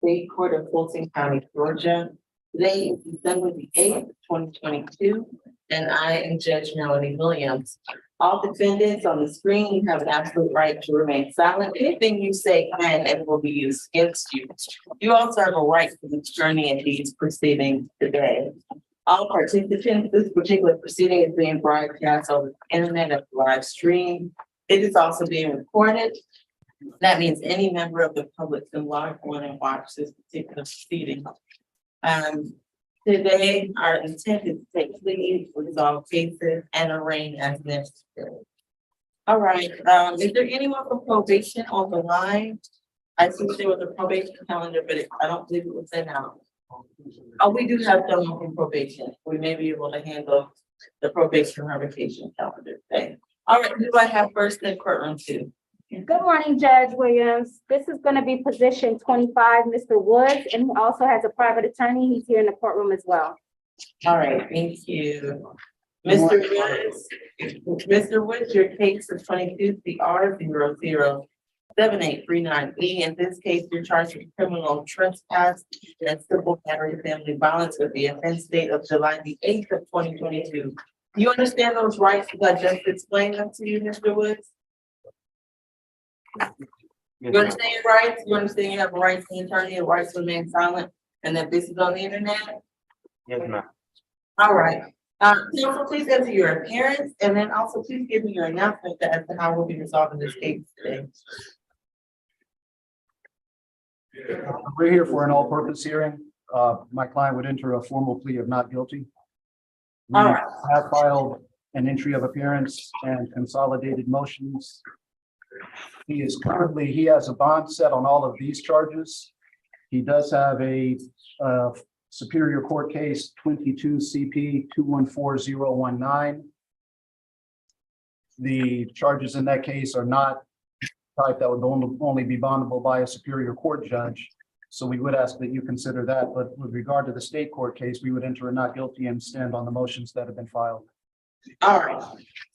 State Court of Fulton County, Georgia. Today is December the 8th, 2022, and I am Judge Melanie Williams. All defendants on the screen, you have an absolute right to remain silent. Anything you say can and will be used against you. You also have a right to the attorney in these proceedings today. All participants, this particular proceeding is being broadcast over the internet as a live stream. It is also being recorded. That means any member of the public can log on and watch this particular proceeding. Today, our intent is to take pleas, resolve cases, and arraign as necessary. All right, is there anyone from probation on the line? I see there was a probation calendar, but I don't believe it was sent out. Oh, we do have someone from probation. We may be able to handle the probation revocation calendar today. All right, who do I have first in courtroom two? Good morning, Judge Williams. This is going to be position 25, Mr. Woods, and he also has a private attorney. He's here in the courtroom as well. All right, thank you. Mr. Woods, your case is 22 CR 007839E. In this case, you're charged with criminal trespass and civil battery family violence with the offense date of July the 8th of 2022. You understand those rights as I just explained them to you, Mr. Woods? You understand your rights? You understand you have a right to an attorney, a right to remain silent, and that this is on the internet? Yes, ma'am. All right. Counsel, please enter your appearance, and then also please give me your announcement as to how we'll be resolving this case today. We're here for an all-purpose hearing. My client would enter a formal plea of not guilty. We All right. have filed an entry of appearance and consolidated motions. He has a bond set on all of these charges. He does have a Superior Court case 22 CP 214019. The charges in that case are not type that would only be bondable by a Superior Court judge. So we would ask that you consider that. But with regard to the state court case, we would enter a not guilty and stand on the motions that have been filed. All right.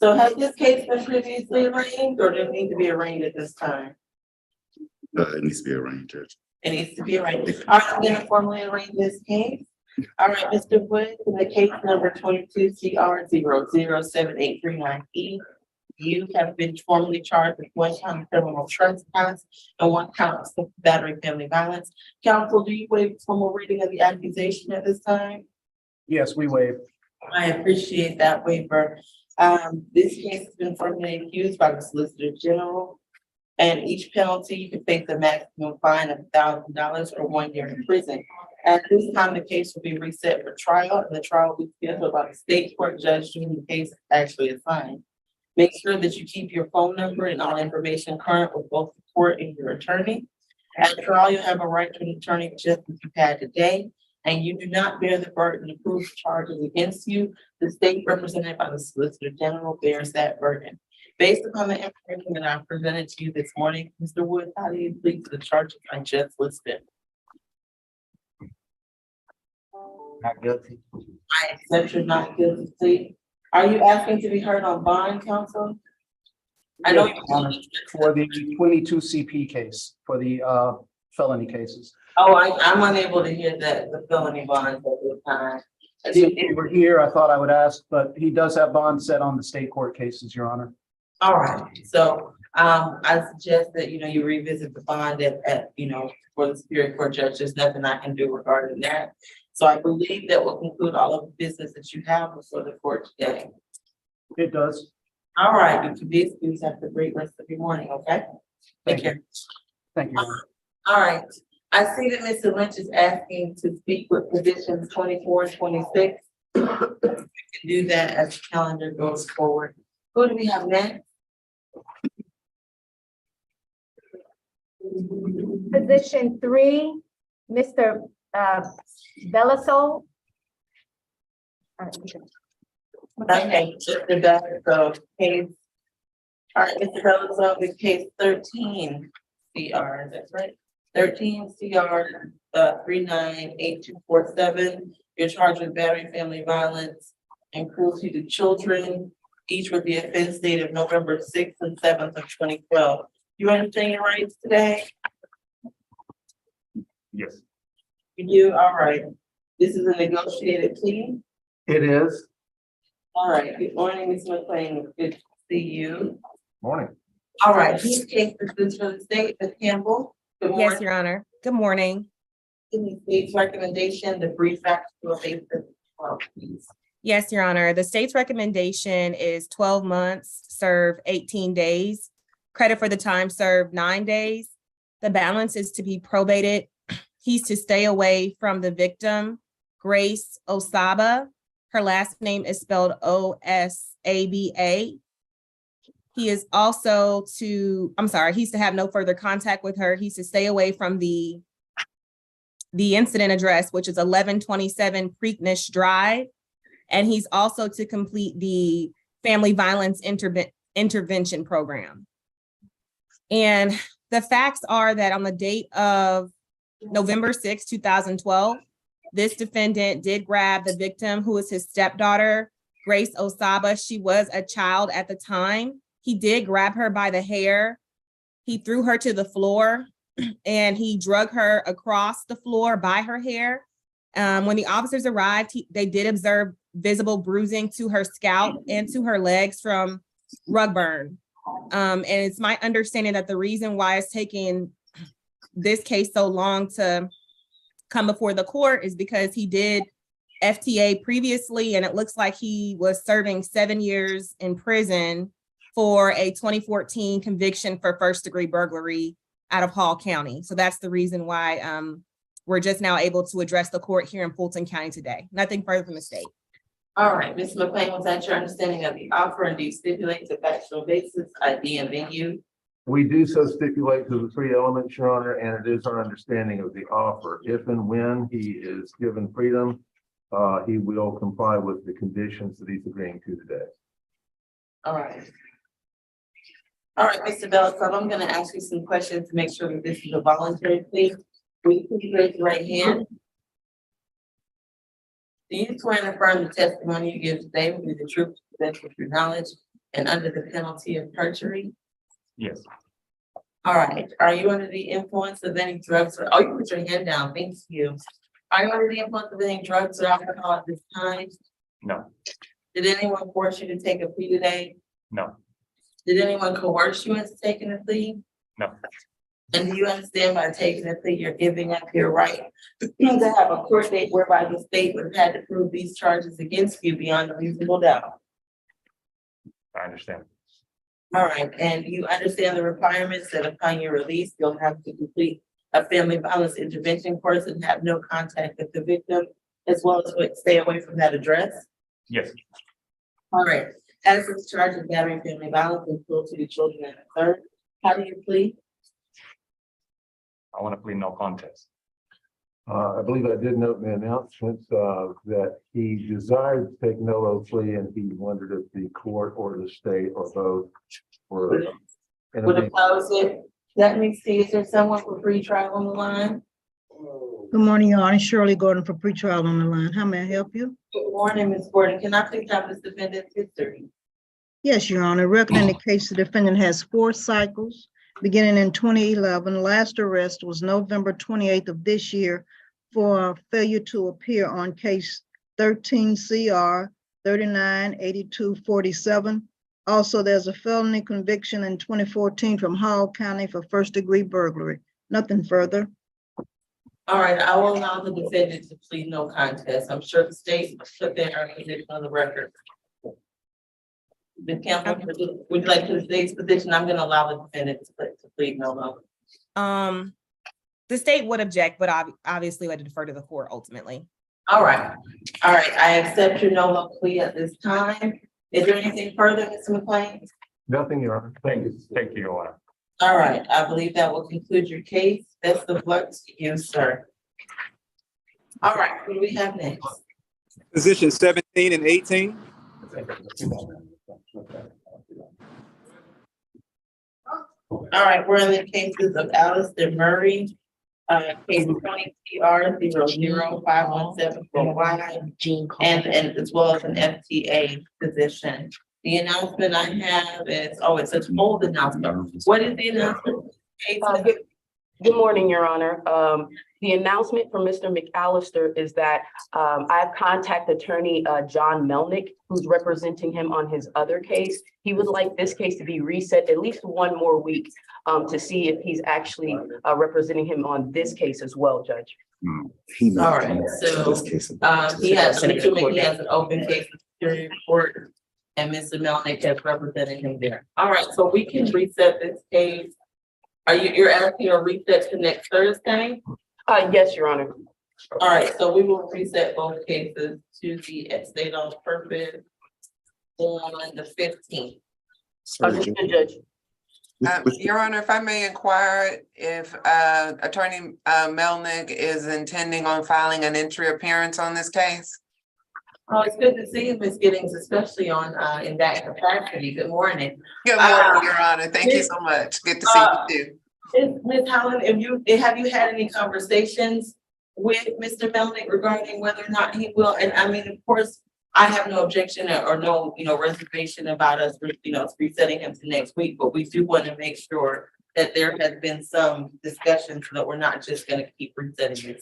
So has this case been previously arraigned, or does it need to be arraigned at this time? It needs to be arranged, Judge. It needs to be arraigned. All right, I'm going to formally arraign this case. All right, Mr. Wood, the case number 22 CR 007839E. You have been formally charged with 1 count of criminal trespass and 1 count of civil battery family violence. Counsel, do you waive formal reading of the accusation at this time? Yes, we waive. I appreciate that waiver. This case has been formally accused by the Solicitor General. And each penalty, you can face a maximum fine of $1,000 or 1 year in prison. At this time, the case will be reset for trial, and the trial will be scheduled by the state court judge during the case actually assigned. Make sure that you keep your phone number and all information current with both the court and your attorney. At trial, you have a right to an attorney just as you had today, and you do not bear the burden to prove charges against you. The state represented by the Solicitor General bears that burden. Based upon the information that I presented to you this morning, Mr. Wood, how do you plead to the charges I just listed? Not guilty. I accept your not guilty plea. Are you asking to be heard on bond, counsel? I know Yes, Your Honor, for the 22 CP case, for the felony cases. Oh, I'm unable to hear that, the felony bond at this time. If you were here, I thought I would ask, but he does have bond set on the state court cases, Your Honor. All right, so I suggest that, you revisit the bond at for the Superior Court judge. There's nothing I can do regarding that. So I believe that will conclude all of the business that you have before the court today. It does. All right, you can be excused. Have a great rest of your morning, okay? Take care. Thank you. Your Honor. All right, I see that Mr. Lynch is asking to speak with positions 24 and 26. We can do that as the calendar goes forward. Who do we have next? Position 3, Mr. Belisol. Okay, Mr. Belisol, case. All right, Mr. Belisol, the case 13 CR, that's right. 13 CR 398247. You're charged with battery, family violence, and cruelty to children, each with the offense date of November 6th and 7th of 2012. You understand your rights today? Yes. You, all right. This is a negotiated plea. It is. All right, good morning, Ms. McLean. Good to see you. Morning. All right, whose case is this for the state, Ms. Campbell? Good Yes, morning. Your Honor. Good morning. Give me state's recommendation, the brief factual basis, please. Yes, Your Honor. The state's recommendation is 12 months, serve 18 days. Credit for the time served 9 days. The balance is to be probated. He's to stay away from the victim, Grace Osaba. Her last name is spelled Osaba. He is also he's to have no further contact with her. He's to stay away from the incident address, which is 1127 Preakness Drive. And he's also to complete the family violence intervention program. And the facts are that on the date of November 6, 2012, this defendant did grab the victim, who is his stepdaughter, Grace Osaba. She was a child at the time. He did grab her by the hair. He threw her to the floor and he drug her across the floor by her hair. When the officers arrived, they did observe visible bruising to her scalp and to her legs from rug burn. And it's my understanding that the reason why it's taking this case so long to come before the court is because he did FTA previously, and it looks like he was serving 7 years in prison for a 2014 conviction for first-degree burglary out of Hall County. So that's the reason why we're just now able to address the court here in Fulton County today. Nothing further from the state. All right, Ms. McLean, was that your understanding of the offer, and do you stipulate the factual basis, ID, and venue? We do so stipulate to the three elements, Your Honor, and it is our understanding of the offer. If and when he is given freedom, he will comply with the conditions that he's agreeing to today. All right. All right, Mr. Bellatron, I'm gonna ask you some questions to make sure that this is a voluntary plea. Will you please raise your right hand? Do you swear and affirm the testimony you give today will be the truth, the best of your knowledge, and under the penalty of perjury? Yes. All right, are you under the influence of any drugs or, oh, you put your hand down, thank you. Are you under the influence of any drugs or alcohol at this time? No. Did anyone force you to take a plea today? No. Did anyone coerce you into taking a plea? No. And do you understand by taking a plea, you're giving up your right to have a court date whereby the state would have had to prove these charges against you beyond a reasonable doubt? I understand. All right, and you understand the requirements that upon your release, you'll have to complete a family violence intervention course and have no contact with the victim, as well as stay away from that address? Yes. All right, as this charge of gathering family violence and cruelty to children and the third, how do you plead? I want to plead no contest. I believe I did note in the announcements that he desired to take no plea, and he wondered if the court or the state or both were. Would oppose it? Let me see, is there someone for free trial on the line? Good morning, Your Honor. Shirley Gordon for pretrial on the line. How may I help you? Good morning, Ms. Gordon. Can I please have this defendant's history? Yes, Your Honor. Record in the case, the defendant has 4 cycles beginning in 2011. Last arrest was November 28th of this year for failure to appear on case 13 CR 398247. Also, there's a felony conviction in 2014 from Hall County for first-degree burglary. Nothing further. All right, I will allow the defendant to plead no contest. I'm sure the state will put their position on the record. Ms. Campbell, would you like to the state's position? I'm gonna allow the defendant to plead no longer. The state would object, but obviously would defer to the court ultimately. All right, I accept your no vote plea at this time. Is there anything further, Mr. McLean? Nothing, Your Honor. Thank you. Thank you, Your Honor. All right, I believe that will conclude your case. Best of luck to you, sir. All right, what do we have next? Position 17 and 18. All right, we're in the cases of Alistair Murray, case 20 TR 00517 and as well as an FTA position. The announcement I have is, oh, it's a hold announcement. What is the announcement? Good morning, Your Honor. The announcement from Mr. McAllister is that I've contacted attorney John Melnick, who's representing him on his other case. He would like this case to be reset at least one more week to see if he's actually representing him on this case as well, Judge. He All right, so, he has, I'm assuming he has an open case in Superior Court, and Mr. Melnick has represented him there. All right, so we can reset this case. You're asking a reset to next Thursday? Yes, Your Honor. All right, so we will reset both cases to the state on purpose on the 15th. Understood, Judge. Your Honor, if I may inquire if Attorney Melnick is intending on filing an entry appearance on this case? Oh, it's good to see you, Ms. Giddings, especially on in that capacity. Good morning. Good morning, Your Honor. Thank you so much. Good to see you too. Ms. Helen, have you had any conversations with Mr. Melnick regarding whether or not he will? And I mean, of course, I have no objection or no, reservation about us, resetting him to next week, but we do want to make sure that there has been some discussion so that we're not just going to keep resetting this.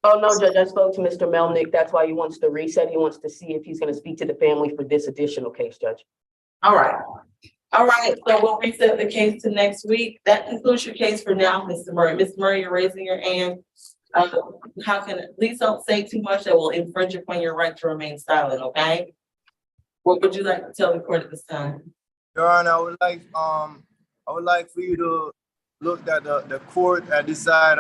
Oh, no, Judge, I spoke to Mr. Melnick. That's why he wants to reset. He wants to see if he's going to speak to the family for this additional case, Judge. All right. All right, so we'll reset the case to next week. That concludes your case for now, Mr. Murray. Ms. Murray, you're raising your hand. Please don't say too much that will infringe upon your right to remain silent, okay? What would you like to tell the court at this time? Your Honor, I would like for you to look at the court and decide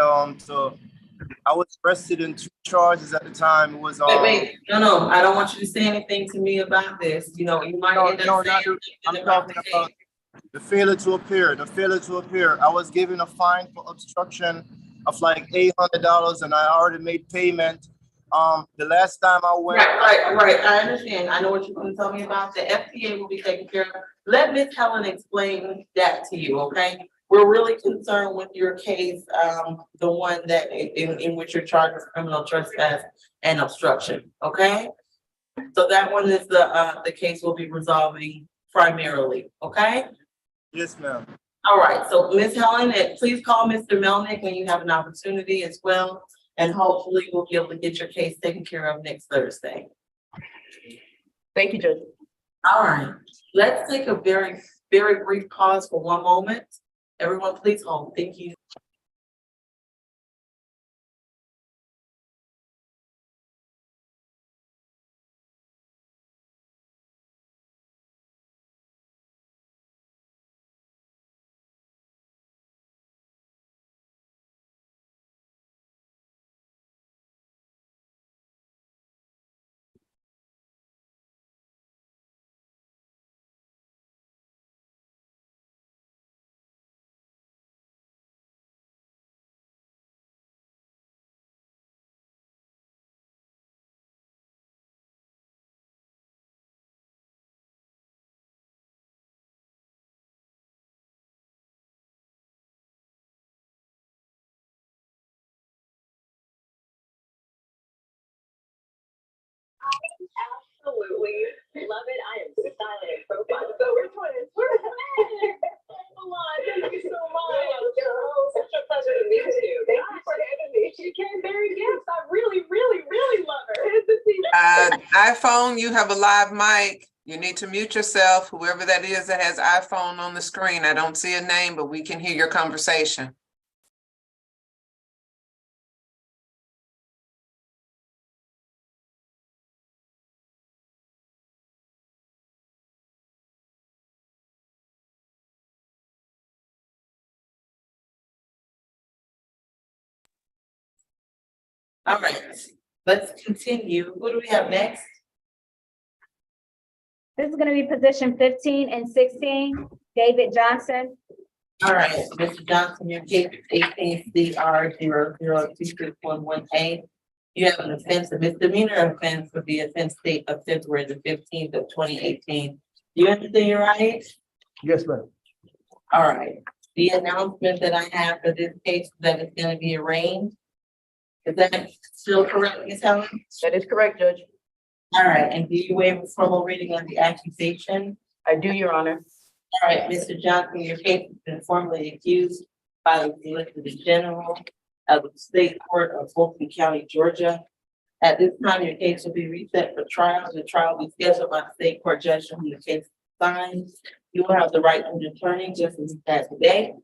I was arrested in 2 charges at the time. It was Wait, no, I don't want you to say anything to me about this. You might end up saying I'm talking about the failure to appear. I was given a fine for obstruction of like $800, and I already made payment. The last time I went. Right. I understand. I know what you're going to tell me about. The FTA will be taken care of. Let Ms. Helen explain that to you, okay? We're really concerned with your case, the one that in which you're charged with criminal trespass and obstruction, okay? So that one is the case we'll be resolving primarily, okay? Yes, ma'am. All right, so Ms. Helen, please call Mr. Melnick when you have an opportunity as well. And hopefully we'll be able to get your case taken care of next Thursday. Thank you, Judge. All right, let's take a very, very brief pause for one moment. Everyone, please hold. Thank you. Absolutely love it. I am silent in profile. So we're twins. We're twins. Thank you so much. Such a pleasure to meet you. Thank you for having me. She came very gifts. I really, really, really love her. iPhone, you have a live mic. You need to mute yourself. Whoever that is that has iPhone on the screen. I don't see a name, but we can hear your conversation. All right, let's continue. What do we have next? This is gonna be position 15 and 16, David Johnson. All right, Mr. Johnson, your case is 18CR002611A. You have an offense, a misdemeanor offense for the offense date of February the 15th of 2018. You understand your right? Yes, ma'am. All right, the announcement that I have for this case is that it's gonna be arraigned. Is that still correct, Ms. Helen? That is correct, Judge. All right, and do you waive a formal reading of the accusation? I do, Your Honor. All right, Mr. Johnson, your case has been formally accused by the Solicitor General of the State Court of Fulton County, Georgia. At this time, your case will be reset for trial. The trial will be scheduled by the state court judge whom the case is assigned. You will have the right to an attorney just as you had today.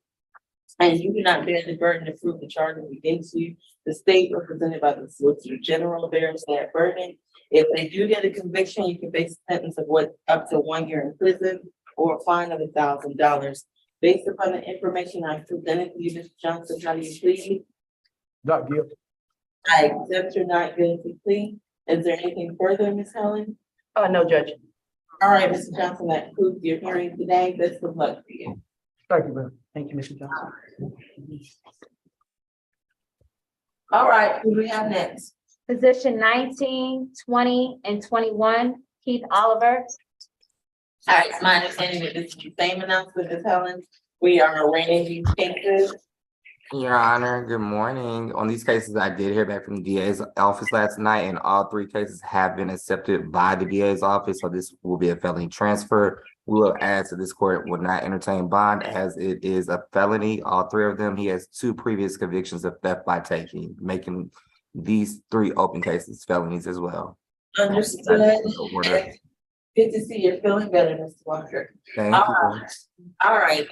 And you do not bear the burden to prove the charges against you. The state represented by the Solicitor General bears that burden. If they do get a conviction, you can face a sentence of up to 1 year in prison or a fine of $1,000. Based upon the information I presented to you, Mr. Johnson, how do you plead? Not guilty. I accept your not guilty plea. Is there anything further, Ms. Helen? No, Judge. All right, Mr. Johnson, that concludes your hearing today. Best of luck to you. Thank you, ma'am. Thank you, Mr. Johnson. All right, who do we have next? Position 19, 20, and 21, Keith Oliver. All right, it's my understanding that this is the same announcement, Ms. Helen. We are arraigning these cases. Your Honor, good morning. On these cases, I did hear back from the DA's office last night, and all 3 cases have been accepted by the DA's office, so this will be a felony transfer. We will add to this court will not entertain bond as it is a felony. All 3 of them, he has 2 previous convictions of theft by taking, making these 3 open cases felonies as well. Understood. Order. Good to see you're feeling better, Mr. Walker. Thank you. All right,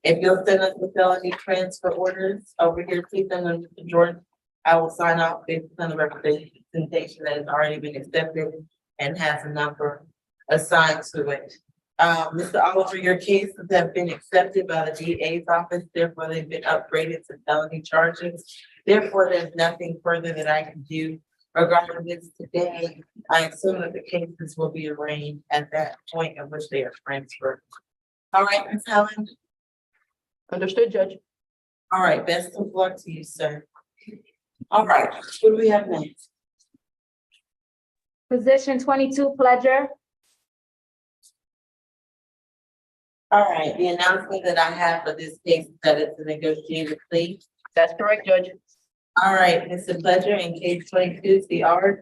if you'll send us the felony transfer orders over here, please send them to Jordan. I will sign off based on the representation that has already been accepted and has a number assigned to it. Mr. Oliver, your cases have been accepted by the DA's office, therefore they've been upgraded to felony charges. Therefore, there's nothing further that I can do regarding this today. I assume that the cases will be arraigned at that point at which they are transferred. All right, Ms. Helen. Understood, Judge. All right, best of luck to you, sir. All right, what do we have next? Position 22, Pledger. All right, the announcement that I have for this case is that it's a negotiated plea. That's correct, Judge. All right, Mr. Pledger, in case 22 CR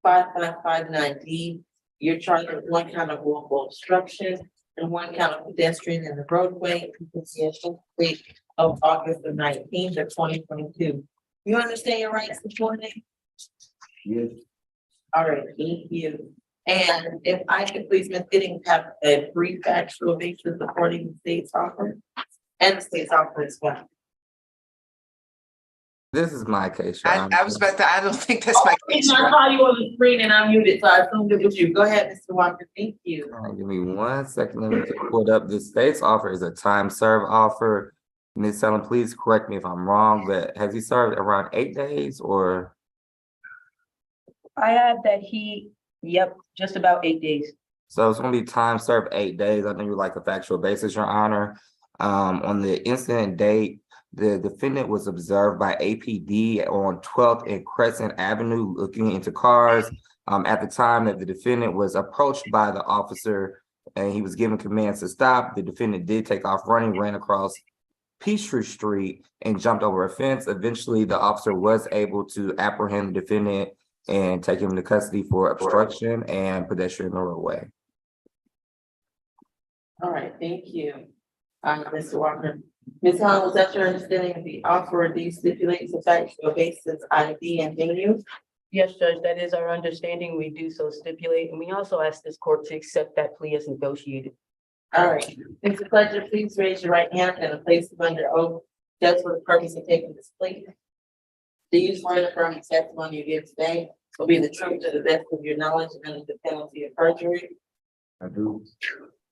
005559D, you're charged with 1 count of willful obstruction and 1 count of pedestrian in the roadway week of August the 19th of 2022. You understand your rights this morning? Yes. All right, thank you. And if I could please, Ms. Giddings, have a brief factual basis supporting the state's offer and the state's offer as well. This is my case, Your Honor. I was about to, I don't think that's my case. I saw you on the screen and I'm muted, so I assumed it was you. Go ahead, Mr. Walker. Thank you. All right, give me 1 second. Let me just pull it up. The state's offer is a time served offer. Ms. Helen, please correct me if I'm wrong, but has he served around 8 days or? I have that just about 8 days. So it's gonna be time served 8 days. I know you like a factual basis, Your Honor. On the incident date, the defendant was observed by APD on 12th and Crescent Avenue looking into cars. At the time that the defendant was approached by the officer and he was given commands to stop, the defendant did take off running, ran across Peachtree Street and jumped over a fence. Eventually, the officer was able to apprehend the defendant and take him into custody for obstruction and pedestrian in the roadway. All right, thank you, Mr. Walker. Ms. Helen, was that your understanding of the offer? Do you stipulate the factual basis, ID, and venue? Yes, Judge, that is our understanding. We do so stipulate, and we also ask this court to accept that plea as negotiated. All right, Mr. Pledger, please raise your right hand and place it under oath, just for the purpose of taking this plea. Do you swear to affirm the testimony you give today will be the truth to the best of your knowledge and under the penalty of perjury? I do.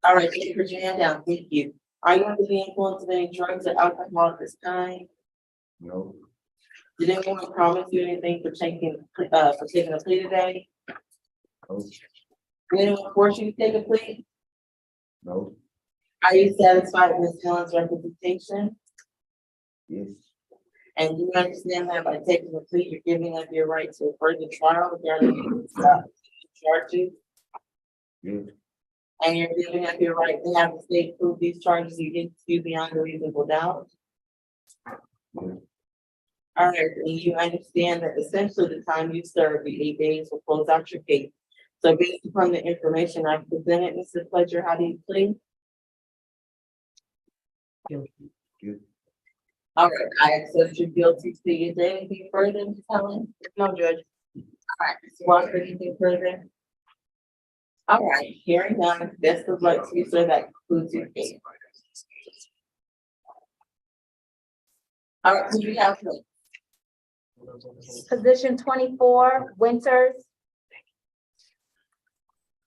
All right, can you put your hand down? Thank you. Are you under the influence of any drugs or alcohol at this time? No. Did anyone promise you anything for taking a plea today? No. Did anyone force you to take a plea? No. Are you satisfied with Ms. Helen's representation? Yes. And you understand that by taking the plea, you're giving up your right to a further trial regarding charges? Yes. And you're giving up your right to have the state prove these charges against you beyond a reasonable doubt? Yes. All right, and you understand that essentially the time you serve, the 8 days, will close out your case. So based upon the information I've presented, Mr. Pledger, how do you plead? Yes. All right, I accept your guilty plea. Is there anything further, Ms. Helen? No, Judge. All right, Mr. Walker, anything further? All right, hearing none, best of luck to you, sir. That concludes your case. All right, who do we have? Position 24, Winters.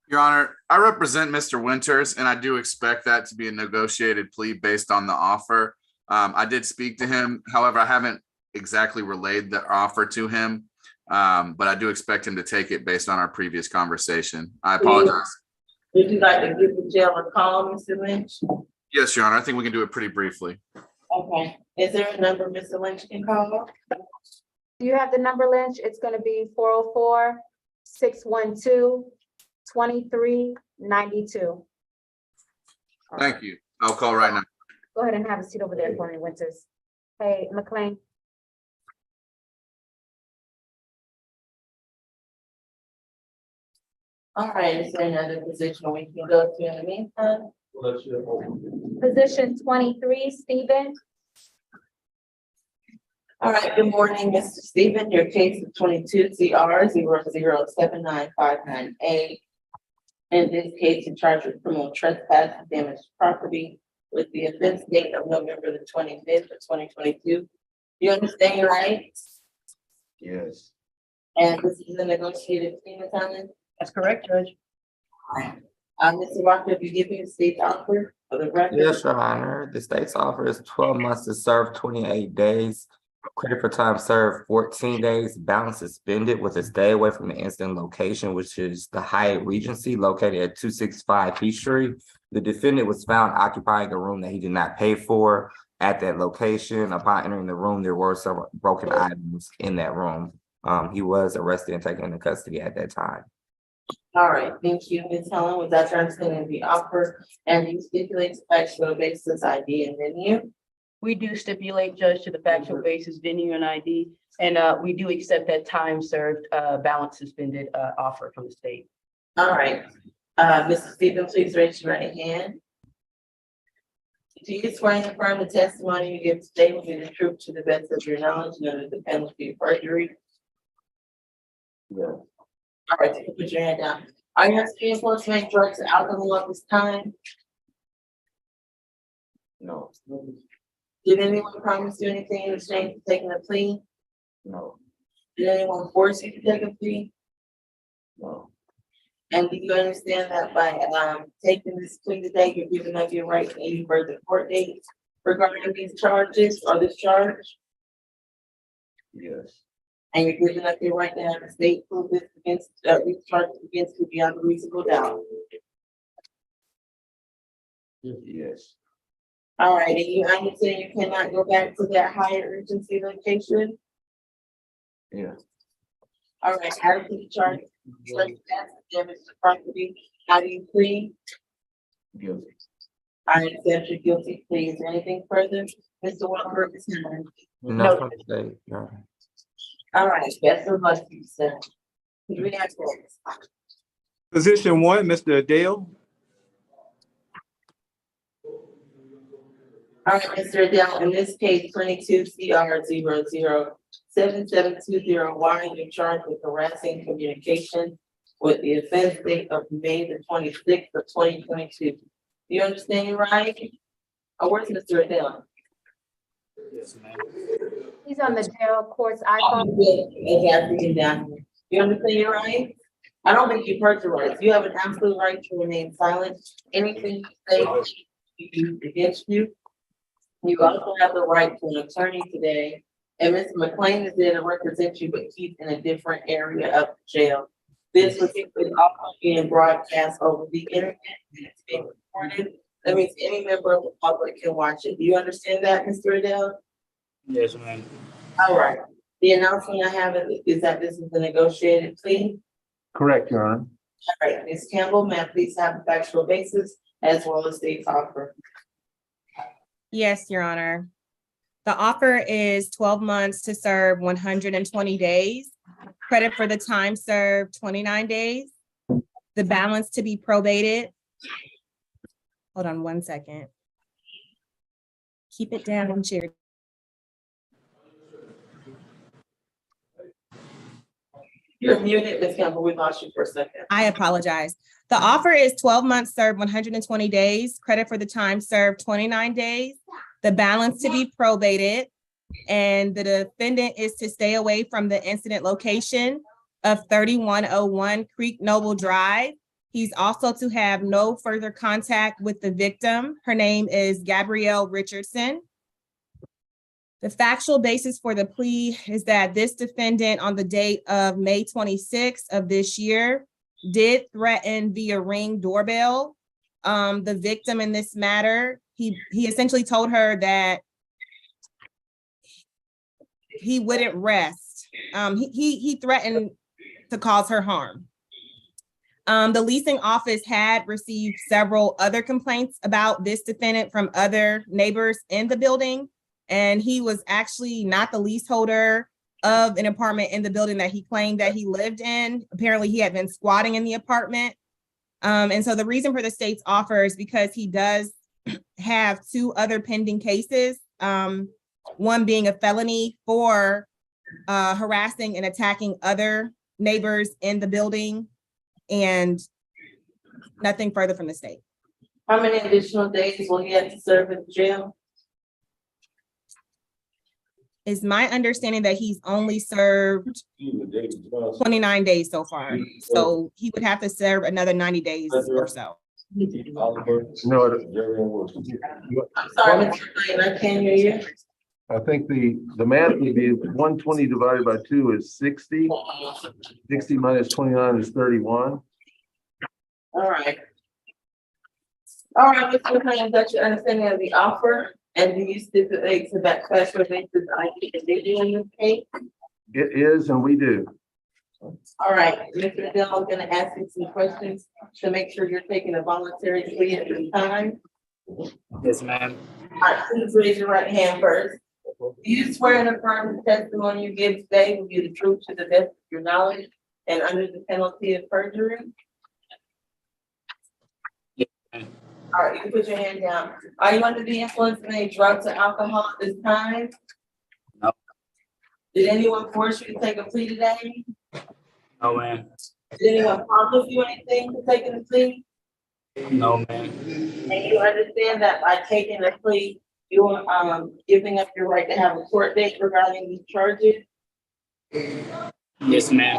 Your Honor, I represent Mr. Winters, and I do expect that to be a negotiated plea based on the offer. I did speak to him, however, I haven't exactly relayed the offer to him. But I do expect him to take it based on our previous conversation. I apologize. Would you like to give the jail a call, Mr. Lynch? Yes, Your Honor, I think we can do it pretty briefly. Okay, is there a number Mr. Lynch can call? Do you have the number, Lynch? It's gonna be 404-612-2392. Thank you. I'll call right now. Go ahead and have a seat over there for me, Winters. Hey, McLean. All right, is there another position we can go to in the meantime? Position 23, Stephen. All right, good morning, Mr. Stephen. Your case is 22 CR 007959A. In this case, you're charged with criminal trespass and damage to property with the offense date of November the 25th of 2022. You understand your rights? Yes. And this is a negotiated plea, Ms. Allen? That's correct, Judge. Mr. Walker, if you give me the state's offer for the record. Yes, Your Honor. The state's offer is 12 months to serve 28 days. Credit for time served 14 days, balance suspended with a stay away from the incident location, which is the Hyatt Regency located at 265 Peachtree. The defendant was found occupying a room that he did not pay for at that location. Upon entering the room, there were several broken items in that room. He was arrested and taken into custody at that time. All right, thank you, Ms. Helen. With that, understanding of the offer and you stipulate factual basis, ID, and venue. We do stipulate, Judge, to the factual basis, venue and ID, and we do accept that time served, balance suspended offer from the state. All right, Mr. Stephen, please raise your right hand. Do you swear and affirm the testimony you give today will be the truth to the best of your knowledge and under the penalty of perjury? Yeah. All right, take put your hand down. Are you experienced enforcement drugs and alcohol at this time? No. Did anyone promise you anything in exchange for taking a plea? No. Did anyone force you to take a plea? No. And do you understand that by taking this plea today, you're giving up your right to any further court dates regarding these charges or this charge? Yes. And you're giving up your right to have the state prove this against these charges against you beyond a reasonable doubt? Yes. All right, and you understand you cannot go back to that higher urgency location? Yeah. All right, how do you charge trespass and damage to property? How do you plead? Guilty. I accept your guilty plea. Is there anything further? Mr. Walker, Ms. Helen? No, from the state, Your Honor. All right, best of luck to you, sir. Could we have this? Position 1, Mr. Adele. All right, Mr. Adele, in this case, 22 CR 007720Y, you're charged with harassing communication with the offense date of May the 26th of 2022. Do you understand your right? Oh, where's Mr. Adele? He's on the jail court's Oh, iPhone. exactly, down here. You understand your right? I don't think you've heard your rights. You have an absolute right to remain silent. Anything you say will be used against you. You also have the right to an attorney today. And Mr. McLean is there to represent you, but he's in a different area of the jail. This was also being broadcast over the internet. And it's being recorded. That means any member of the public can watch it. Do you understand that, Mr. Adele? Yes, ma'am. All right. The announcement I have is that this is a negotiated plea. Correct, Your Honor. All right, Ms. Campbell, may I please have a factual basis as well as the offer? Yes, Your Honor. The offer is 12 months to serve 120 days. Credit for the time served 29 days. The balance to be probated. Hold on one second. Keep it down, Chair. You're muted, Ms. Campbell. We lost you for a second. I apologize. The offer is 12 months served, 120 days, credit for the time served, 29 days. The balance to be probated, and the defendant is to stay away from the incident location of 3101 Creek Noble Drive. He's also to have no further contact with the victim. Her name is Gabrielle Richardson. The factual basis for the plea is that this defendant, on the date of May 26th of this year, did threaten via Ring doorbell the victim in this matter. He essentially told her that he wouldn't rest. He threatened to cause her harm. The leasing office had received several other complaints about this defendant from other neighbors in the building, and he was actually not the leaseholder of an apartment in the building that he claimed that he lived in. Apparently, he had been squatting in the apartment. And so the reason for the state's offer is because he does have two other pending cases, one being a felony for harassing and attacking other neighbors in the building, and nothing further from the state. How many additional days will he have to serve in jail? It's my understanding that he's only served 29 days so far. So he would have to serve another 90 days or so. No, I'm sorry, Mr. Lane, I can't hear you. I think the math would be 120 divided by 2 is 60. 60 minus 29 is 31. All right. All right, Mr. Lane, that's your understanding of the offer, and do you stipulate to that special basis ID that they do in this case? It is, and we do. All right, Mr. Adele, I'm gonna ask you some questions to make sure you're taking a voluntary plea at this time. Yes, ma'am. All right, please raise your right hand first. Do you swear and affirm the testimony you give today will be the truth to the best of your knowledge and under the penalty of perjury? Yes, ma'am. All right, you can put your hand down. Are you under the influence of any drugs or alcohol at this time? No. Did anyone force you to take a plea today? No, ma'am. Did anyone promise you anything to take a plea? No, ma'am. And you understand that by taking a plea, you're giving up your right to have a court date regarding these charges? Yes, ma'am.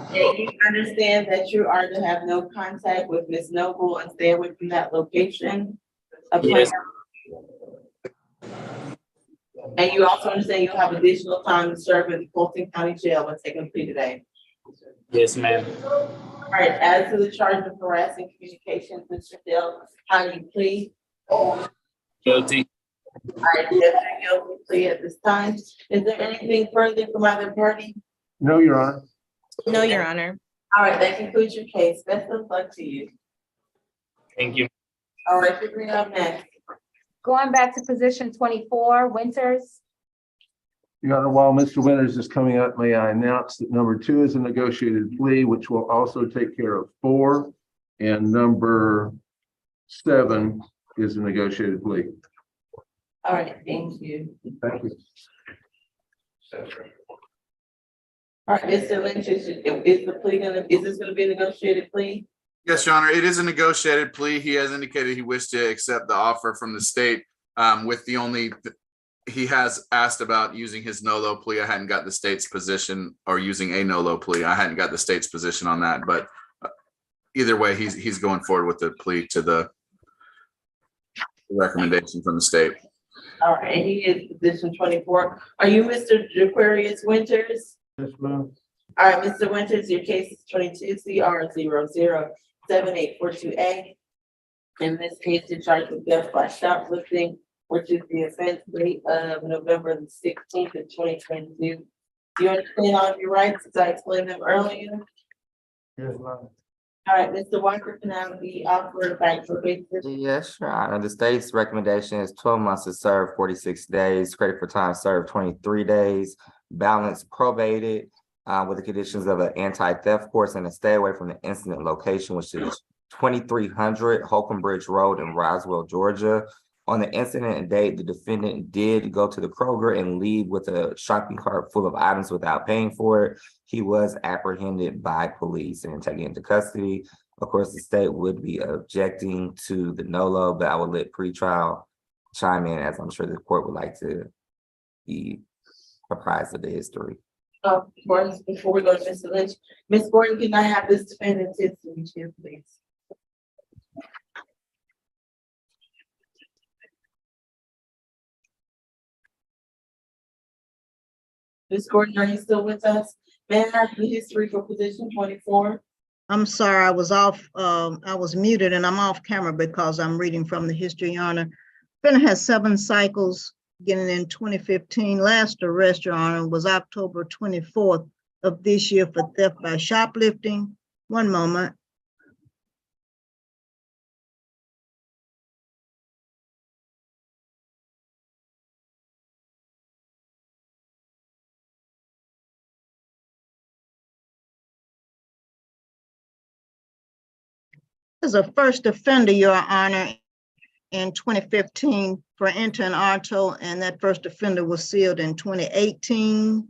And you understand that you are to have no contact with Ms. Noble and stay away from that location? Yes. And you also understand you'll have additional time to serve in the Fulton County Jail when taking a plea today? Yes, ma'am. All right, as to the charge of harassing communications, Mr. Dale, how do you plead? Guilty. All right, yes, guilty plea at this time. Is there anything further from either party? No, Your Honor. No, Your Honor. All right, that concludes your case. Best of luck to you. Thank you. All right, you're bring up next. Going back to position 24, Winters. Your Honor, while Mr. Winters is coming up, may I announce that number 2 is a negotiated plea, which will also take care of 4, and number 7 is a negotiated plea. All right, thank you. Thank you. All right, Mr. Lynch, is the plea is this gonna be a negotiated plea? Yes, Your Honor, it is a negotiated plea. He has indicated he wished to accept the offer from the state with the only, he has asked about using his no-low plea. I hadn't got the state's position, or using a no-low plea. I hadn't got the state's position on that, but either way, he's going forward with the plea to the recommendation from the state. All right, and he is position 24. Are you Mr. Jaquarius Winters? Yes, ma'am. All right, Mr. Winters, your case is 22 CR 007842A. In this case, you're charged with theft by shoplifting, which is the offense date of November the 16th of 2022. Do you understand all of your rights as I explained them earlier? Yes, ma'am. All right, Mr. Walker, can I be offered back for basis? Yes, Your Honor. The state's recommendation is 12 months to serve, 46 days, credit for time served, 23 days, balance probated with the conditions of an anti-theft course and to stay away from the incident location, which is 2300 Holcomb Bridge Road in Roswell, Georgia. On the incident date, the defendant did go to the Kroger and leave with a shopping cart full of items without paying for it. He was apprehended by police and taken into custody. Of course, the state would be objecting to the NOLO, but I will let pretrial chime in, as I'm sure the court would like to be apprised of the history. Of course, before we go to Mr. Lynch, Ms. Gordon, can I have this defendant's history here, please? Ms. Gordon, are you still with us? May I have the history for position 24? I'm sorry, I was muted and I'm off camera because I'm reading from the history, Your Honor. Defendant has 7 cycles beginning in 2015. Last arrest, Your Honor, was October 24th of this year for theft by shoplifting. One moment. As a first offender, Your Honor, in 2015 for entering auto, and that first offender was sealed in 2018.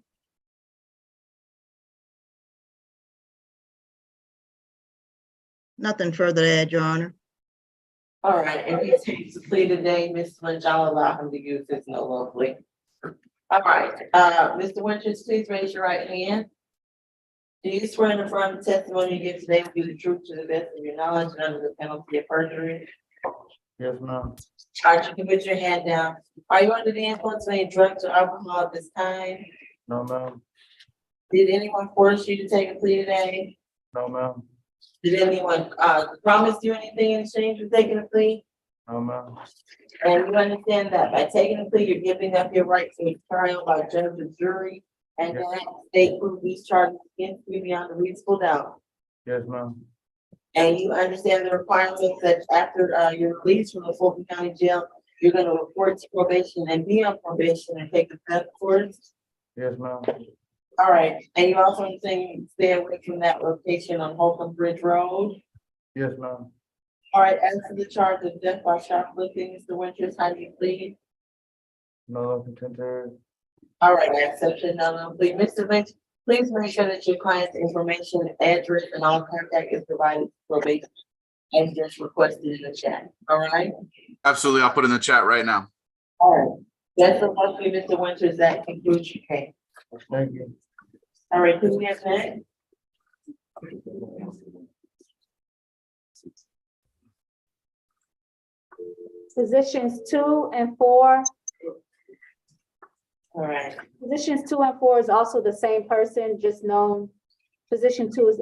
Nothing further to add, Your Honor. All right, if he takes the plea today, Mr. Lynch, I'll allow him to use his NOLO plea. All right, Mr. Winters, please raise your right hand. Do you swear in affirm the testimony you give today will be the truth to the best of your knowledge and under the penalty of perjury? Yes, ma'am. All right, you can put your hand down. Are you under the influence of any drugs or alcohol at this time? No, ma'am. Did anyone force you to take a plea today? No, ma'am. Did anyone promise you anything in exchange for taking a plea? No, ma'am. And you understand that by taking a plea, you're giving up your right to a trial by judge or jury, and Yes. that state prove these charges against you beyond a reasonable doubt. Yes, ma'am. And you understand the requirements that after you're released from the Fulton County Jail, you're gonna report to probation and be on probation and take the test course. Yes, ma'am. All right, and you also understand you can stay away from that location on Holcomb Bridge Road. Yes, ma'am. All right, as to the charge of death by shoplifting, Mr. Winters, how do you plead? No contender. All right, I accept your no plea. Mr. Lynch, please make sure that your client's information, address, and all contact is provided to probation as just requested in the chat. All right? Absolutely. I'll put it in the chat right now. All right. That's the one for Mr. Winters. That concludes your case. Thank you. All right, who we have next? Positions 2 and 4. All right. Positions 2 and 4 is also the same person, just known. Position 2 is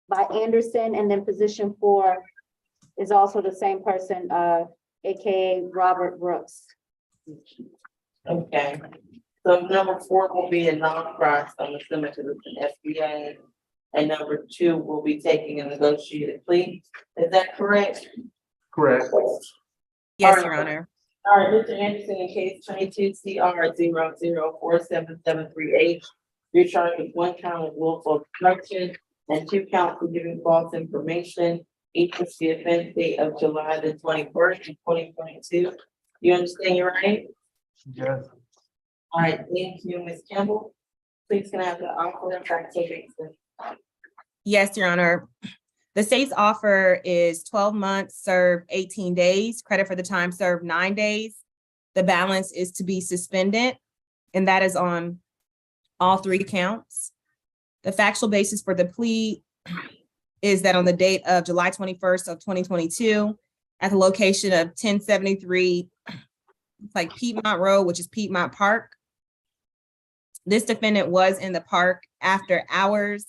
by Anderson, and then position 4 is also the same person, AKA Robert Brooks. Okay. So number 4 will be a non-cross, I'm assuming to the SBA. And number 2 will be taking a negotiated plea. Is that correct? Correct. Yes, All Your right. Honor. All right, Mr. Anderson, in case 22 CR 00477738, you're charged with 1 count of willful obstruction and 2 counts of giving false information. Each with the offense date of July the 21st, 2022. You understand your right? Yes. All right, thank you, Ms. Campbell. Please can I have the offer of citation? Yes, Your Honor. The state's offer is 12 months, served 18 days, credit for the time served 9 days. The balance is to be suspended, and that is on all 3 counts. The factual basis for the plea is that on the date of July 21st of 2022, at the location of 1073, like Piedmont Road, which is Piedmont Park, this defendant was in the park after hours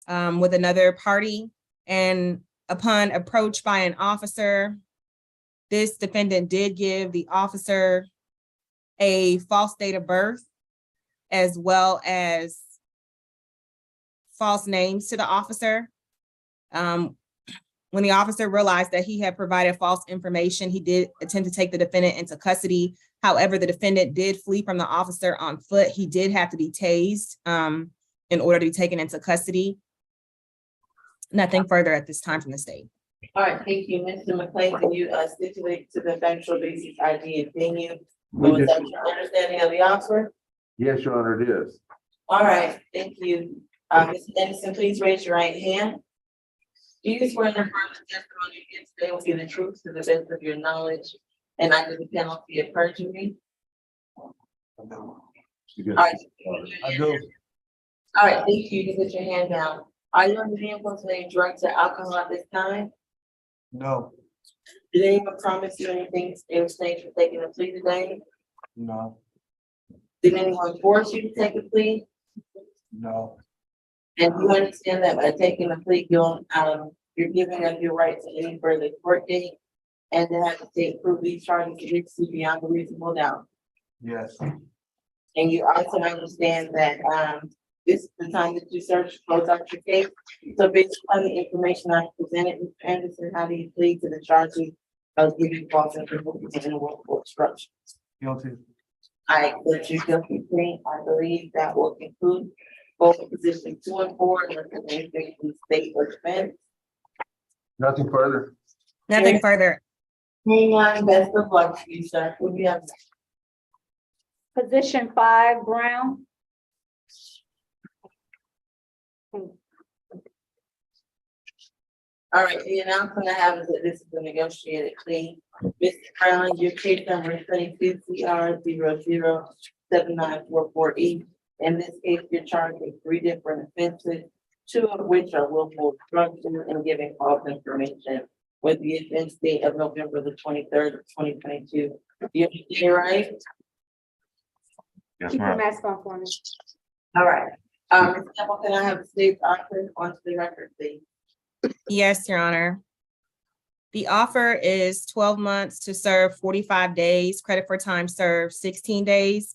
with another party. And upon approach by an officer, this defendant did give the officer a false date of birth, as well as false names to the officer. When the officer realized that he had provided false information, he did attempt to take the defendant into custody. However, the defendant did flee from the officer on foot. He did have to be tased in order to be taken into custody. Nothing further at this time from the state. All right, thank you, Mr. McLean. Can you stipulate to the factual basis ID and venue? Was that your understanding of the offer? Yes, Your Honor, it is. All right, thank you. Mr. Anderson, please raise your right hand. Do you swear to affirm the testimony you give today will be the truth to the best of your knowledge and under the penalty of perjury? All right. I do. All right, thank you. You can put your hand down. Are you under the influence of any drugs or alcohol at this time? No, Did anyone promise you anything in exchange for taking a plea today? no, Did anyone force you to take a plea? no, And you understand that by taking a plea, you're giving up your right to any further court date and to have the state prove these charges against you beyond a reasonable doubt. yes, And you also understand that, this is the time that you search, close out your case. So based on the information I presented, Mr. Anderson, how do you plead to the charges of giving false information and willful obstruction? guilty. I accept your guilty plea. I believe that will conclude both position 2 and 4, and anything from the state or defense. Nothing further. Nothing further. Moving on, best of luck to you, sir. Who do you have? Position 5, Brown. All right, the announcement I have is that this is a negotiated plea. Mr. Brown, your case number is 22 CR 007944E. In this case, you're charged with 3 different offenses, 2 of which are willful obstruction and giving false information with the offense date of November the 23rd of 2022. You understand, right? Yes, Keep your ma'am. mask on for me. All right. Ms. Temple, can I have the state's offer onto the record, please? Yes, Your Honor. The offer is 12 months to serve 45 days, credit for time served 16 days.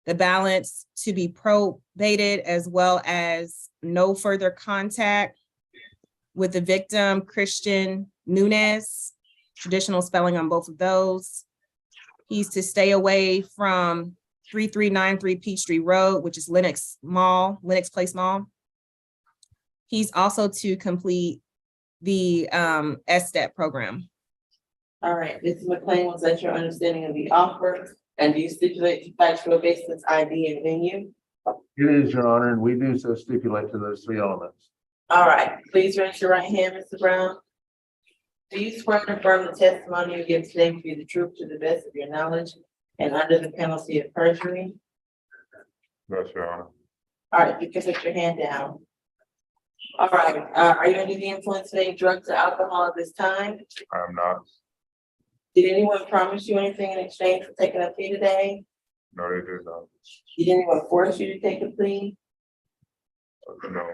The balance to be probated, as well as no further contact with the victim, Christian Nunez, traditional spelling on both of those. He's to stay away from 3393 Peachtree Road, which is Lenox Place Mall. He's also to complete the SSTEP program. All right, Mrs. McLean, was that your understanding of the offer? And do you stipulate to factual basis ID and venue? It is, Your Honor, and we do so stipulate to those 3 elements. All right, please raise your right hand, Mr. Brown. Do you swear to affirm the testimony you give today will be the truth to the best of your knowledge and under the penalty of perjury? Yes, Your Honor. All right, you can put your hand down. All right, are you under the influence of any drugs or alcohol at this time? I am not. Did anyone promise you anything in exchange for taking a plea today? No, they did not. Did anyone force you to take a plea? No,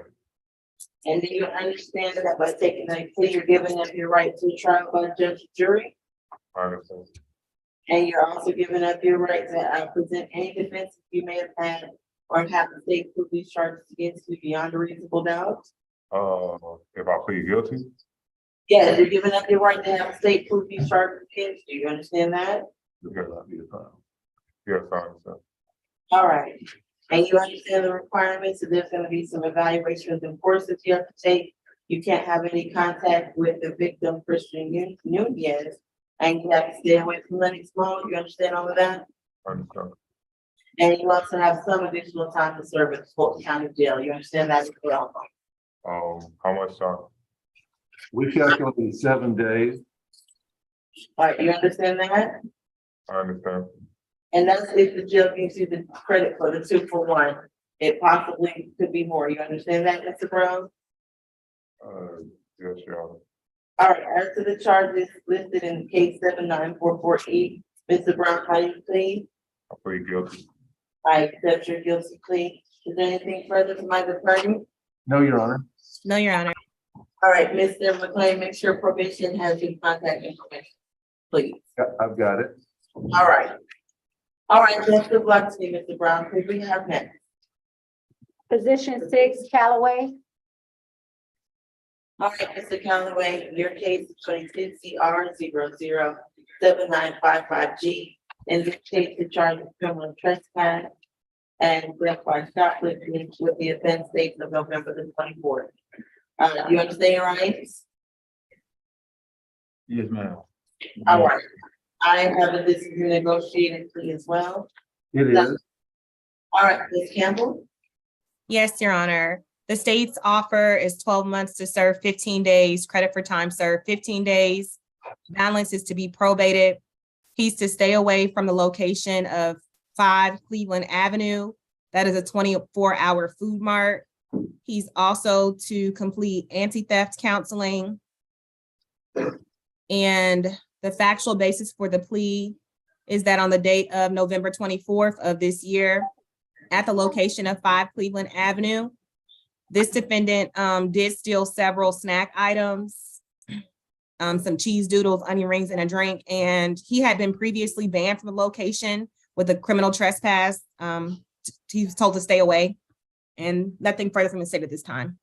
And do you understand that by taking a plea, you're giving up your right to a trial by judge and jury? I understand. And you're also giving up your right to present any defense you may have had or have the state prove these charges against you beyond a reasonable doubt? If I plead guilty, Yeah, you're giving up your right to have the state prove these charges against you. You understand that? It cannot be a trial. yes, I understand. All right. And you understand the requirements, so there's gonna be some evaluations and courses you have to take. You can't have any contact with the victim, Christian Nunez, and you have to stay away from Lenox Mall. You understand all of that? I understand. And you also have some additional time to serve at the Fulton County Jail. You understand that as well? How much time? We calculated 7 days. All right, you understand that? I understand. And that's if the jail gives you the credit for the 2-for-1. It possibly could be more. You understand that, Mr. Brown? Yes, Your Honor. All right, as to the charges listed in case 7944E, Mr. Brown, how do you plead? I plead guilty. I accept your guilty plea. Is there anything further from either party? No, Your Honor. No, Your Honor. All right, Mr. McLean, make sure probation has your contact information, please. Yeah, I've got it. All right. All right, best of luck to you, Mr. Brown. Who do we have next? Position 6, Callaway. All right, Mr. Callaway, your case is 22 CR 007955G. In this case, the charge of criminal trespass and theft by shoplifting with the offense date of November the 24th. You understand your rights? Yes, ma'am. All right. I have that this is a negotiated plea as well. It is. All right, Ms. Campbell. Yes, Your Honor. The state's offer is 12 months to serve 15 days, credit for time served 15 days. Balance is to be probated. He's to stay away from the location of 5 Cleveland Avenue. That is a 24-hour food mart. He's also to complete anti-theft counseling. And the factual basis for the plea is that on the date of November 24th of this year, at the location of 5 Cleveland Avenue, this defendant did steal several snack items, some cheese doodles, onion rings, and a drink. And he had been previously banned from the location with a criminal trespass. He was told to stay away, and nothing further from the state at this time.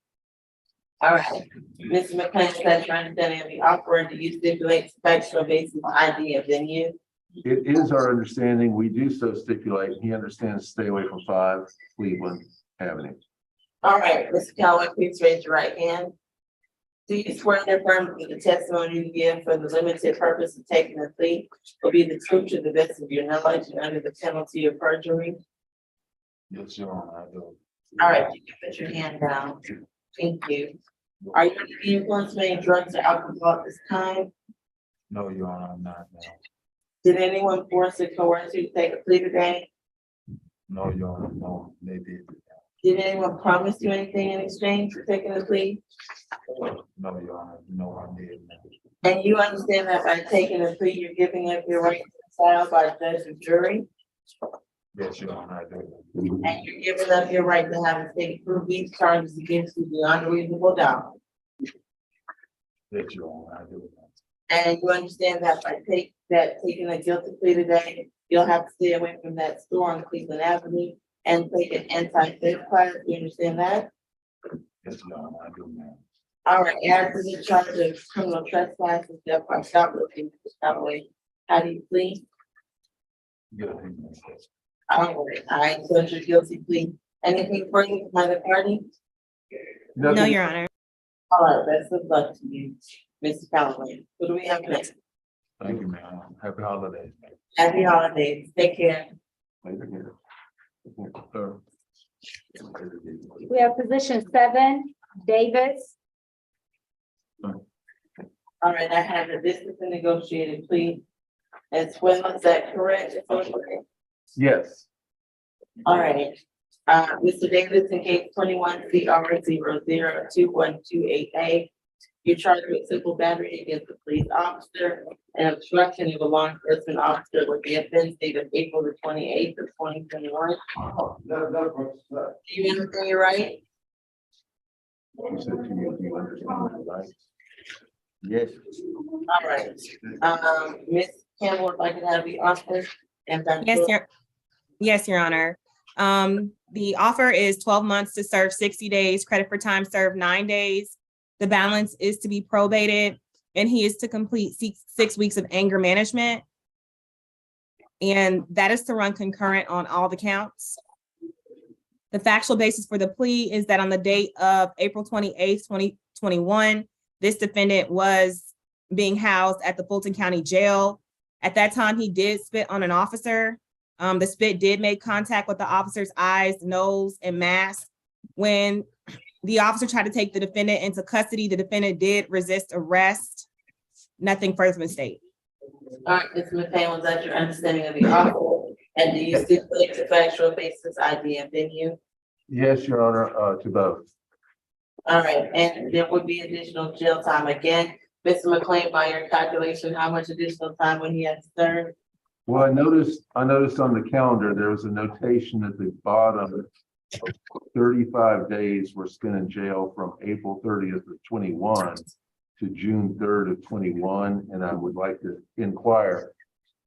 All right, Mr. McLean, is that your understanding of the offer? Do you stipulate factual basis ID of venue? It is our understanding. We do so stipulate. He understands stay away from 5 Cleveland Avenue. All right, Mr. Calloway, please raise your right hand. Do you swear and affirm that the testimony you give for the limited purpose of taking the plea will be the truth to the best of your knowledge and under the penalty of perjury? Yes, Your Honor, I do. All right, you can put your hand down. Thank you. Are you under the influence of any drugs or alcohol at this time? No, Your Honor, I'm not now. Did anyone force or coerce you to take a plea today? No, Your Honor, no, they did. Did anyone promise you anything in exchange for taking the plea? No, Your Honor, no, I did not. And you understand that by taking a plea, you're giving up your right to trial by judge or jury? Yes, Your Honor, I do. And you're giving up your right to have a state prove these charges against you beyond a reasonable doubt? Yes, Your Honor, I do. And you understand that by taking a guilty plea today, you'll have to stay away from that store on Cleveland Avenue and take an anti-theft class? You understand that? Yes, Your Honor, I do, ma'am. All right, add to the charge of criminal trespass and therefore stop looking that way. How do you plead? Good. All right, so it's your guilty plea. Anything further from either party? No, Your Honor. All right, best of luck to you, Mr. Calloway. What do we have next? Thank you, ma'am. Happy holidays. Happy holidays. Take care. Later here. Sir. We have position 7, Davis. All right, I have that this is a negotiated plea as well. Is that correct? Yes. All right. Mr. Davis, in case 21 CR 002128A, you're charged with simple battery against a police officer and obstruction of a law enforcement officer with the offense date of April the 28th of 2021. Do you understand your right? You said you understand that, right? Yes. All right. Ms. Campbell would like to have the offer. Yes, Your Honor. The offer is 12 months to serve 60 days, credit for time served 9 days. The balance is to be probated, and he is to complete 6 weeks of anger management. And that is to run concurrent on all the counts. The factual basis for the plea is that on the date of April 28th, 2021, this defendant was being housed at the Fulton County Jail. At that time, he did spit on an officer. The spit did make contact with the officer's eyes, nose, and mask. When the officer tried to take the defendant into custody, the defendant did resist arrest. Nothing further from the state. All right, Ms. McClain, was that your understanding of the offer? And do you stipulate the factual basis ID and venue? Yes, Your Honor, to both. All right, and there would be additional jail time again. Mr. McClain, by your calculation, how much additional time would he have to serve? Well, I noticed on the calendar, there was a notation at the bottom. 35 days were spent in jail from April 30th of 21 to June 3rd of 21. And I would like to inquire,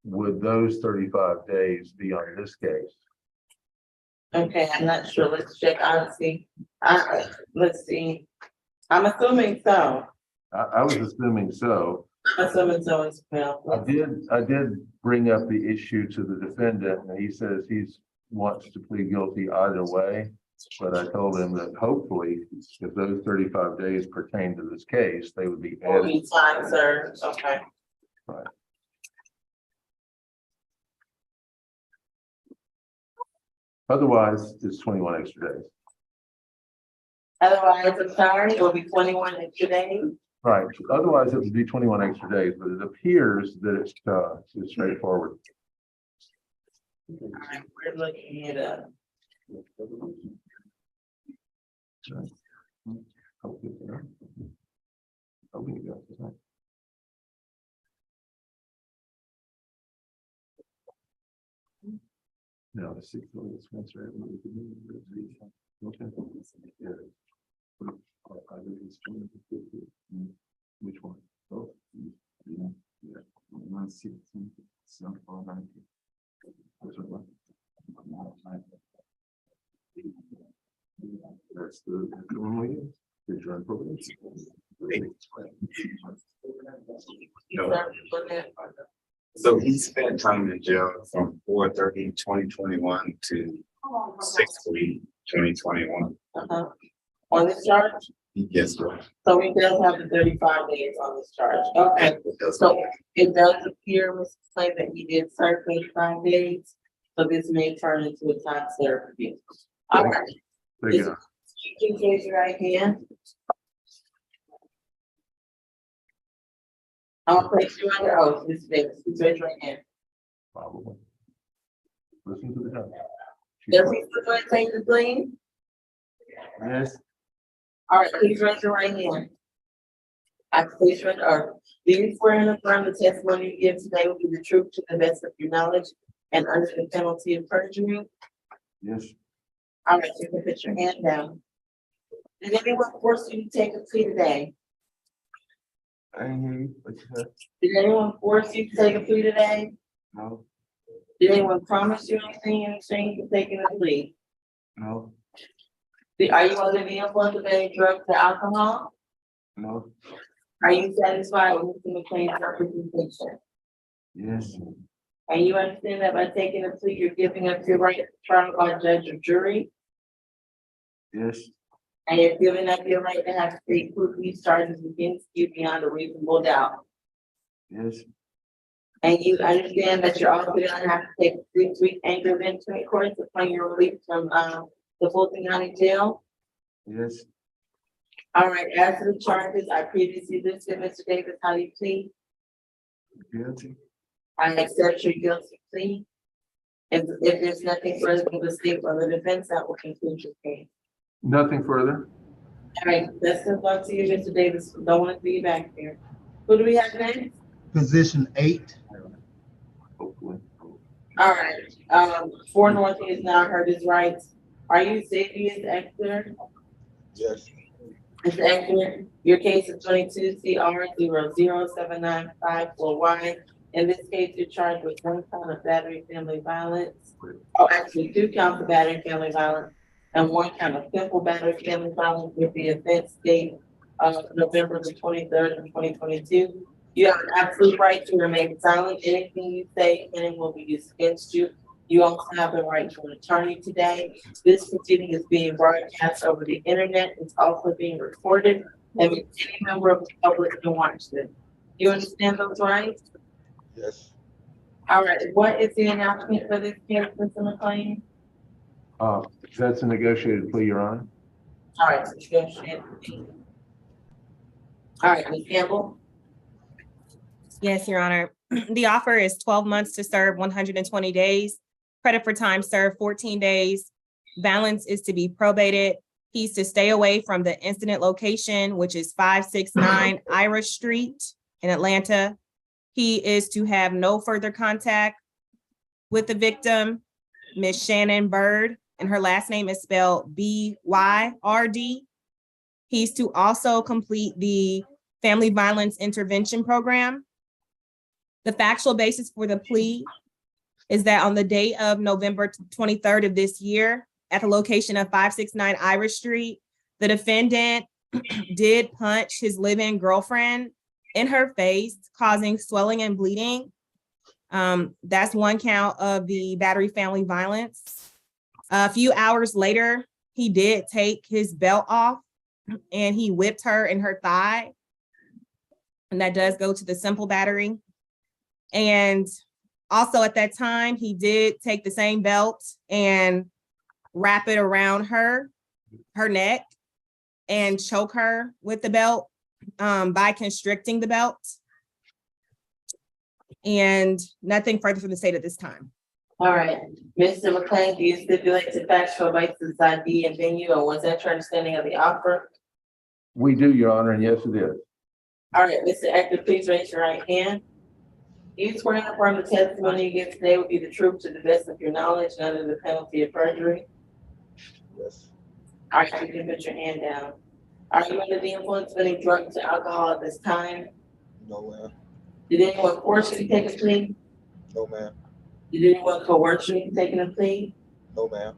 would those 35 days be on this case? Okay, I'm not sure. Let's check. Honestly, let's see. I'm assuming so. I was assuming so. I'm assuming so as well. I did bring up the issue to the defendant, and he says wants to plead guilty either way. But I told him that hopefully, if those 35 days pertain to this case, they would be Will added. be time served, okay. Right. Otherwise, it's 21 extra days. Otherwise, I'm sorry, it will be 21 extra days. Right, otherwise it would be 21 extra days, but it appears that it's straightforward. All right, we're looking at No, the 6 million expense rate. Okay. Yeah. Which one? Oh. Yeah. 116, 749. That's the one we use. Is your probation. So he spent time in jail from 4/30/2021 to 6/3/2021. on this charge, Yes, sir. so he does have the 35 days on this charge. Okay, so it does appear, Mr. Slay, that he did serve 35 days, so this may turn into a time served review. All right. There you go. You can raise your right hand. I'll place you under oath, Mr. Davis, please raise your right hand. Probably. Listen to the judge. Does he still want to take the plea? Yes. All right, please raise your right hand. I place your oath. Do you swear and affirm the testimony you give today will be the truth to the best of your knowledge and under the penalty of perjury? Yes. All right, you can put your hand down. Did anyone force you to take a plea today? I didn't hear you. What you said? Did anyone force you to take a plea today? No. Did anyone promise you anything in exchange for taking a plea? No. Are you under the influence of any drugs or alcohol? No. Are you satisfied with Mr. McLean's representation? Yes. And you understand that by taking a plea, you're giving up your right to trial by judge or jury? Yes. And you're giving up your right to have state proof these charges against you beyond a reasonable doubt? Yes. And you understand that you're also gonna have to take a 6-week anchor event course upon your release from, the Fulton County Jail? Yes. All right, as to the charges, I previously listed, Mr. Davis, how you plead. Guilty. I accept your guilty plea. If there's nothing further from the state or the defense, that will conclude your case. Nothing further. All right, best of luck to you, Mr. Davis. Don't want to be back there. Who do we have next? Position 8. Hopefully. All right, 4 North has now heard his rights. Are you Xavier Exner? Yes. Mr. Exner, your case is 22 CR 0079541. In this case, you're charged with 1 count of battery family violence. Oh, actually 2 counts of battery family violence and 1 count of simple battery family violence with the offense date of November the 23rd of 2022. You have an absolute right to remain silent. Anything you say and it will be used against you. You also have the right to an attorney today. This proceeding is being broadcast over the internet. It's also being recorded. And any member of the public can watch this. You understand those rights? Yes. All right, what is the announcement for this case, Mr. McLean? That's a negotiated plea, Your Honor. All right, so negotiate. All right, Ms. Campbell? Yes, Your Honor. The offer is 12 months to serve 120 days. Credit for time served 14 days. Balance is to be probated. He's to stay away from the incident location, which is 569 Irish Street in Atlanta. He is to have no further contact with the victim, Miss Shannon Bird, and her last name is spelled B-Y-R-D. He's to also complete the Family Violence Intervention Program. The factual basis for the plea is that on the day of November 23rd of this year, at the location of 569 Irish Street, the defendant did punch his live-in girlfriend in her face, causing swelling and bleeding. That's 1 count of the battery family violence. A few hours later, he did take his belt off and he whipped her in her thigh. And that does go to the simple battery. And also at that time, he did take the same belt and wrap it around her neck and choke her with the belt by constricting the belt. And nothing further from the state at this time. All right, Mr. McLean, do you stipulate to factual basis ID and venue, or was that your understanding of the offer? We do, Your Honor, and yes, it is. All right, Mr. Ector, please raise your right hand. Do you swear and affirm the testimony you give today will be the truth to the best of your knowledge and under the penalty of perjury? Yes. All right, you can put your hand down. Are you under the influence of any drugs or alcohol at this time? No, ma'am. Did anyone force you to take a plea? No, ma'am. Did anyone coerce you into taking a plea? No, ma'am.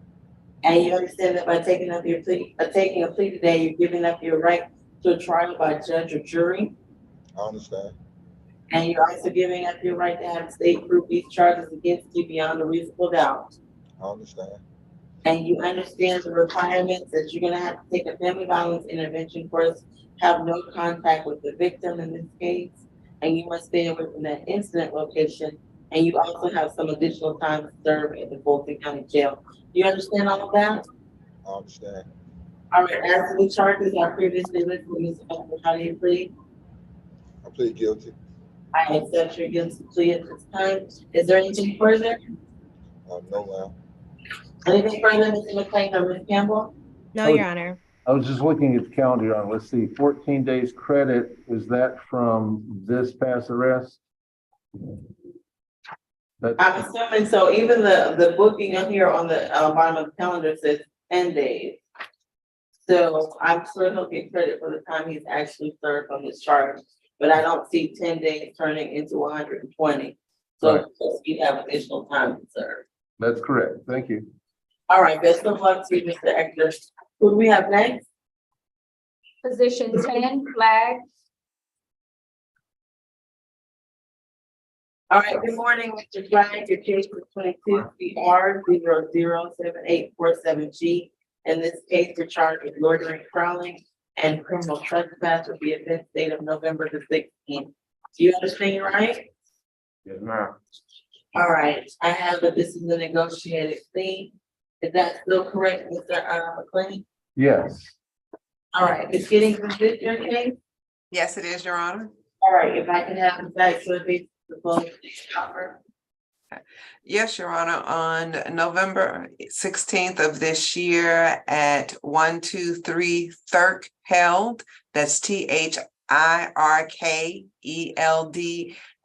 And you understand that by taking a plea today, you're giving up your right to a trial by judge or jury? I understand. And you're also giving up your right to have the state prove these charges against you beyond a reasonable doubt. I understand. And you understand the requirements that you're gonna have to take a family violence intervention course, have no contact with the victim in this case, and you must stay away from that incident location. And you also have some additional time to serve at the Fulton County Jail. Do you understand all of that? I understand. All right, as to the charges I previously listed, Mr. Ector, how do you plead? I plead guilty. I accept your guilty plea at this time. Is there anything further? No, ma'am. Anything further, Mr. McLean or Ms. Campbell? No, Your Honor. I was just looking at the calendar, Your Honor. Let's see, 14 days credit, is that from this past arrest? I'm assuming so. Even the booking up here on the bottom of the calendar says 10 days. So I'm sure he'll get credit for the time he's actually served on this charge, but I don't see 10 days turning into 120. So Right. you have additional time to serve. That's correct. Thank you. All right, best of luck to you, Mr. Ector. Who do we have next? Position 10, flag. All right, good morning, Mr. Bragg. Your case is 22 CR 007847G. In this case, you're charged with loitering, prowling, and criminal trespass with the offense date of November the 16th. Do you understand your right? Yes, ma'am. All right, I have that this is a negotiated plea. Is that still correct, Mr. McLean? Yes. All right, Ms. Giddings, is this your case? Yes, it is, Your Honor. All right, if I can have the facts so the full offer. Yes, Your Honor, on November 16th of this year at 123 Thirk Held, that's THIRKELD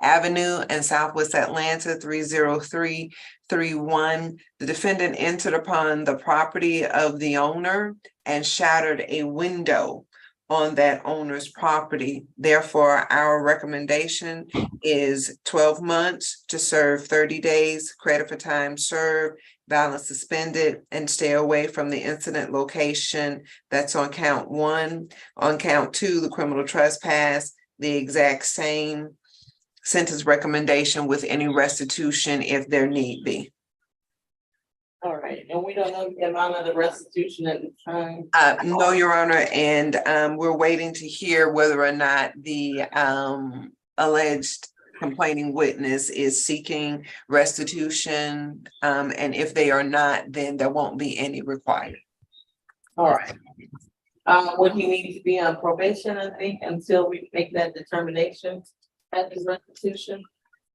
Avenue in Southwest Atlanta 30331. The defendant entered upon the property of the owner and shattered a window on that owner's property. Therefore, our recommendation is 12 months to serve 30 days, credit for time served, balance suspended, and stay away from the incident location. That's on count 1. On count 2, the criminal trespass, the exact same sentence recommendation with any restitution if there need be. All right, and we don't know the amount of the restitution at the time. No, Your Honor, and we're waiting to hear whether or not the alleged complaining witness is seeking restitution. And if they are not, then there won't be any required. All right. Would he need to be on probation, I think, until we make that determination at his restitution?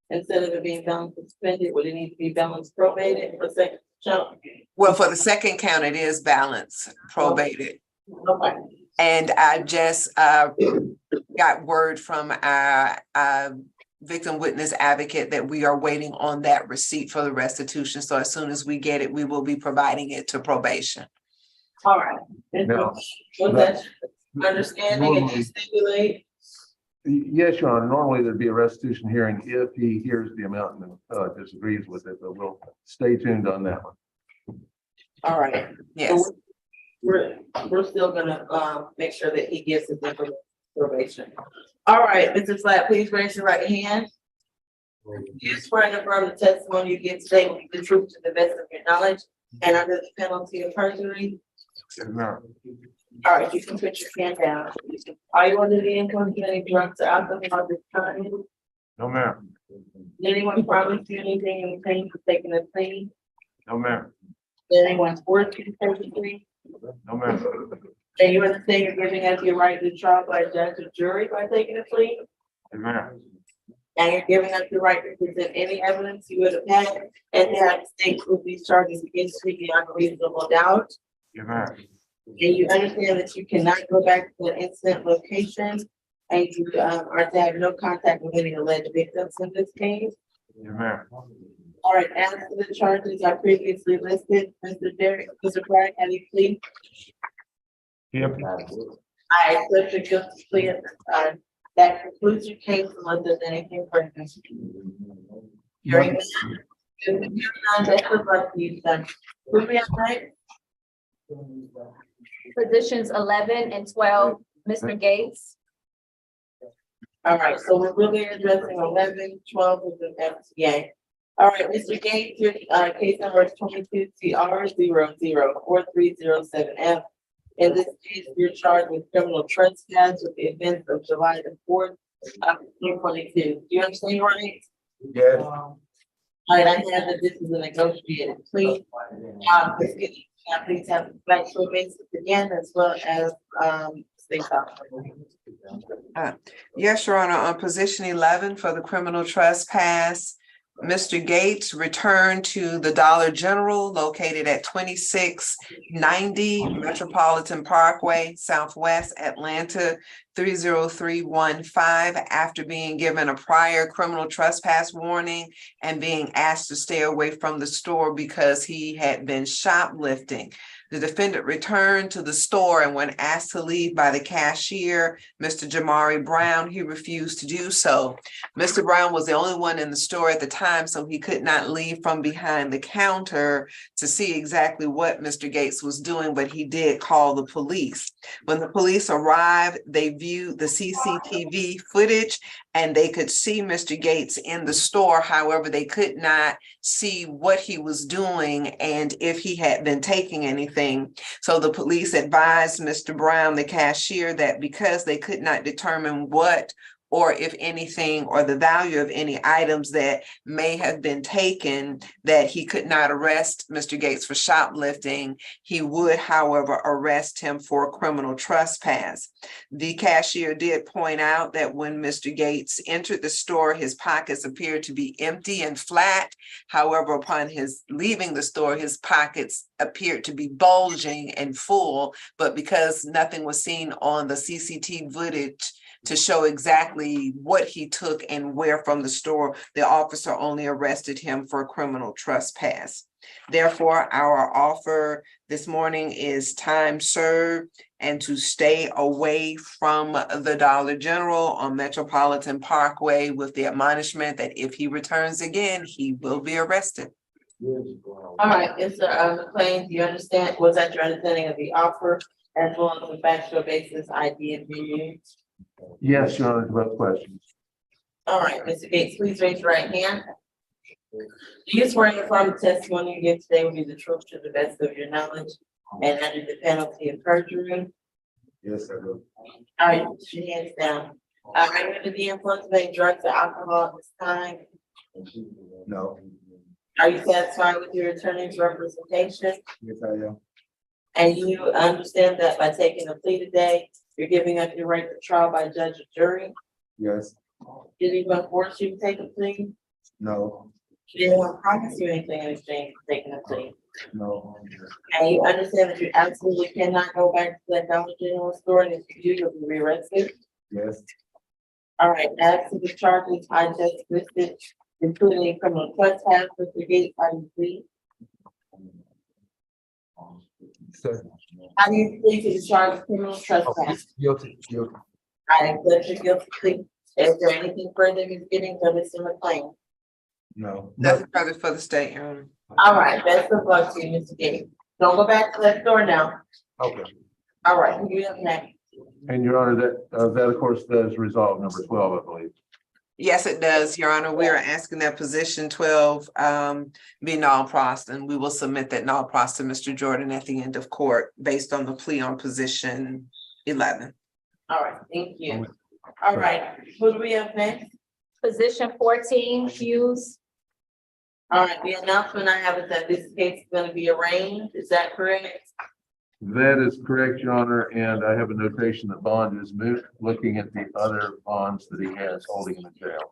Instead of it being balance suspended, would it need to be balance probated for second count? Well, for the second count, it is balance probated. Okay. And I just got word from our victim witness advocate that we are waiting on that receipt for the restitution. So as soon as we get it, we will be providing it to probation. All right. Now, Was that understanding and you stipulate? Yes, Your Honor. Normally there'd be a restitution hearing if he hears the amount and disagrees with it, but we'll stay tuned on that one. All right. Yes. So we're still gonna make sure that he gives his information. All right, Mr. Flatt, please raise your right hand. You swear to affirm the testimony you give today will be the truth to the best of your knowledge and under the penalty of perjury. Yes, ma'am. All right, you can put your hand down. Are you under the influence of any drugs or alcohol at this time? No, ma'am. Did anyone promise you anything in return for taking a plea? No, ma'am. Did anyone force you to take a plea? No, ma'am. And you understand you're giving up your right to trial by judge or jury by taking a plea? Yes, ma'am. And you're giving up your right to present any evidence you would have had and to have the state prove these charges against you beyond a reasonable doubt? Yes, ma'am. And you understand that you cannot go back to the incident location and you are to have no contact with any alleged victims in this case? Yes, ma'am. All right, as to the charges I previously listed, Mr. Bragg, have you plead? Yep. I accept your guilty plea at this time. That concludes your case unless there's anything further. Hearing none, that's the luck you've done. Who we have right? Positions 11 and 12, Mr. Gates. All right, so we're really addressing 11, 12 with the FTA. All right, Mr. Gates, your case number is 22-CR004307F. In this case, you're charged with criminal trespass with the events of July the 4th of 2022. Do you understand your rights? Yes. All right, I have that this is a negotiated plea. Please have the factual basis again, as well as, state document. Yes, Your Honor, on position 11 for the criminal trespass, Mr. Gates returned to the Dollar General located at 2690 Metropolitan Parkway, Southwest Atlanta, 30315, after being given a prior criminal trespass warning and being asked to stay away from the store because he had been shoplifting. The defendant returned to the store, and when asked to leave by the cashier, Mr. Jamari Brown, he refused to do so. Mr. Brown was the only one in the store at the time, so he could not leave from behind the counter to see exactly what Mr. Gates was doing, but he did call the police. When the police arrived, they viewed the CCTV footage and they could see Mr. Gates in the store. However, they could not see what he was doing and if he had been taking anything. So the police advised Mr. Brown, the cashier, that because they could not determine what or if anything, or the value of any items that may have been taken, that he could not arrest Mr. Gates for shoplifting. He would, however, arrest him for criminal trespass. The cashier did point out that when Mr. Gates entered the store, his pockets appeared to be empty and flat. However, upon his leaving the store, his pockets appeared to be bulging and full, but because nothing was seen on the CCTV footage to show exactly what he took and where from the store, the officer only arrested him for criminal trespass. Therefore, our offer this morning is time served and to stay away from the Dollar General on Metropolitan Parkway, with the admonishment that if he returns again, he will be arrested. All right, Mr. McLean, do you understand, was that your understanding of the offer as well as the factual basis ID and review? Yes, Your Honor, without questions. All right, Mr. Gates, please raise your right hand. Do you swear to affirm the testimony you give today will be the truth to the best of your knowledge and under the penalty of perjury? Yes, I do. All right, put your hands down. Are you under the influence of any drugs or alcohol at this time? No. Are you satisfied with your attorney's representation? Yes, I am. And you understand that by taking a plea today, you're giving up your right to trial by judge or jury? Yes. Did anyone force you to take a plea? No. Did anyone promise you anything in exchange for taking a plea? No. And you understand that you absolutely cannot go back to that Dollar General store, and if you do, you'll be rearrested? Yes. All right, as to the charges I just listed, including criminal trespass, Mr. Gates, how do you plead? Sir. How do you plead to the charge of criminal trespass? Guilty. Guilty. I accept your guilty plea. Is there anything further you're getting from Mr. McLean? No. That's further for the state, Your Honor. All right, best of luck to you, Mr. Gates. Don't go back to that store now. Okay. All right, who you have next? And Your Honor, that of course, that is resolved number 12, I believe. Yes, it does, Your Honor. We are asking that position 12 be null pros, and we will submit that null pros to Mr. Jordan at the end of court based on the plea on position 11. All right, thank you. All right, who do we have next? Position 14, Hughes. All right, the announcement I have is that this case is gonna be arraigned, is that correct? That is correct, Your Honor, and I have a notation that bond is moot, looking at the other bonds that he has holding in the jail.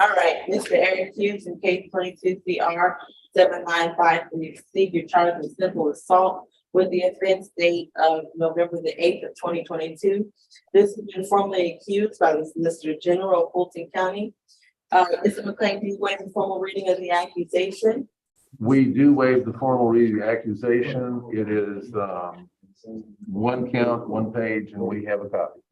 All right, Mr. Eric Hughes in case 22 CR 7953C, you're charged with simple assault with the offense date of November the 8th of 2022. This has been formally accused by the Solicitor General of Fulton County. Mr. McLean, do you waive the formal reading of the accusation? We do waive the formal reading of the accusation. It is one count, one page, and we have a copy.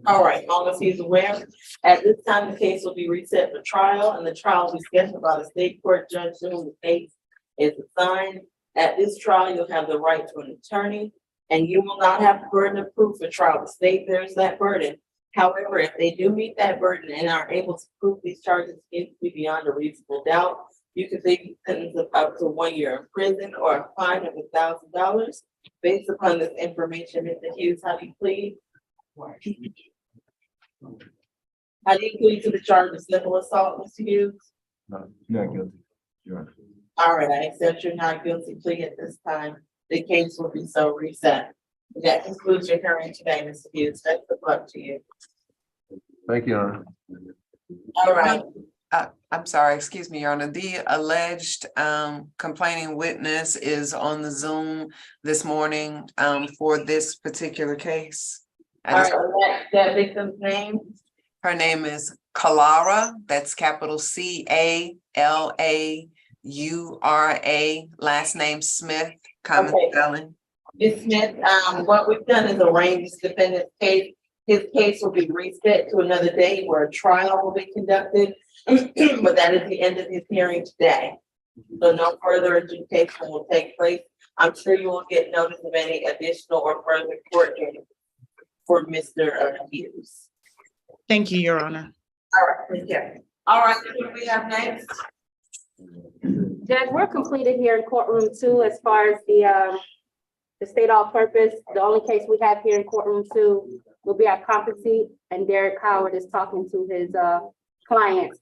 All right, as long as he's aware, at this time, the case will be reset for trial, and the trial will be scheduled by the state court judge whom the case is assigned. At this trial, you'll have the right to an attorney, and you will not have the burden of proof for trial. The state bears that burden. However, if they do meet that burden and are able to prove these charges against you beyond a reasonable doubt, you could be sentenced of up to 1 year in prison or a fine of $1,000. Based upon this information, Mr. Hughes, how do you plead? How do you plead to the charge of simple assault, Mr. Hughes? No, not guilty, Your Honor. All right, I accept your not guilty plea at this time. The case will be so reset. That concludes your hearing today, Mr. Hughes. Best of luck to you. Thank you, Your Honor. All right. I'm sorry, excuse me, Your Honor. The alleged complaining witness is on the Zoom this morning for this particular case. All right, that victim's name? Her name is Kalara, that's capital CALAURA, last name Smith, common Okay. spelling. Ms. Smith, what we've done is arrange this defendant's case. His case will be reset to another day where a trial will be conducted. But that is the end of his hearing today. So no further adjudication will take place. I'm sure you will get notice of any additional or further court hearing for Mr. Hughes. Thank you, Your Honor. All right, thank you. All right, who do we have next? Judge, we're completed here in courtroom 2 as far as the state all purpose. The only case we have here in courtroom 2 will be our competency, and Derek Howard is talking to his client.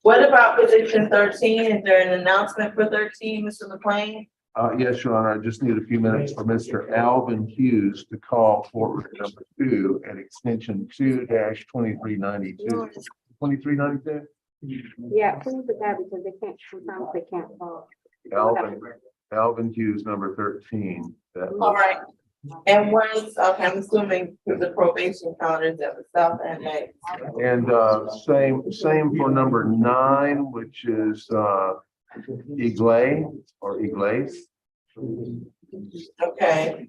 What about position 13? Is there an announcement for 13, Mr. McLean? Yes, Your Honor, I just need a few minutes for Mr. Alvin Hughes to call forward number 2 at extension 2-2392. 2392? Yeah, please the guy because they can't, sometimes they can't call. Alvin Hughes, number 13. All right. And where's, okay, I'm assuming the probation counters at the South Annex. And same for number 9, which is Iglesias or Iglesias. Okay.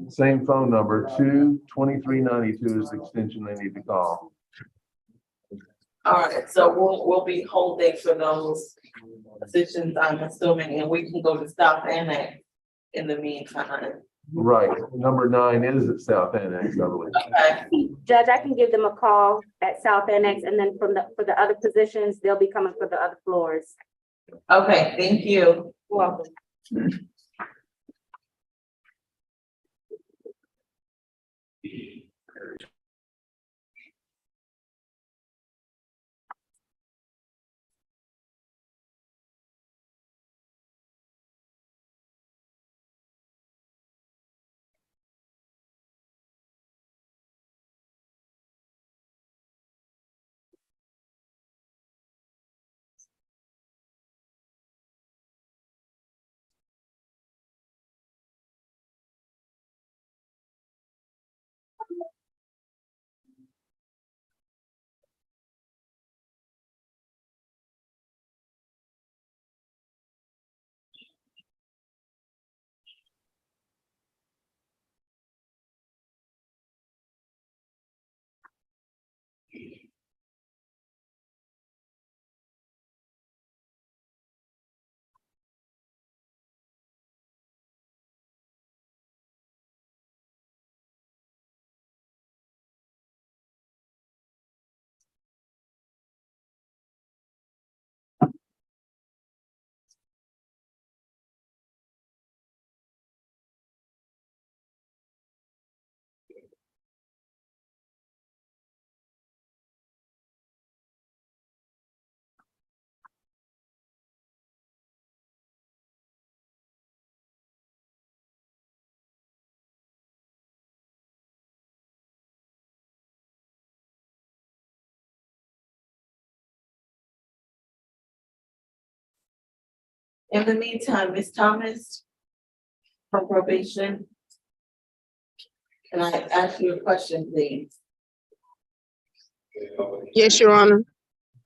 Same phone number, 2-2392 is the extension they need to call. All right, so we'll be holding for those positions, I'm assuming, and we can go to South Annex in the meantime. Right, number 9 is at South Annex, I believe. Okay. Judge, I can give them a call at South Annex, and then for the other positions, they'll be coming for the other floors. Okay, thank you. Welcome. In the meantime, Ms. Thomas from probation, can I ask you a question, please? Yes, Your Honor.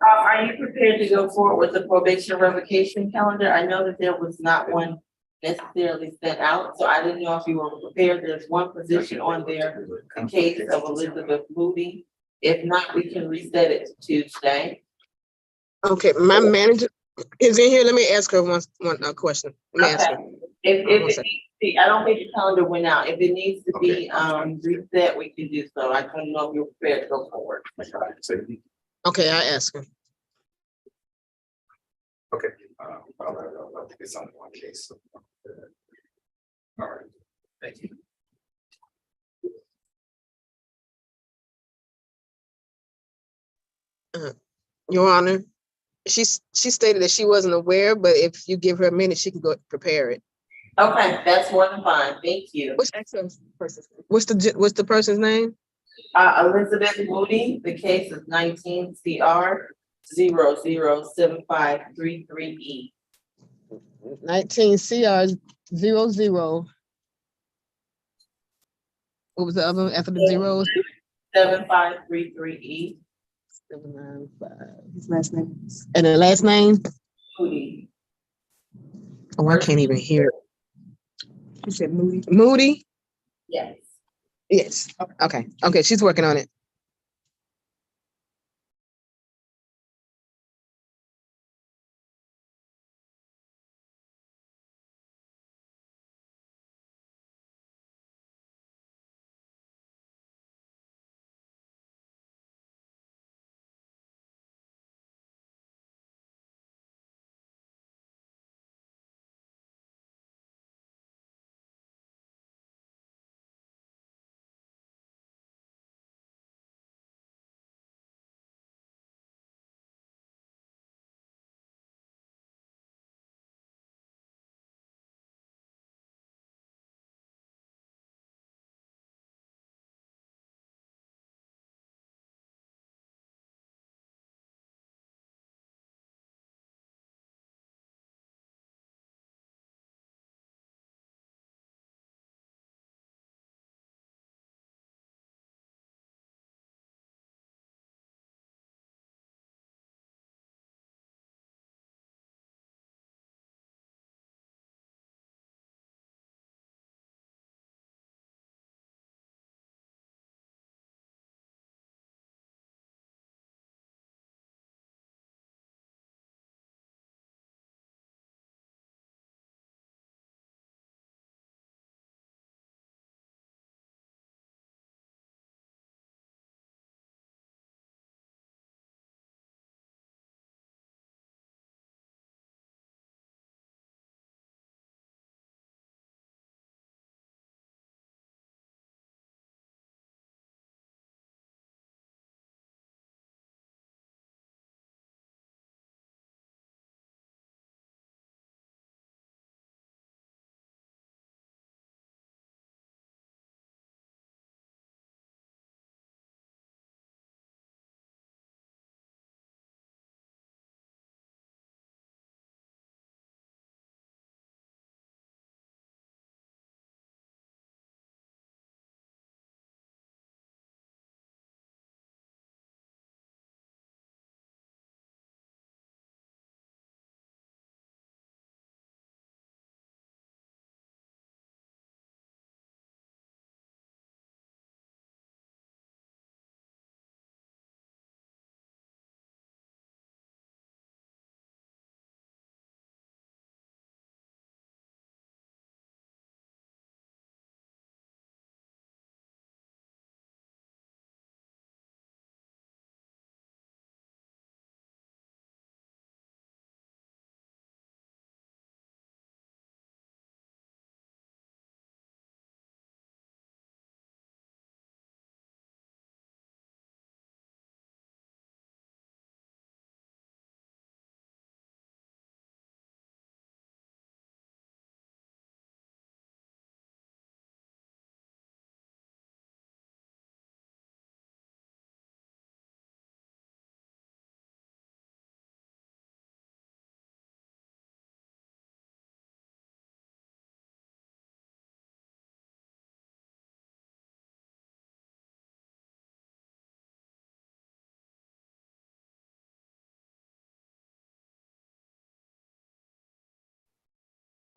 Are you prepared to go forward with the probation revocation calendar? I know that there was not one necessarily sent out, so I didn't know if you were prepared. There's one position on there, in case of Elizabeth Moody. If not, we can reset it to Tuesday. Okay, my manager is in here. Let me ask her one question. Let me ask her. If One it needs to second. be, I don't think the calendar went out. If it needs to be reset, we can do so. I don't know if you're prepared to go forward. Okay, I ask her. Okay. I think it's on one case. All right, thank you. Your Honor, she stated that she wasn't aware, but if you give her a minute, she can go prepare it. Okay, that's more than fine. Thank you. What's the person's name? Elizabeth Moody, the case is 19 CR 007533E. 19 CR 00. What was the other one after the zeros? 7533E. 795. His last name. And the last name? Moody. Oh, I can't even hear it. You said Moody? Moody? Yes. Yes. Okay. Okay. She's working on it.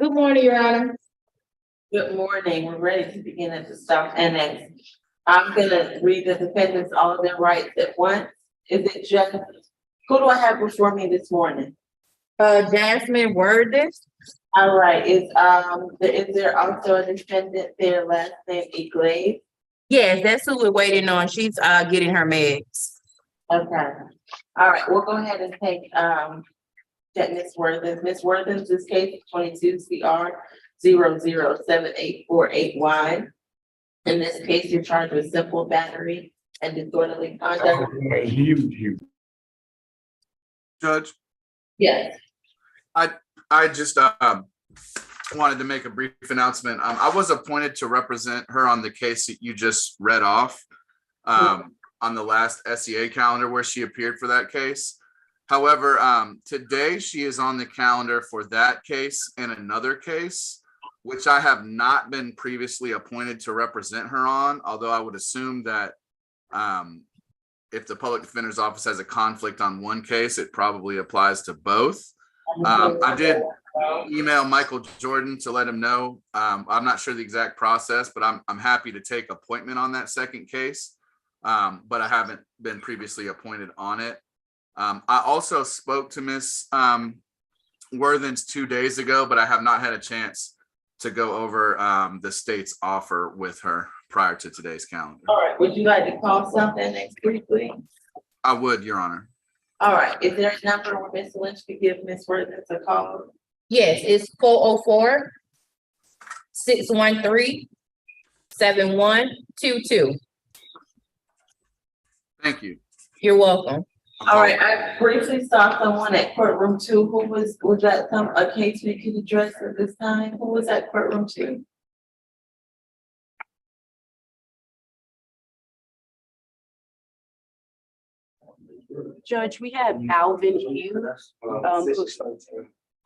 Good morning, Your Honor. Good morning. We're ready to begin at the South Annex. I'm gonna read the defendants all of their rights at once. Is it just, who do I have before me this morning? Jasmine Worthing. All right, is there also a defendant there, last name Iglesias? Yes, that's who we're waiting on. She's getting her meds. Okay, all right, we'll go ahead and take that Ms. Worthing. Ms. Worthing's this case is 22 CR 007848Y. In this case, you're charged with simple battery and disorderly conduct. Huge. Judge, Yes. I just wanted to make a brief announcement. I was appointed to represent her on the case that you just read off on the last SEA calendar where she appeared for that case. However, today she is on the calendar for that case and another case, which I have not been previously appointed to represent her on, although I would assume that if the public defender's office has a conflict on one case, it probably applies to both. I did email Michael Jordan to let him know. I'm not sure the exact process, but I'm happy to take appointment on that second case. But I haven't been previously appointed on it. I also spoke to Ms. Worthings 2 days ago, but I have not had a chance to go over the state's offer with her prior to today's calendar. All right, would you like to call something next briefly? I would, Your Honor. All right, is there a number where Ms. Lynch could give Ms. Worthing a call? Yes, it's 404-613-7122. Thank you. You're welcome. All right, I briefly saw someone at courtroom 2. Who was that a case we could address at this time? Who was at courtroom 2? Judge, we have Alvin Hughes,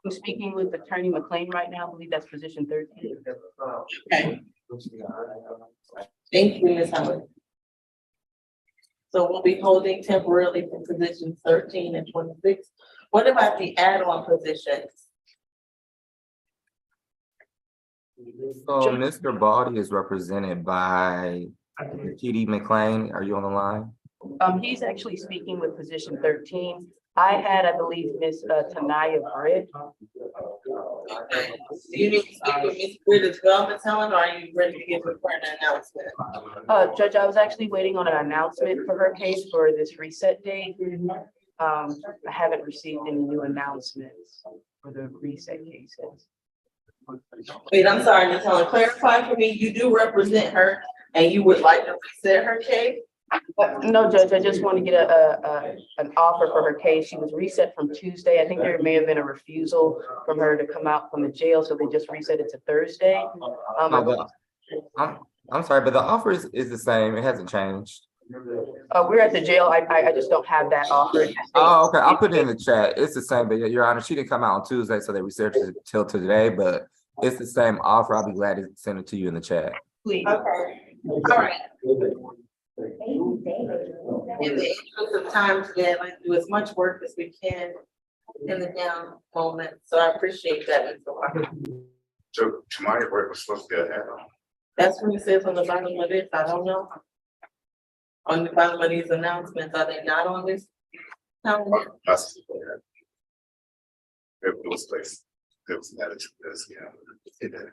who's speaking with Attorney McLean right now. I believe that's position 13. Okay. Thank you, Ms. Howard. So we'll be holding temporarily for positions 13 and 26. What about the add-on positions? So Mr. Baldy is represented by TD McLean. Are you on the line? He's actually speaking with position 13. I had, I believe, Miss Tanaya Britt. Do you need to speak with Ms. Britt as well, Ms. Helen, or are you ready to give her an announcement? Judge, I was actually waiting on an announcement for her case for this reset date. I haven't received any new announcements for the reset cases. Wait, I'm sorry, Ms. Helen, clarify for me, you do represent her and you would like to reset her case? No, Judge, I just want to get an offer for her case. She was reset from Tuesday. I think there may have been a refusal from her to come out from the jail, so they just reset it to Thursday. I'm sorry, but the offer is the same. It hasn't changed. We're at the jail. I just don't have that offer. Oh, okay. I'll put it in the chat. It's the same, but Your Honor, she didn't come out on Tuesday, so they researched it till today, but it's the same offer. I'll be glad to send it to you in the chat. Please. Okay. All right. In the interest of time today, I'd like to do as much work as we can in the down moment, so I appreciate that, Mr. Walker. So tomorrow work was supposed to be ahead on. That's what it says on the bottom of this, I don't know. On the bottom of these announcements, are they not on this? calendar? It was placed. There was an attitude to this, yeah. It did.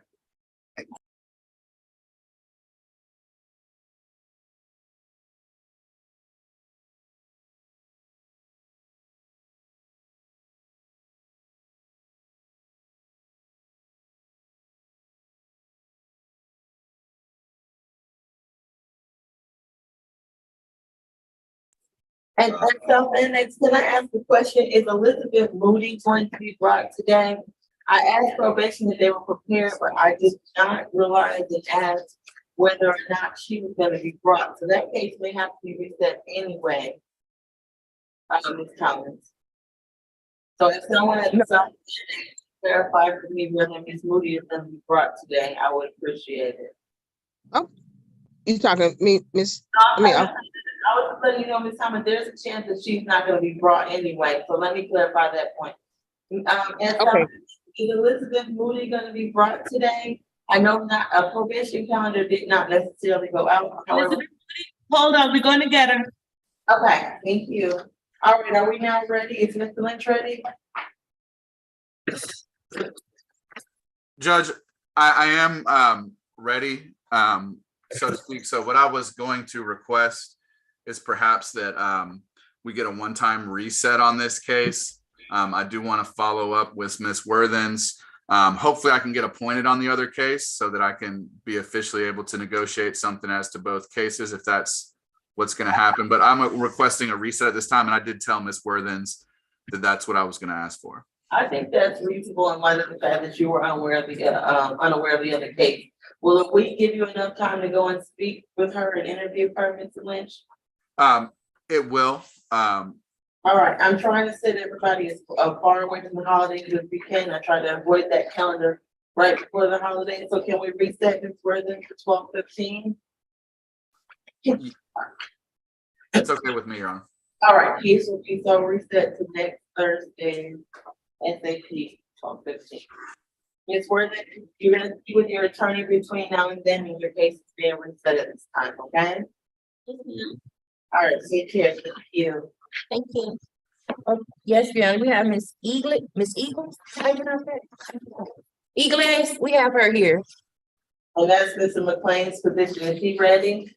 And something next, can I ask the question, is Elizabeth Moody going to be brought today? I asked probation if they were prepared, but I did not realize and ask whether or not she was gonna be brought. So that case may have to be reset anyway. Ms. Collins. So if someone at some clarify for me whether Ms. Moody is gonna be brought today, I would appreciate it. Oh, you talking to me, Miss? I was just letting you know, Ms. Thomas, there's a chance that she's not gonna be brought anyway, so let me clarify that point. And Okay. is Elizabeth Moody gonna be brought today? I know not, a probation calendar did not necessarily go out. However, Hold on, we're going to get her. okay, thank you. All right, are we now ready? Is Mr. Lynch ready? Judge, I am ready, so to speak. So what I was going to request is perhaps that we get a one-time reset on this case. I do want to follow up with Ms. Worthens. Hopefully I can get appointed on the other case so that I can be officially able to negotiate something as to both cases if that's what's going to happen. But I'm requesting a reset at this time, and I did tell Ms. Worthens that that's what I was going to ask for. I think that's reasonable in light of the fact that you were unaware of the other case. Will we give you enough time to go and speak with her and interview her, Mr. Lynch? It will. All right, I'm trying to set everybody as far away from the holidays as we can. I try to avoid that calendar right before the holidays. So can we reset Ms. Worthing for 12:15? It's okay with me, Your Honor. All right, case will be so reset to next Thursday, SAP 12:15. Ms. Worthing, you're gonna speak with your attorney between now and then, and your case is being reset at this time, okay? All right, take care. Thank you. Thank you. Yes, Your Honor, we have Miss Eaglet, Miss Eagles. How you pronounce that? Eagles, we have her here. And that's Mr. McLean's position. Is he ready?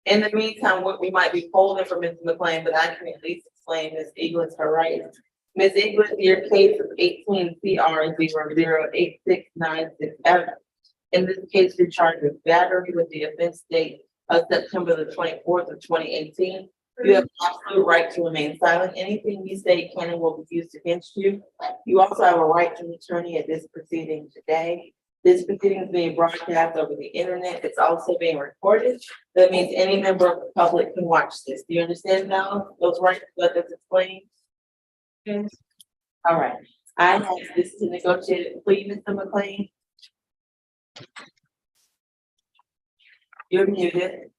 In the meantime, what we might be holding for Mr. McLean, but I can at least explain Ms. Eagles her rights. Ms. Eagles, your case is 18 CR 008696F. In this case, you're charged with battery with the offense date of September the 24th of 2018. You have absolute right to remain silent. Anything you say can and will be used against you. You also have a right to an attorney at this proceeding today. This proceeding is being broadcast over the internet. It's also being recorded. That means any member of the public can watch this. Do you understand now those rights that is explained? Yes. All right. I have this to negotiate a plea, Mr. McLean. You're muted.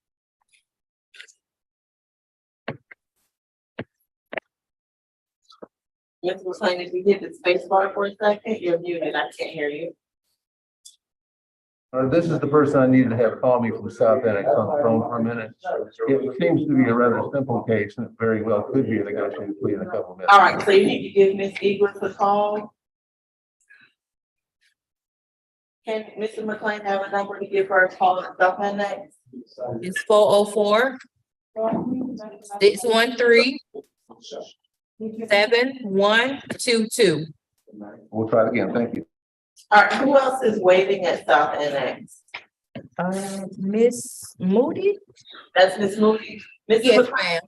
Mr. McLean, if you hit the space bar for a second, you're muted. I can't hear you. This is the person I needed to have call me from South Annex on the phone for a minute. It seems to be a rather simple case and it very well could be a negotiated plea in a couple of minutes. All right, so you need to give Ms. Eagles a call. Can Mr. McLean have a number to give her a call at South Annex? It's 404-613-7122. We'll try it again. Thank you. All right, who else is waiting at South Annex? Miss Moody? That's Ms. Moody. Mr. Yes, McLean,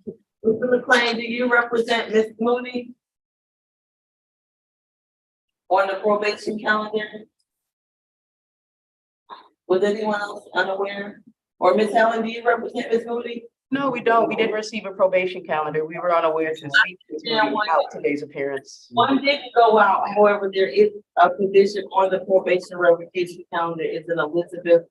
Mr. McLean, do you represent Ms. Moody? On the probation calendar? Was anyone else unaware? Or Ms. Helen, do you represent Ms. Moody? No, we don't. We didn't receive a probation calendar. We were unaware to speak about today's appearance. One didn't go out, however, there is a position on the probation revocation calendar. It's an Elizabeth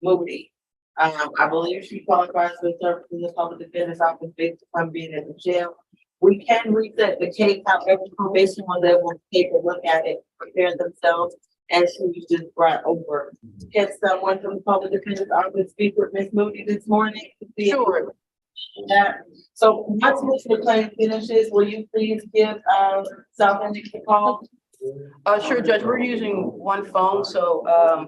Moody. I believe she qualifies for service in the public defender's office based upon being in the jail. We can reset the case, however, probation was able to take a look at it, prepare themselves, and she was just brought over. Can someone from the public defender's office speak with Ms. Moody this morning? Sure. So once Ms. McLean finishes, will you please give South Annex a call? Sure, Judge. We're using one phone, so I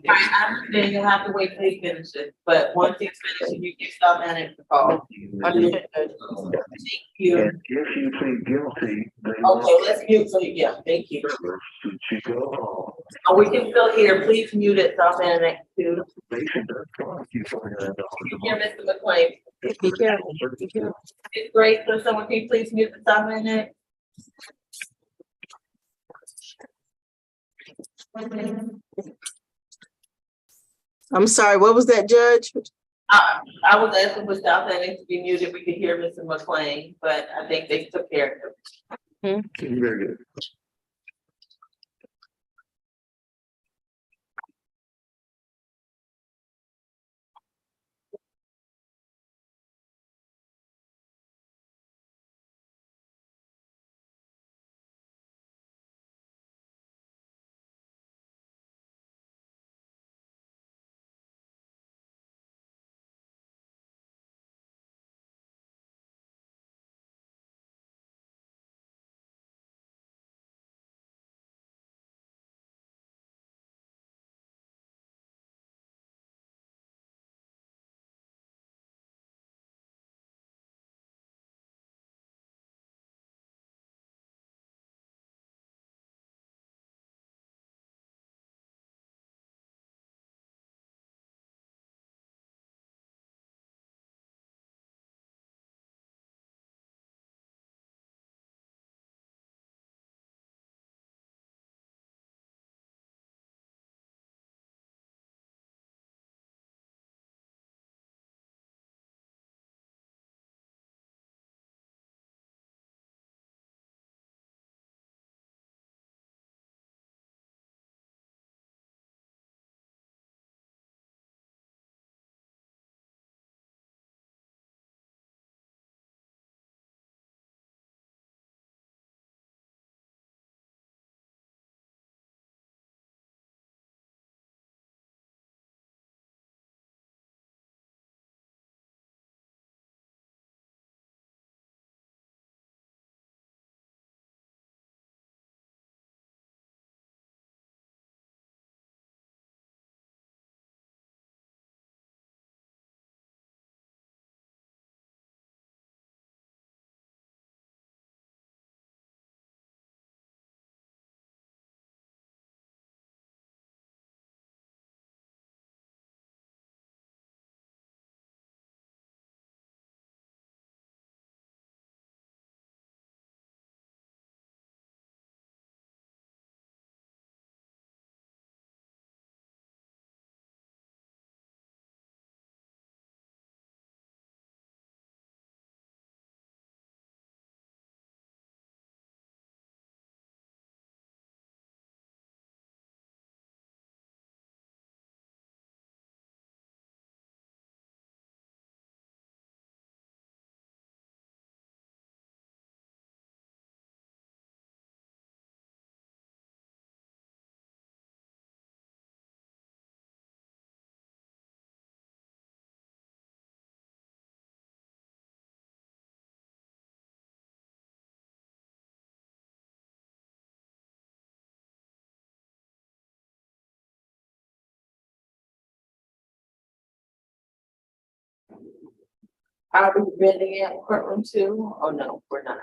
understand you'll have to wait till he finishes, but once he's finished, you give South Annex a call. Understood, Judge. Thank you. And if you plead guilty, they Okay, let's mute, so yeah, thank you. should she go home? We can still hear, please mute it, South Annex too. They should charge you $400. Hear Mr. McLean. Be careful. Be careful. It's great, so someone can you please mute the South Annex? I'm sorry, what was that, Judge? I was asking for South Annex to be muted, we could hear Mr. McLean, but I think they took care of it. Very good. Are we renting out courtroom too? Oh, no, we're not.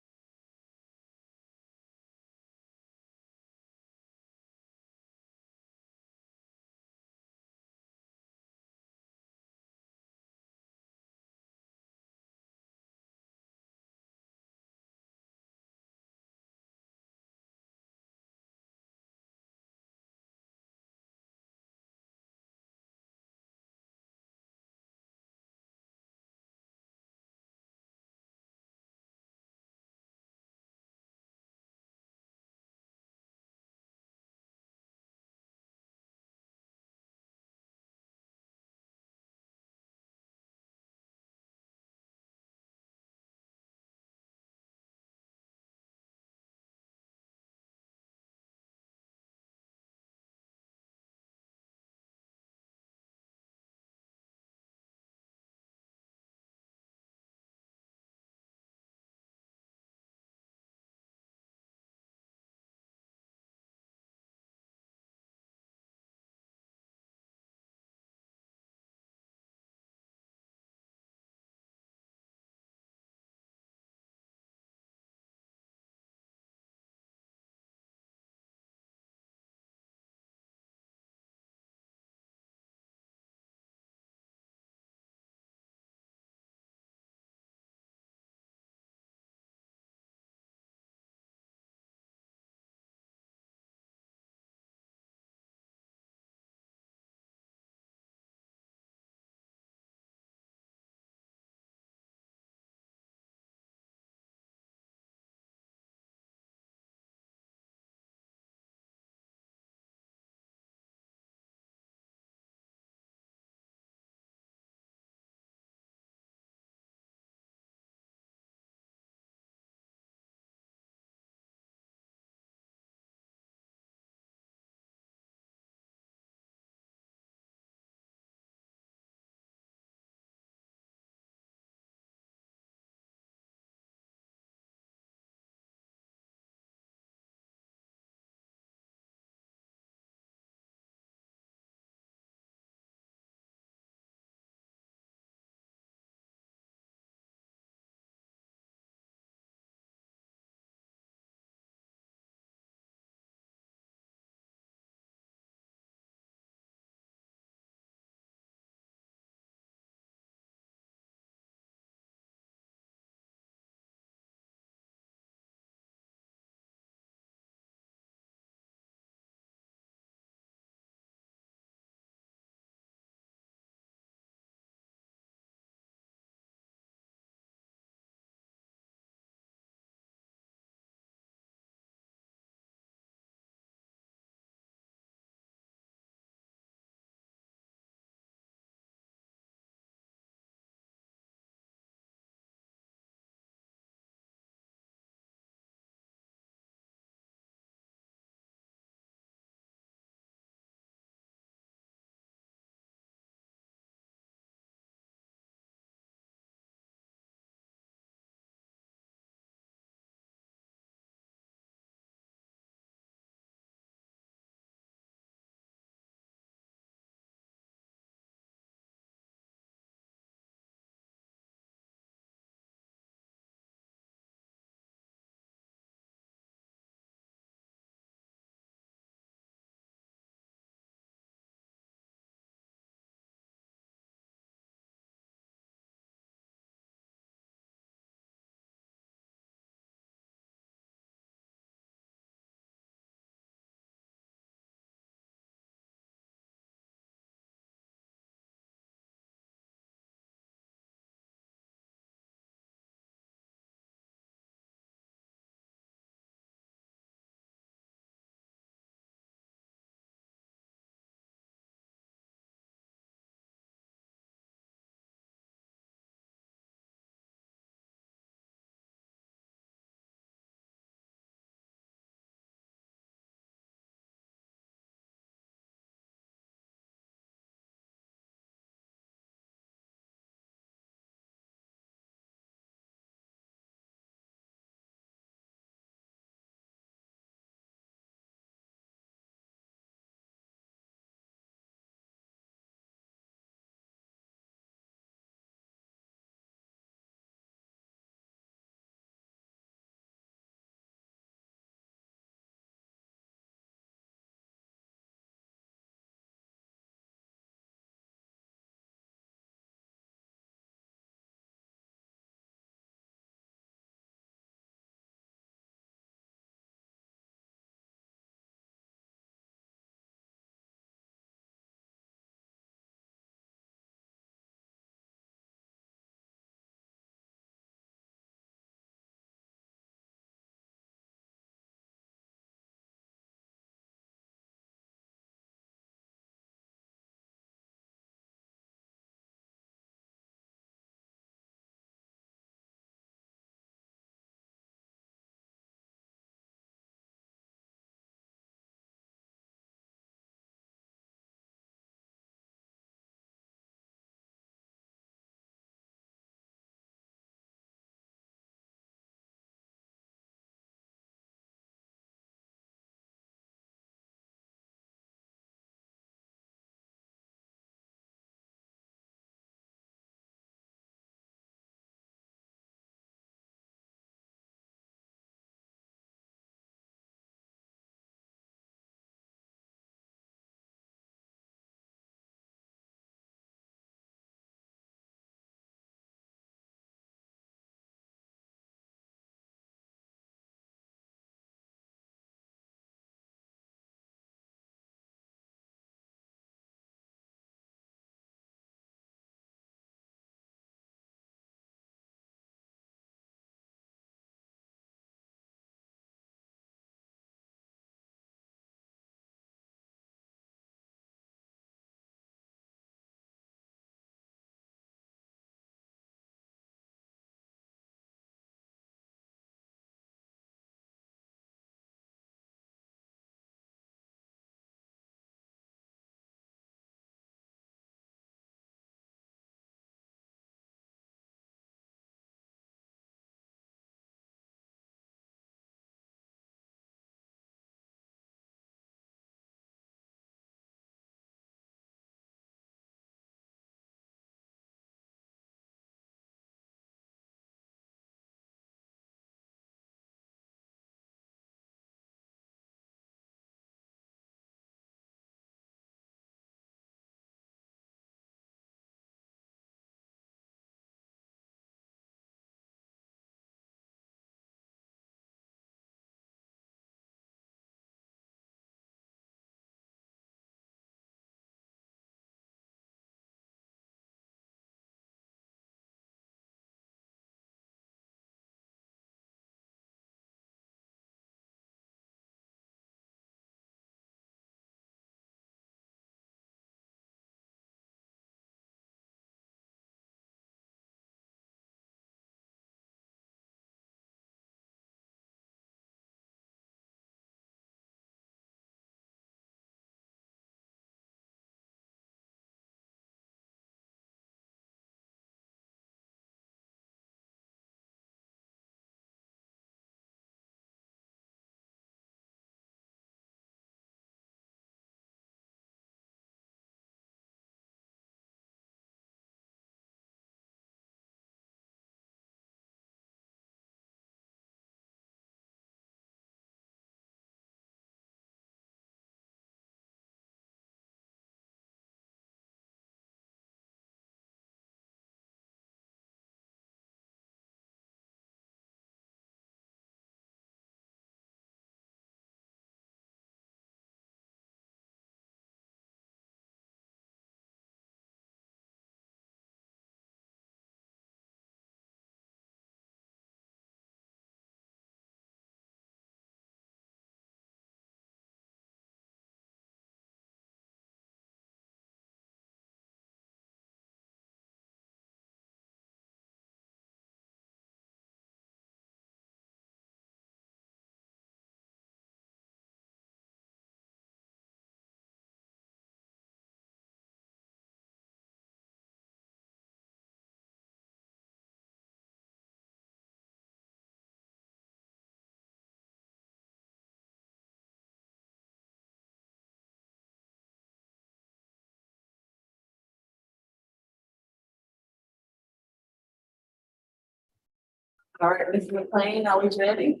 All right, Ms. McLean, are we ready?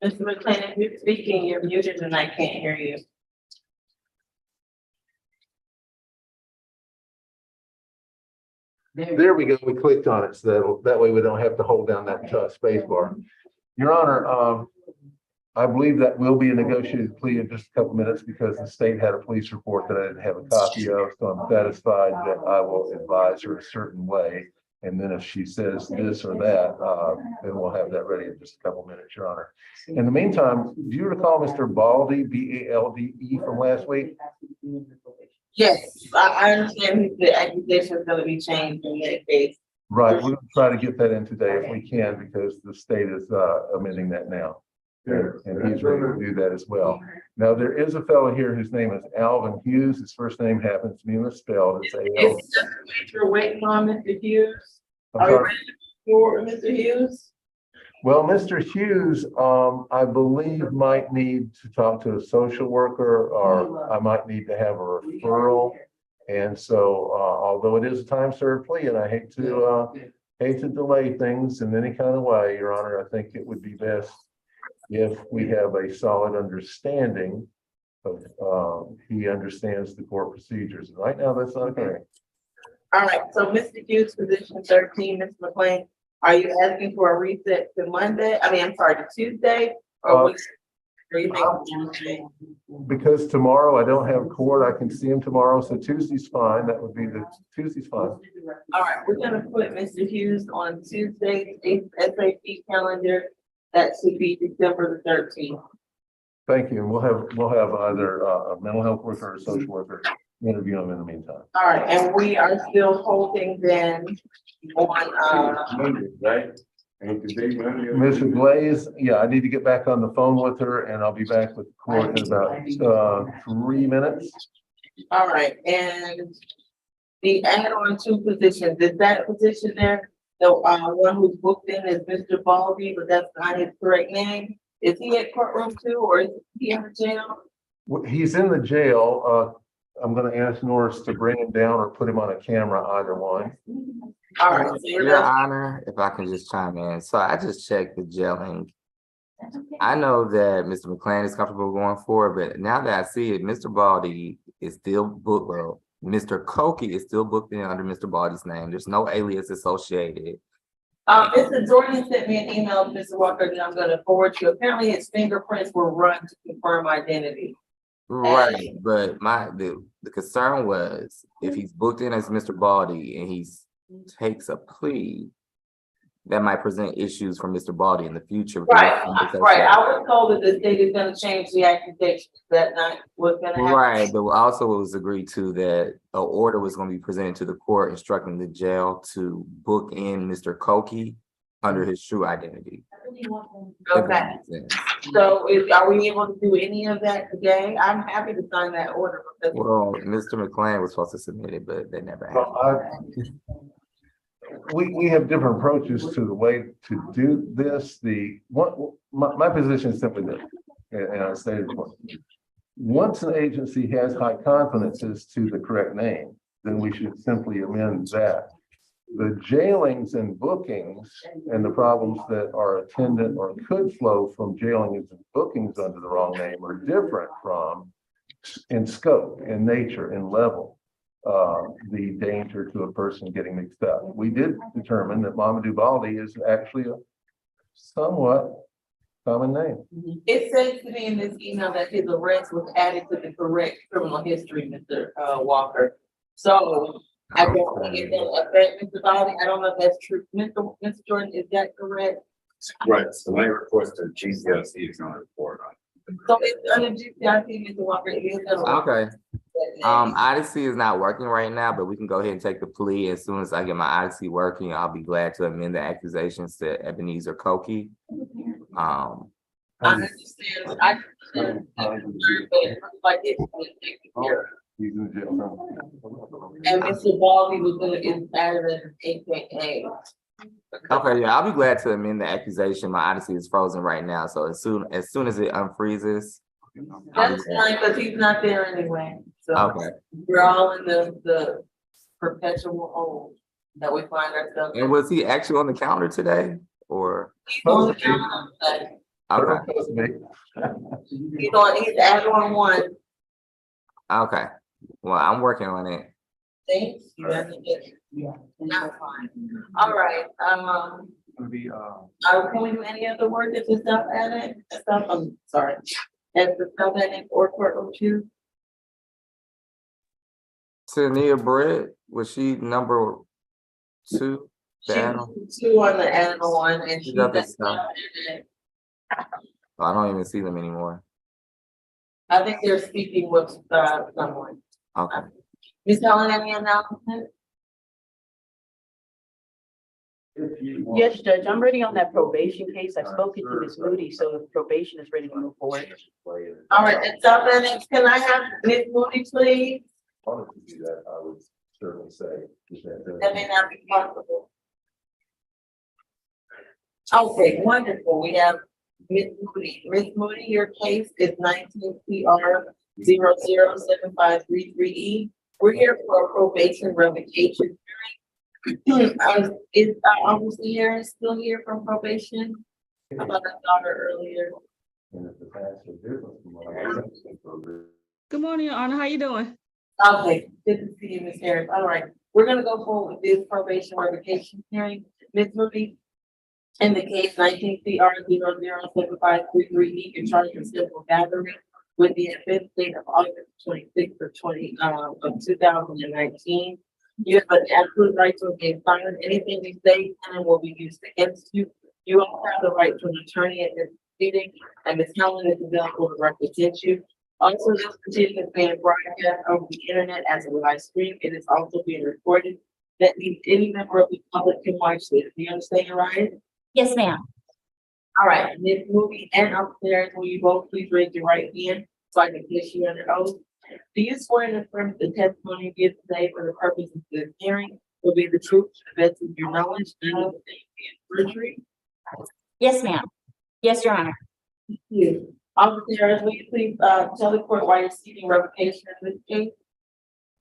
Mr. McLean, if you're speaking, you're muted and I can't hear you. There we go. We clicked on it. So that way we don't have to hold down that space bar. Your Honor, I believe that will be a negotiated plea in just a couple minutes because the state had a police report that I didn't have a copy of. So I'm satisfied that I will advise her a certain way. And then if she says this or that, then we'll have that ready in just a couple minutes, Your Honor. In the meantime, do you recall Mr. Baldy, B-A-L-D-E from last week? Yes, I understand the accusation is gonna be changed in that case. Right, we're gonna try to get that in today if we can, because the state is amending that now. And he's ready to do that as well. Now, there is a fellow here whose name is Alvin Hughes. His first name happens to be misspelled. It's A-L. It's just that you're waiting on Mr. Hughes. I'm Are you sorry. ready for Mr. Hughes? Well, Mr. Hughes, I believe might need to talk to a social worker, or I might need to have a referral. And so, although it is a time served plea, and I hate to delay things in any kind of way, Your Honor, I think it would be best if we have a solid understanding of, he understands the court procedures. Right now, that's not occurring. All right, so Mr. Hughes, position 13, Ms. McLean, are you asking for a reset to Monday? I mean, I'm sorry, to Tuesday? Or what do you think? Because tomorrow I don't have court, I can see him tomorrow, so Tuesday's fine. That would be Tuesday's fine. All right, we're gonna put Mr. Hughes on Tuesday's SAP calendar. That should be December the 13th. Thank you. And we'll have either a mental health worker or a social worker interview him in the meantime. All right, and we are still holding then on, Right? Mrs. Blaze, yeah, I need to get back on the phone with her and I'll be back with the court in about 3 minutes. all right, and the add-on 2 positions, is that position there? The one who's booked in is Mr. Baldy, but that's not his correct name. Is he at courtroom 2 or is he in the jail? He's in the jail. I'm gonna ask Norris to bring him down or put him on a camera, either one. All right. So Your Honor, if I can just chime in. So I just checked the jailing. I know that Mr. McLean is comfortable going forward, but now that I see it, Mr. Baldy is still booked. Well, Mr. Koki is still booked in under Mr. Baldy's name. There's no alias associated. Mr. Jordan sent me an email, Mr. Walker, that I'm gonna forward you. Apparently his fingerprints were run to confirm identity. Right, but the concern was if he's booked in as Mr. Baldy and he takes a plea, that might present issues for Mr. Baldy in the future. Right, right. I was told that the state is gonna change the accusation. Is that not what's gonna happen? Right, but also it was agreed to that an order was going to be presented to the court instructing the jail to book in Mr. Koki under his true identity. Okay. So are we able to do any of that today? I'm happy to sign that order. because- Well, Mr. McLean was supposed to submit it, but that never happened. We have different approaches to the way to do this. My position is simply this, and I stated before. Once an agency has high confidence as to the correct name, then we should simply amend that. The jailings and bookings and the problems that are attendant or could flow from jailings and bookings under the wrong name are different from in scope, in nature, in level. The danger to a person getting mixed up. We did determine that Mamadou Baldy is actually a somewhat common name. It says to me in this email that his arrest was added to the correct criminal history, Mr. Walker. So I don't think it will affect Mr. Baldy. I don't know if that's true. Mr. Jordan, is that correct? Right, so when it reports to GCLC, it's gonna report on it. So it's under GCIC, Mr. Walker. It is gonna- Okay. Odyssey is not working right now, but we can go ahead and take the plea. As soon as I get my Odyssey working, I'll be glad to amend the accusations to Ebenezer Koki. I understand. I understand. But like it's gonna take care of. He's in jail. And Mr. Baldy was gonna is added as AKA. Okay, yeah, I'll be glad to amend the accusation. My Odyssey is frozen right now, so as soon as it unfreezes. I'll be That's glad. fine, but he's not there anyway, so Okay, we're all in the perpetual hold that we find ourselves in. and was he actually on the calendar today, or? He's on the calendar today. Okay, He's added on one. okay, well, I'm working on it. Thanks. Yeah. Not fine. All right, Gonna be, can we do any other work that is not added? I'm sorry. As the sub-edit or court two? Tania Brett, was she number 2? The She add-on? was two on the add on and She she got the does stuff. not. Oh, I don't even see them anymore. I think they're speaking with someone. Okay. Ms. Helen, any announcement? Yes, Judge, I'm ready on that probation case. I've spoken to Ms. Moody, so the probation is ready to move forward. All right, and sub-edit, can I have Ms. Moody, please? Wanted to do that, I would certainly say. That may not be possible. Okay, wonderful. We have Ms. Moody. Ms. Moody, your case is 19 PR 007533E. We're here for a probation revocation hearing. Is Officer Harris still here from probation? I thought I saw her earlier. Good morning, Your Honor. How you doing? Okay, good to see you, Ms. Harris. All right, we're gonna go forward with this probation revocation hearing. Ms. Moody, in the case 19 CR 007533E, you're charged with civil gathering with the offense date of August 26th of 2019. You have an absolute right to remain silent. Anything you say and will be used against you. You also have the right to an attorney at this proceeding, and Ms. Helen is available to represent you. Also, this proceeding is being broadcast over the internet as a live stream. It is also being recorded. That means any member of the public can watch this. Do you understand your rights? Yes, ma'am. All right, Ms. Moody and upstairs, will you both please raise your right hand so I can place you under oath? Do you swear and affirm the testimony you give today for the purpose of this hearing will be the truth to the best of your knowledge and of the perjury? Yes, ma'am. Yes, Your Honor. Thank you. Officers, will you please tell the court why you're seeking revocation in this case?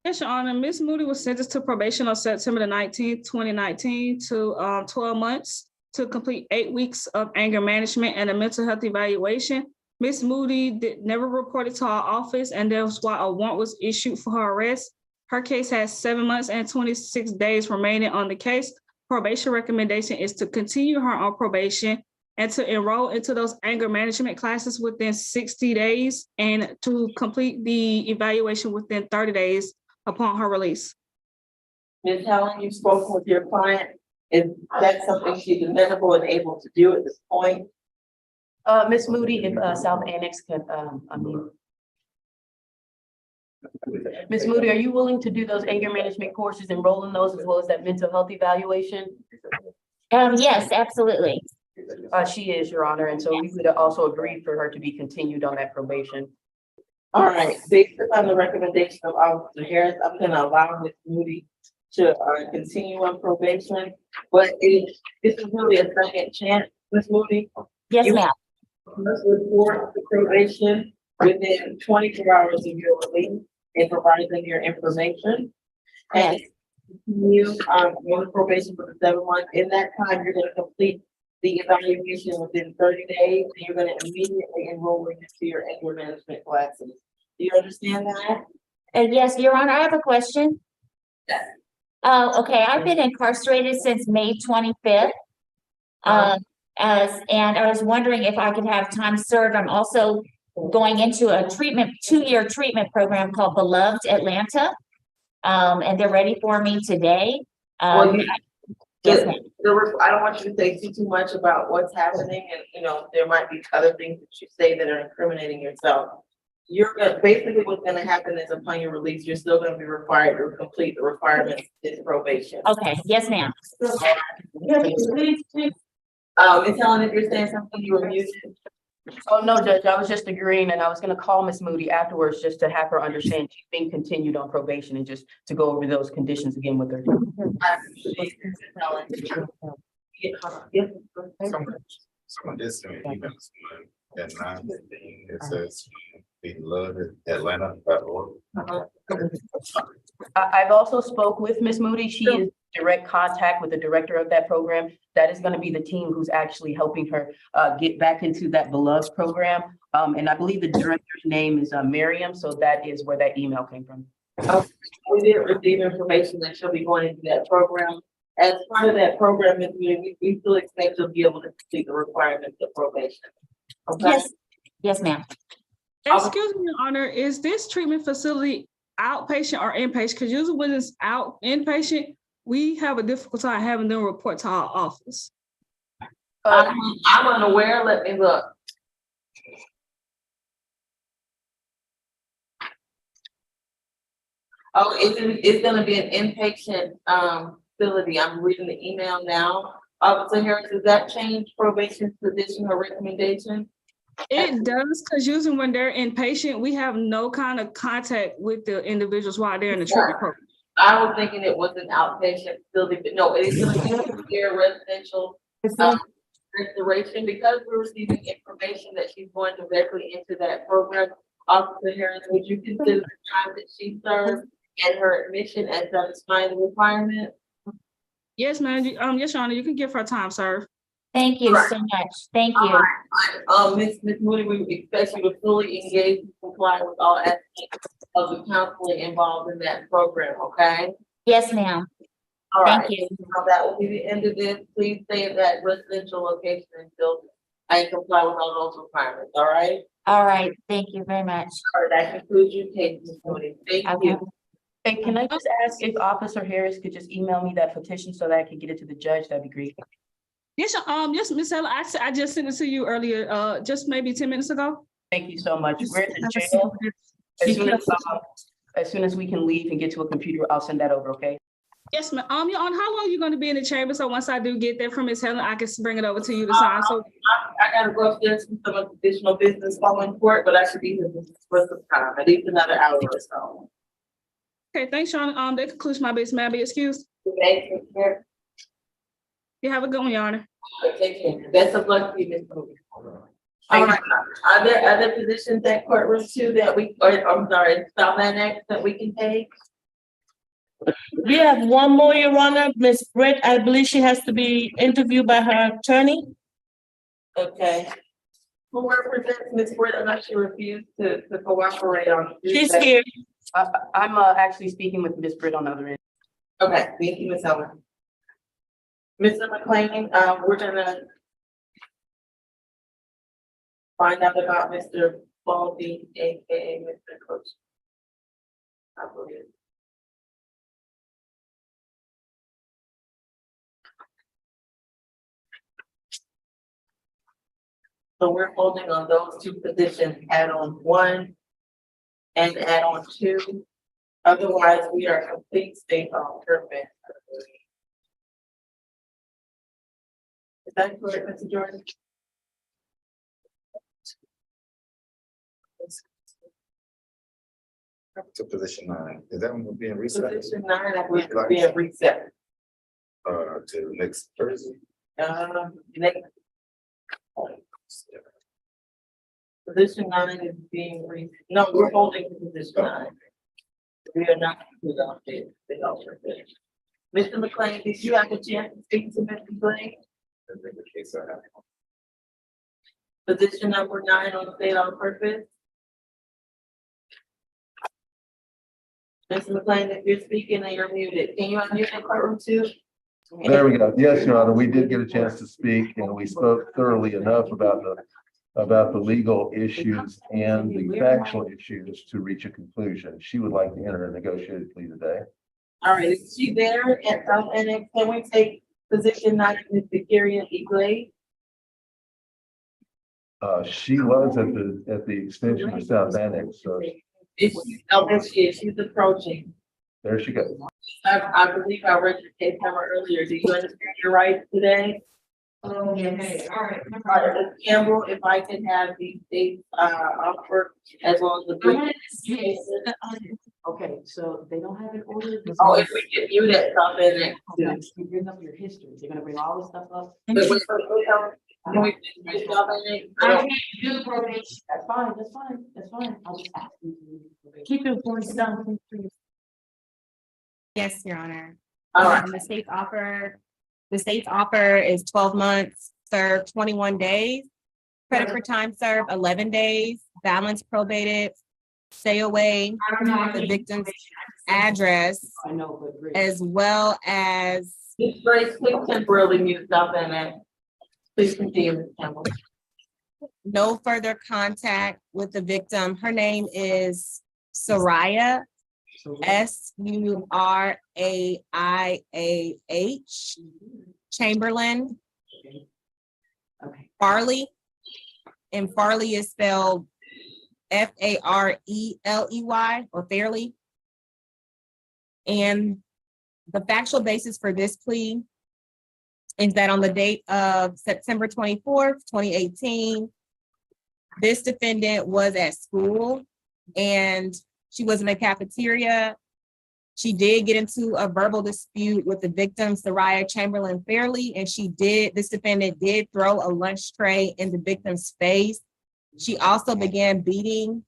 Yes, Your Honor. Ms. Moody was sentenced to probation on September the 19th, 2019 to 12 months to complete 8 weeks of anger management and a mental health evaluation. Ms. Moody never reported to our office, and that's why a warrant was issued for her arrest. Her case has 7 months and 26 days remaining on the case. Probation recommendation is to continue her on probation and to enroll into those anger management classes within 60 days and to complete the evaluation within 30 days upon her release. Ms. Helen, you've spoken with your client. Is that something she's amenable and able to do at this point? Ms. Moody, if South Annex can, Ms. Moody, are you willing to do those anger management courses, enroll in those as well as that mental health evaluation? Yes, absolutely. She is, Your Honor, and so we would also agree for her to be continued on that probation. All right, based upon the recommendation of Officer Harris, I'm gonna allow Ms. Moody to continue on probation, but this is really a second chance, Ms. Moody. Yes, ma'am. Must report the probation within 24 hours of your release and provide them your information. And you on probation for the 7 months. In that time, you're gonna complete the evaluation within 30 days, and you're gonna immediately enroll into your anger management classes. Do you understand that? Yes, Your Honor, I have a question. Okay, I've been incarcerated since May 25th. And I was wondering if I could have time served. I'm also going into a 2-year treatment program called Beloved Atlanta. And they're ready for me today. Yes, ma'am. I don't want you to say too much about what's happening, and there might be other things that you say that are incriminating yourself. You're gonna basically what's gonna happen is upon your release, you're still gonna be required to complete the requirements in probation. Okay, yes, ma'am. Ms. Helen, if you're saying something, you were muted. Oh, no, Judge, I was just agreeing, and I was gonna call Ms. Moody afterwards just to have her understand she's being continued on probation and just to go over those conditions again with her. Someone did send me an email this morning at 9:15. It says, "We love Atlanta.org." I've also spoke with Ms. Moody. She is in direct contact with the director of that program. That is gonna be the team who's actually helping her get back into that Beloved program. And I believe the director's name is Miriam, so that is where that email came from. We did receive information that she'll be going into that program. As part of that program, we still expect to be able to complete the requirements of probation. Okay? Yes, yes, ma'am. Excuse me, Your Honor, is this treatment facility outpatient or inpatient? Because usually when it's inpatient, we have a difficult time having them report to our office. I'm unaware, let me look. Oh, it's gonna be an inpatient, facility. I'm reading the email now. Officer Harris, does that change probation's position or recommendation? It does, because usually when they're inpatient, we have no kind of contact with the individuals while they're in the treatment program. I was thinking it was an outpatient facility, but no, it's gonna be a residential, restoration, because we're receiving information that she's going directly into that program. Officer Harris, would you consider the time that she served and her admission as satisfying the requirement? Yes, ma'am. Yes, Your Honor, you can give her time, sir. Thank you so much. Thank you. Ms. Moody, we expect you to fully engage and comply with all aspects of the counseling involved in that program, okay? Yes, ma'am. All Thank right. you. So that will be the end of this. Please stay in that residential location until I comply with all those requirements, all right? All right. Thank you very much. All right, that concludes your case, Ms. Moody. Thank Okay. you. And can I just ask if Officer Harris could just email me that petition so that I could get it to the judge? That'd be great. Yes, yes, Ms. Ella, I just sent it to you earlier, just maybe 10 minutes ago. Thank you so much. We're at the jail. As soon as we can leave and get to a computer, I'll send that over, okay? Yes, ma'am. Your Honor, how long are you going to be in the chamber? So once I do get there from Ms. Helen, I can bring it over to you to sign. So I gotta go upstairs to some additional business following court, but I should be here for some time, at least another hour or so. okay, thanks, Sean. That concludes my business. May I be excused? Thank you. You have a good one, Your Honor. Take care. Best of luck to you, Ms. Moody. All right, are there other positions at courtroom two that South Annex that we can take? We have one more, Your Honor, Ms. Britt. I believe she has to be interviewed by her attorney. Okay. Who represents Ms. Britt? I know she refused to cooperate on. She's Tuesday. here. I'm actually speaking with Ms. Britt on the other end. Okay, thank you, Ms. Ellen. Mr. McLean, we're gonna find out about Mr. Baldy, aka Mr. Coach. I believe. So we're holding on those two positions, add-on 1 and add-on 2. Otherwise, we are complete state on purpose. Is that correct, Mr. Jordan? To position 9. Is that one being reset? Position 9, I believe, is being reset. To next Thursday? Next. Position 9 is being no, we're holding position 9. We are not without it. Mr. McLean, did you have a chance to speak to Mr. McLean? The case I have. Position number 9 on state on purpose. Mr. McLean, if you're speaking and you're muted, can you unmute the courtroom too? There we go. Yes, Your Honor, we did get a chance to speak and we spoke thoroughly enough about the legal issues and the factual issues to reach a conclusion. She would like to enter a negotiated plea today. All right, is she there at South Annex? Can we take position 9, Mr. Kirian Eglay? She was at the extension of South Annex, so Is she, there she is, she's approaching. there she goes. I believe I read your case number earlier. Do you understand your rights today? Yes. All right, Ms. Campbell, if I can have the state offer as well as the. Okay, so they don't have an order. Oh, if we get you that stuff in it. You bring up your history. They're gonna bring all this stuff up. Can we put stuff in it? I can't do probation. That's fine, that's fine, that's fine. I'll just ask you. to- Keep your voice down, please. Yes, Your Honor. All right. The state's offer is 12 months, served 21 days. Credit for time served 11 days, balance probated, stay away, the victim's address, I know, but Grace. as well as Ms. Grace, please temporarily mute stuff in it. Please continue, Ms. Campbell. no further contact with the victim. Her name is Soraya, Suraiah Chamberlain. Okay. Farley, and Farley is spelled Fareley or Fairly. And the factual basis for this plea is that on the date of September 24th, 2018, this defendant was at school and she was in a cafeteria. She did get into a verbal dispute with the victim, Soraya Chamberlain Fairly, and this defendant did throw a lunch tray in the victim's face. She also began beating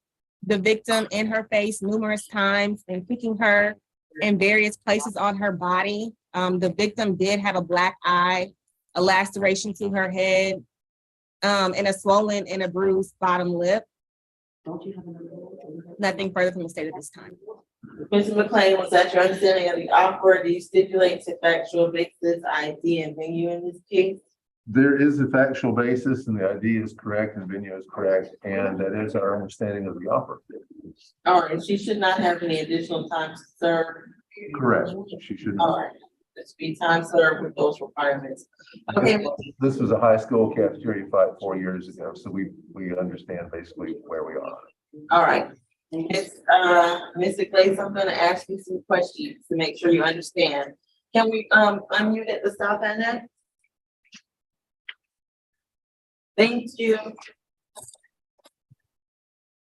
the victim in her face numerous times and kicking her in various places on her body. The victim did have a black eye, a laceration to her head, and a swollen and a bruised bottom lip. Don't you have another? Nothing further from the state at this time. Mr. McLean, was that your understanding of the offer? Do you stipulate to factual basis, ID, and venue in this case? There is a factual basis and the ID is correct and venue is correct, and that is our understanding of the offer. All right, she should not have any additional time to serve. Correct. She should All not. right, this be time served with those requirements. Okay, This was a high school cafeteria fight 4 years ago, so we understand basically where we are. all right. Mr. Glaze, I'm gonna ask you some questions to make sure you understand. Can we, unmute at the south end there? Thank you.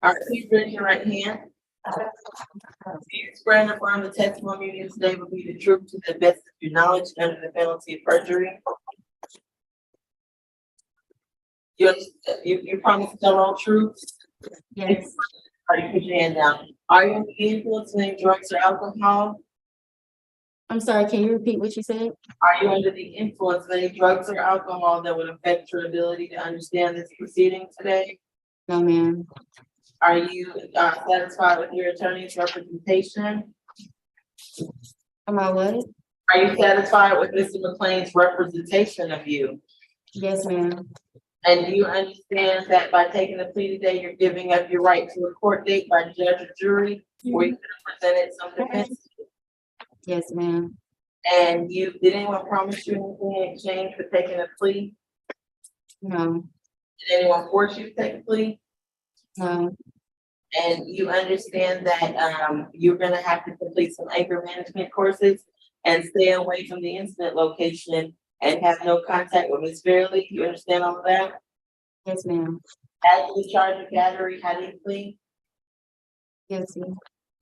All right, please raise your right hand. Do you swear and affirm the testimony you give today will be the truth to the best of your knowledge under the penalty of perjury? You promise to tell all truth? Yes. All right, put your hand down. Are you under the influence of any drugs or alcohol? I'm sorry, can you repeat what you said? Are you under the influence of any drugs or alcohol that would affect your ability to understand this proceeding today? No, ma'am. Are you satisfied with your attorney's representation? Am I what? Are you satisfied with Mr. McLean's representation of you? Yes, ma'am. And do you understand that by taking the plea today, you're giving up your right to a court date by judge or jury where you could have presented some defense? Yes, ma'am. And did anyone promise you anything in exchange for taking a plea? No, Did anyone force you to take a plea? no, And you understand that you're gonna have to complete some anger management courses and stay away from the incident location and have no contact with Ms. Fairley. You understand all of that? yes, ma'am. After the charge of battery, how do you plead? Yes, ma'am.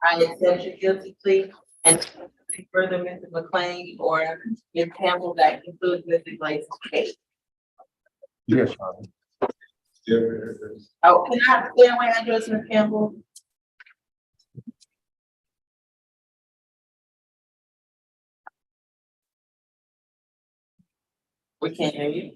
I accept your guilty plea and further Mr. McLean or Ms. Campbell, that concludes Mr. Glaze's case. Yes, Your Honor. Oh, can I have the family address, Ms. Campbell? We can't hear you.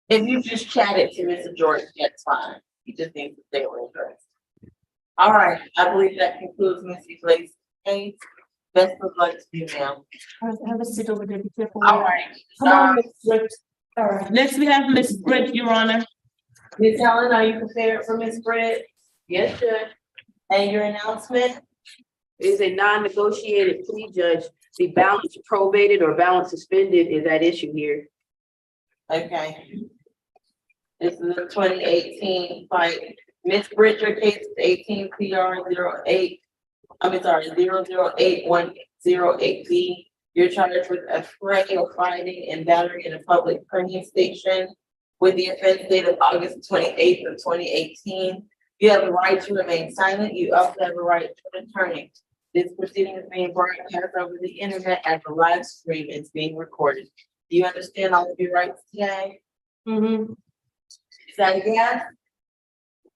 If you just chatted to Mr. George, that's fine. You just need to stay with her. All right, I believe that concludes Mr. Glaze's case. Best of luck to you, ma'am. Have a sit over there, be careful. All right. Come on, Ms. Britt. Next, we have Ms. Britt, Your Honor. Ms. Helen, are you prepared for Ms. Britt? Yes, Judge. And your announcement? Is a non-negotiated plea, Judge. The balance probated or balance suspended is at issue here. Okay. This is a 2018 fight. Ms. Britt, your case is 18 CR 08. I'm sorry, 008108B. You're charged with affray or fighting and battery in a public printing station with the offense date of August 28th of 2018. You have the right to remain silent. You also have a right to an attorney. This proceeding is being broadcast over the internet as a live stream. It's being recorded. Do you understand all of your rights today? Mm-hmm. Is that a yes?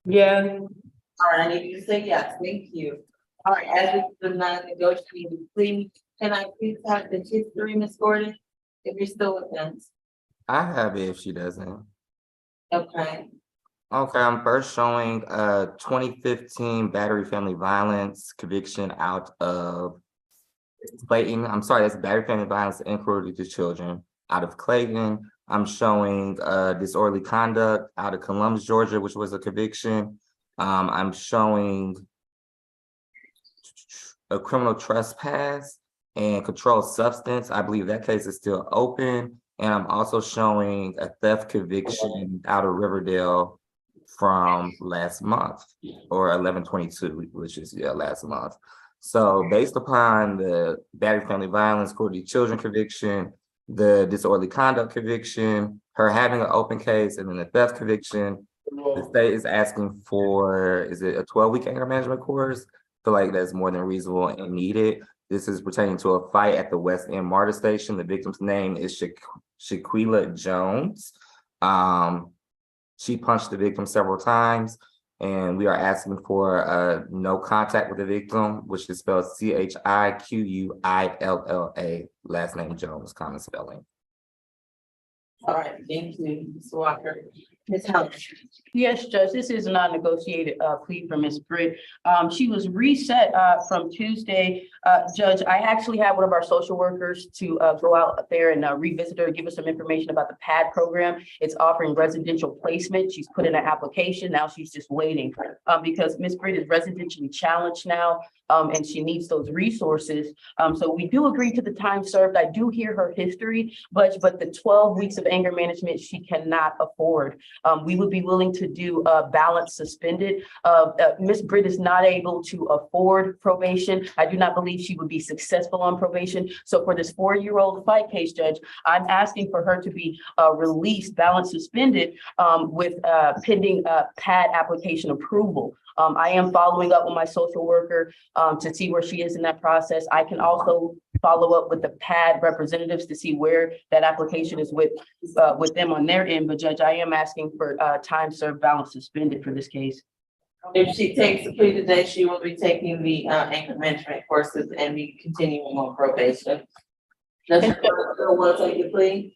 Yeah. All right, I need you to say yes. Thank you. All right, as this is the non-negotiated plea, can I please have the history, Ms. Gordon, if you're still with us? I have it if she doesn't. Okay. Okay, I'm first showing 2015 battery family violence conviction out of Clayton. I'm sorry, that's battery family violence and cruelty to children out of Clayton. I'm showing disorderly conduct out of Columbus, Georgia, which was a conviction. I'm showing a criminal trespass and controlled substance. I believe that case is still open. And I'm also showing a theft conviction out of Riverdale from last month, or 11/22, which is last month. So based upon the battery family violence, cruelty to children conviction, the disorderly conduct conviction, her having an open case, and then the theft conviction, the state is asking for, is it a 12-week anger management course? I feel like that's more than reasonable and needed. This is pertaining to a fight at the West End MARTA station. The victim's name is Shaquila Jones. She punched the victim several times, and we are asking for no contact with the victim, which is spelled CHIQUILLA, last name Jones, common spelling. All right, thank you, Ms. Walker. Ms. Helen. Yes, Judge, this is a non-negotiated plea for Ms. Britt. She was reset from Tuesday. Judge, I actually had one of our social workers to go out there and revisit her, give us some information about the PAD program. It's offering residential placement. She's put in an application. Now she's just waiting because Ms. Britt is residentially challenged now. And she needs those resources. So we do agree to the time served. I do hear her history, but the 12 weeks of anger management she cannot afford. We would be willing to do balance suspended. Ms. Britt is not able to afford probation. I do not believe she would be successful on probation. So for this 4-year-old fight case, Judge, I'm asking for her to be released, balance suspended with pending PAD application approval. I am following up with my social worker to see where she is in that process. I can also follow up with the PAD representatives to see where that application is with them on their end. But Judge, I am asking for time served, balance suspended for this case. If she takes the plea today, she will be taking the anger management courses and be continuing on probation. Does she want to take the plea?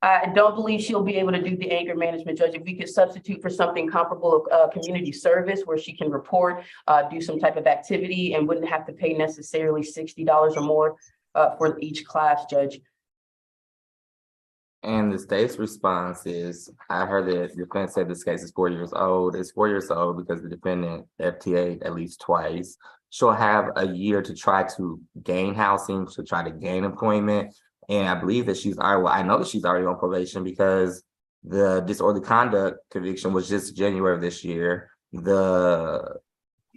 I don't believe she'll be able to do the anger management, Judge. If we could substitute for something comparable of community service where she can report, do some type of activity and wouldn't have to pay necessarily $60 or more for each class, Judge. And the state's response is, I heard that the defense said this case is 4 years old. It's 4 years old because the defendant FTA at least twice. She'll have a year to try to gain housing, to try to gain employment. And I believe that she's already, well, I know that she's already on probation because the disorderly conduct conviction was just January of this year. The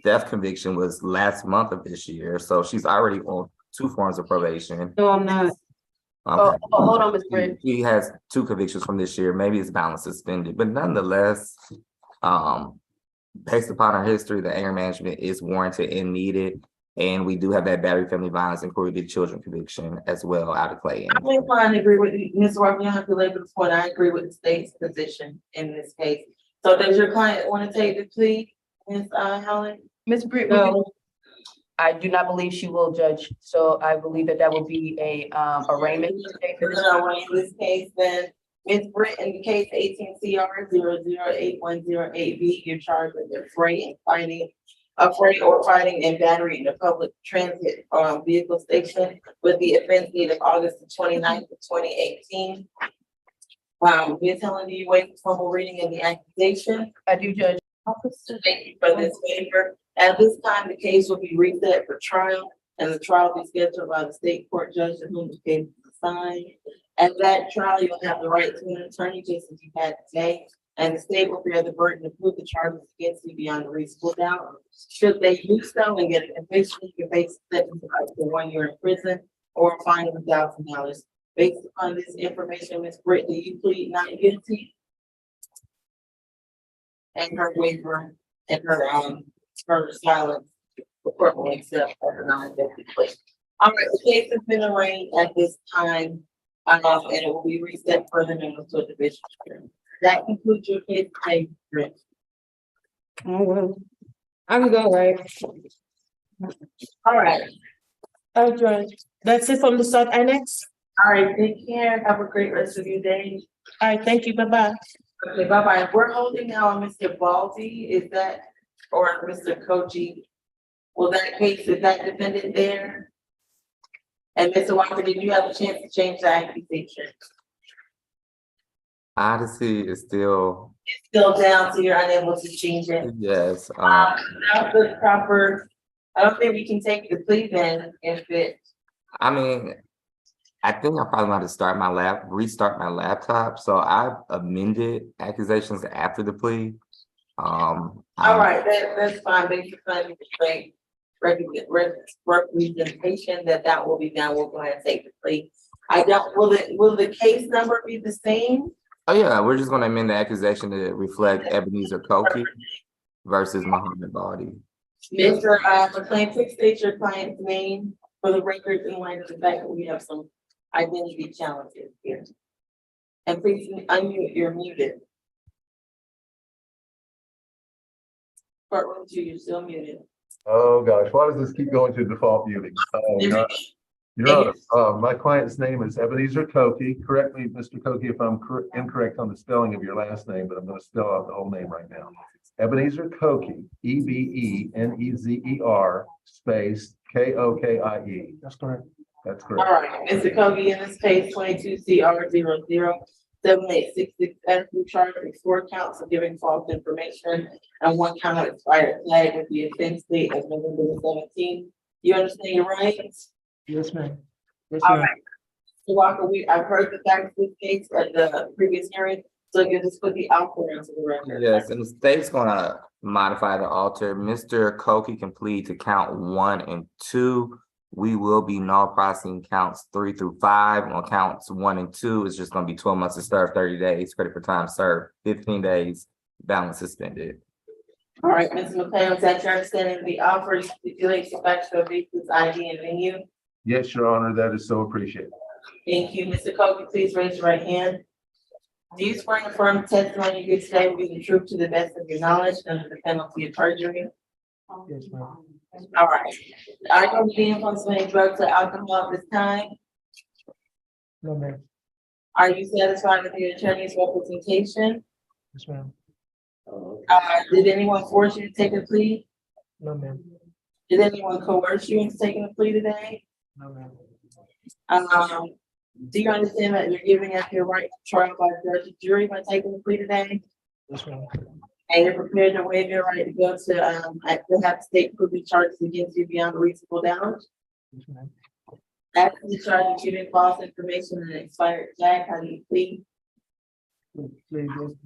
theft conviction was last month of this year. So she's already on 2 forms of probation. No, I'm not. Okay. Hold on, Ms. Britt. He has 2 convictions from this year. Maybe it's balance suspended, but nonetheless, based upon our history, the anger management is warranted and needed. And we do have that battery family violence and cruelty to children conviction as well out of Clayton. I'm inclined to agree with you, Ms. Walker. You have to labor this point. I agree with the state's position in this case. So does your client want to take the plea, Ms. Helen? Ms. Britt, no. I do not believe she will, Judge. So I believe that will be a arraignment. In this case, then Ms. Britt, in the case 18 CR 0081008B, you're charged with affray or fighting and battery in a public transit vehicle station with the offense date of August 29th of 2018. Ms. Helen, do you waive the formal reading of the accusation? I do, Judge. Thank you for this waiver. At this time, the case will be reset for trial, and the trial will be scheduled by the state court judge to whom the case is assigned. At that trial, you'll have the right to an attorney just as you had today, and the state will bear the burden to prove the charges against you beyond a reasonable doubt. Should they do so and get a conviction, you can face a sentence of up to 1 year in prison. or a fine of $1,000. Based upon this information, Ms. Britt, do you plead not guilty? And her waiver and her silence, the court will accept her non-guilty plea. All right, the case has been arraigned at this time, and it will be reset for the notice to a division hearing. That concludes your case today, Britt. I'm going, right? All right. Okay, that's it from the South Annex. All right, take care. Have a great rest of your day. All right, thank you, bye-bye. Okay, bye-bye. We're holding now on Mr. Baldy, is that, or Mr. Koji? Well, that case, is that defendant there? And Mr. Walker, did you have a chance to change the accusation? Odyssey is still, Still down, so you're unable to change it? yes, That's the proper, I don't think we can take the plea then if it, I mean, I think I probably want to restart my laptop, so I've amended accusations after the plea. all right, that's fine, based upon the representation that will be done, we'll go ahead and take the plea. Will the case number be the same? Oh yeah, we're just gonna amend the accusation to reflect Ebenezer Koki versus Muhammad Baldi. Mr. McLean, please state your client's name for the record in light of the fact that we have some identity challenges here. And please unmute, you're muted. Courtroom 2, you're still muted. Oh, gosh, why does this keep going to default muting? Oh, Your Honor, my client's name is Ebenezer Koki. Correct me, Mr. Koki, if I'm incorrect on the spelling of your last name, but I'm going to spell out the whole name right now. Ebenezer Koki, Ebenezer space Kokie. That's correct. That's correct. All right, Mr. Kogi, in this case, 22 CR 007866, federal charge with 4 counts of giving false information and 1 count of expired tag with the offense date of November the 17th. You understand your rights? Yes, ma'am. Yes, All ma'am. right. Mr. Walker, I've heard the facts of this case at the previous hearing, so you just put the outcome into the record. Yes, and the state's gonna modify the alter. Mr. Koki can plead to count 1 and 2. We will be null processing counts 3 through 5. On counts 1 and 2, it's just gonna be 12 months to serve, 30 days, credit for time served, 15 days, balance suspended. All right, Mr. McLean, is that your understanding of the offer stipulates the factual basis, ID, and venue? Yes, Your Honor, that is so appreciated. Thank you. Mr. Kogi, please raise your right hand. Do you swear and affirm the testimony you give today will be the truth to the best of your knowledge under the penalty of perjury? Yes, ma'am. All right. Are you going to be influenced by any drugs or alcohol at this time? No, ma'am. Are you satisfied with your attorney's representation? Yes, ma'am. Did anyone force you to take a plea? No, ma'am. Did anyone coerce you into taking a plea today? No, ma'am. Do you understand that you're giving up your right to trial by judge and jury by taking a plea today? Yes, ma'am. And you're prepared to waive your right to go to have the state prove the charges against you beyond a reasonable doubt? Yes, ma'am. After the charge of giving false information and expired tag, how do you plead? Plead guilty.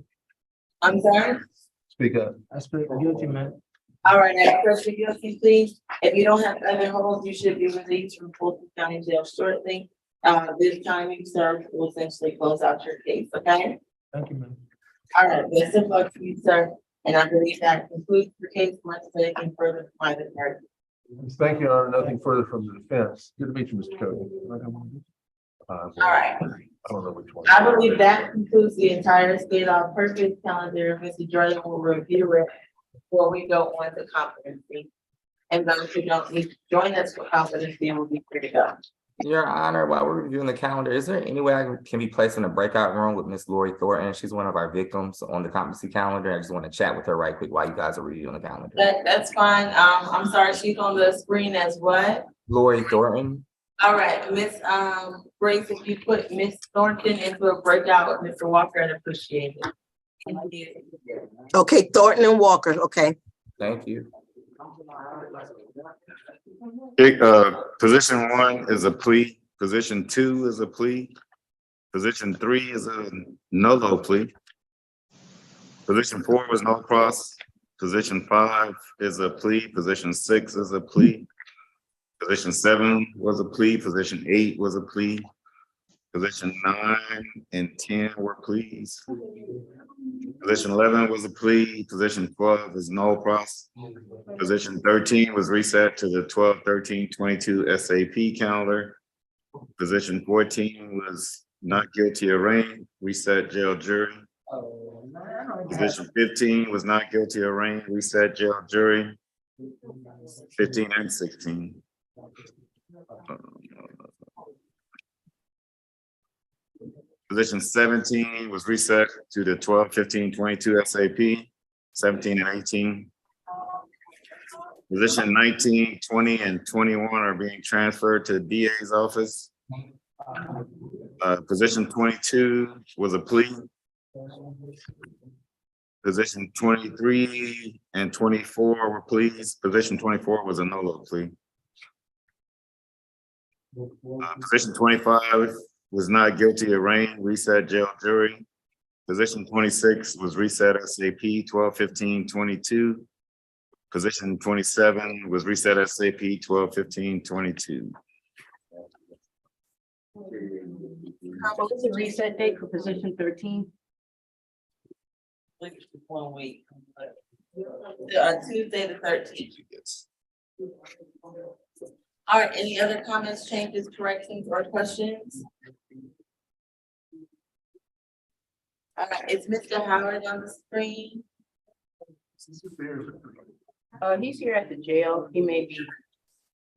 I'm sorry? Speak up. I speak guilty, ma'am. All right, now, first your guilty plea. If you don't have other holds, you should be released from Fulton County Jail shortly. This time you served will essentially close out your case, okay? Thank you, ma'am. All right, best of luck to you, sir. And I believe that concludes the case. Much anything further from either party. Thank you, Your Honor. Nothing further from the defense. Good to meet you, Mr. Koki. All right. I don't know which one. I believe that concludes the entire state law purpose calendar. Mr. Jordan will review it before we go on to competency. And those who don't need to join us for competency will be free to go. Your Honor, while we're reviewing the calendar, is there any way I can be placed in a breakout room with Miss Lori Thornton? She's one of our victims on the competency calendar. I just want to chat with her right quick while you guys are reviewing the calendar. That's fine. I'm sorry, she's on the screen as what? Lori Thornton. All right, Miss Grace, if you put Miss Thornton into a breakout with Mr. Walker, I'd appreciate it. Okay, Thornton and Walker, okay. Thank you. Position 1 is a plea. Position 2 is a plea. Position 3 is a nullo plea. Position 4 was no cross. Position 5 is a plea. Position 6 is a plea. Position 7 was a plea, position 8 was a plea. Position 9 and 10 were pleas. Position 11 was a plea, position 12 is no pros. Position 13 was reset to the 12-13-22 SAP calendar. Position 14 was not guilty of rain, reset jail jury. Position 15 was not guilty of rain, reset jail jury. 15 and 16. Position 17 was reset to the 12-15-22 SAP, 17 and 18. Position 19, 20, and 21 are being transferred to the DA's office. Position 22 was a plea. Position 23 and 24 were pleas. Position 24 was a no-load plea. Position 25 was not guilty of rain, reset jail jury. Position 26 was reset SAP 12-15-22. Position 27 was reset SAP 12-15-22. What was the reset date for position 13? 1 week. Tuesday the 13th. All right, any other comments, changes, corrections, or questions? All right, is Mr. Howard on the screen? He's here at the jail. He may be.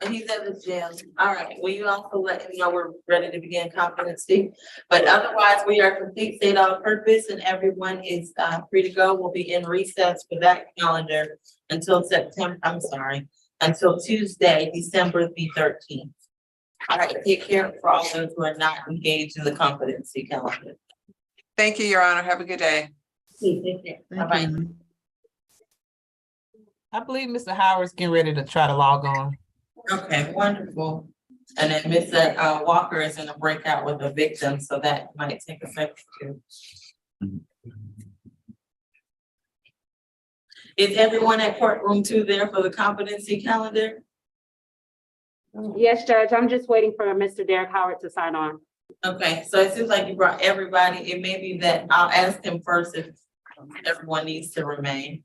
And he's at the jail. All right, will you also let him know we're ready to begin competency? But otherwise, we are complete state all purpose and everyone is free to go. We'll be in recess for that calendar until until Tuesday, December the 13th. All right, take care for all those who are not engaged in the competency calendar. Thank you, Your Honor. Have a good day. Take care. Bye-bye. I believe Mr. Howard's getting ready to try to log on. Okay, wonderful. And then Mr. Walker is in a breakout with a victim, so that might take effect too. Is everyone at courtroom 2 there for the competency calendar? Yes, Judge, I'm just waiting for Mr. Derek Howard to sign on. Okay, so it seems like you brought everybody. It may be that I'll ask him first if everyone needs to remain.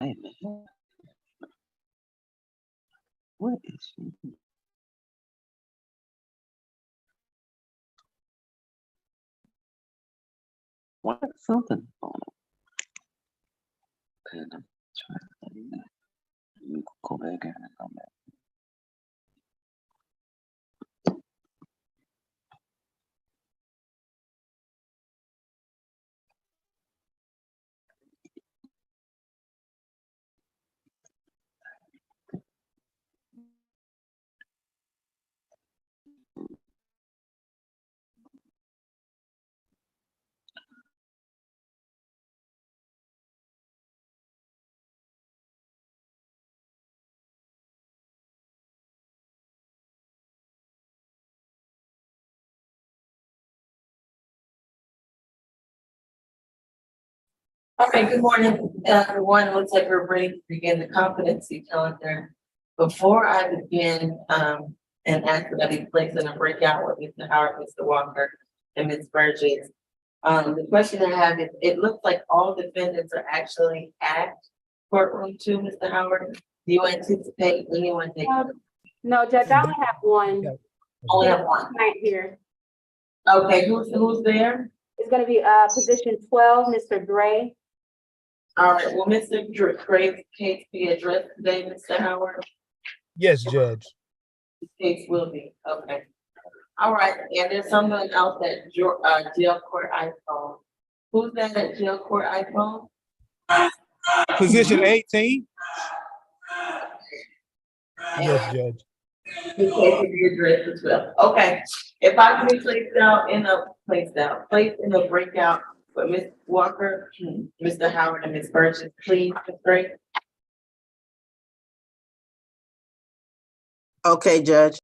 Wait a minute. What is? What something on it? Okay, I'm trying to let me go back in and come back. All right, good morning, everyone. Looks like we're ready to begin the competency calendar. Before I begin, and ask that I be placed in a breakout with Mr. Howard, Mr. Walker, and Ms. Burgess. The question I have is, it looks like all defendants are actually at courtroom two, Mr. Howard. Do you anticipate anyone taking? No, Judge, I only have one. Only have one. Right here. Okay, who's there? It's gonna be, position 12, Mr. Gray. All right, will Mr. Gray's case be addressed today, Mr. Howard? Yes, Judge. His case will be, okay. All right, and there's someone else at jail court iPhone. Who's that at jail court iPhone? Position 18? Yes, Judge. His case will be addressed as well. Okay, if I can be placed in a breakout with Ms. Walker, Mr. Howard, and Ms. Burgess, please, Ms. Gray. Okay, Judge.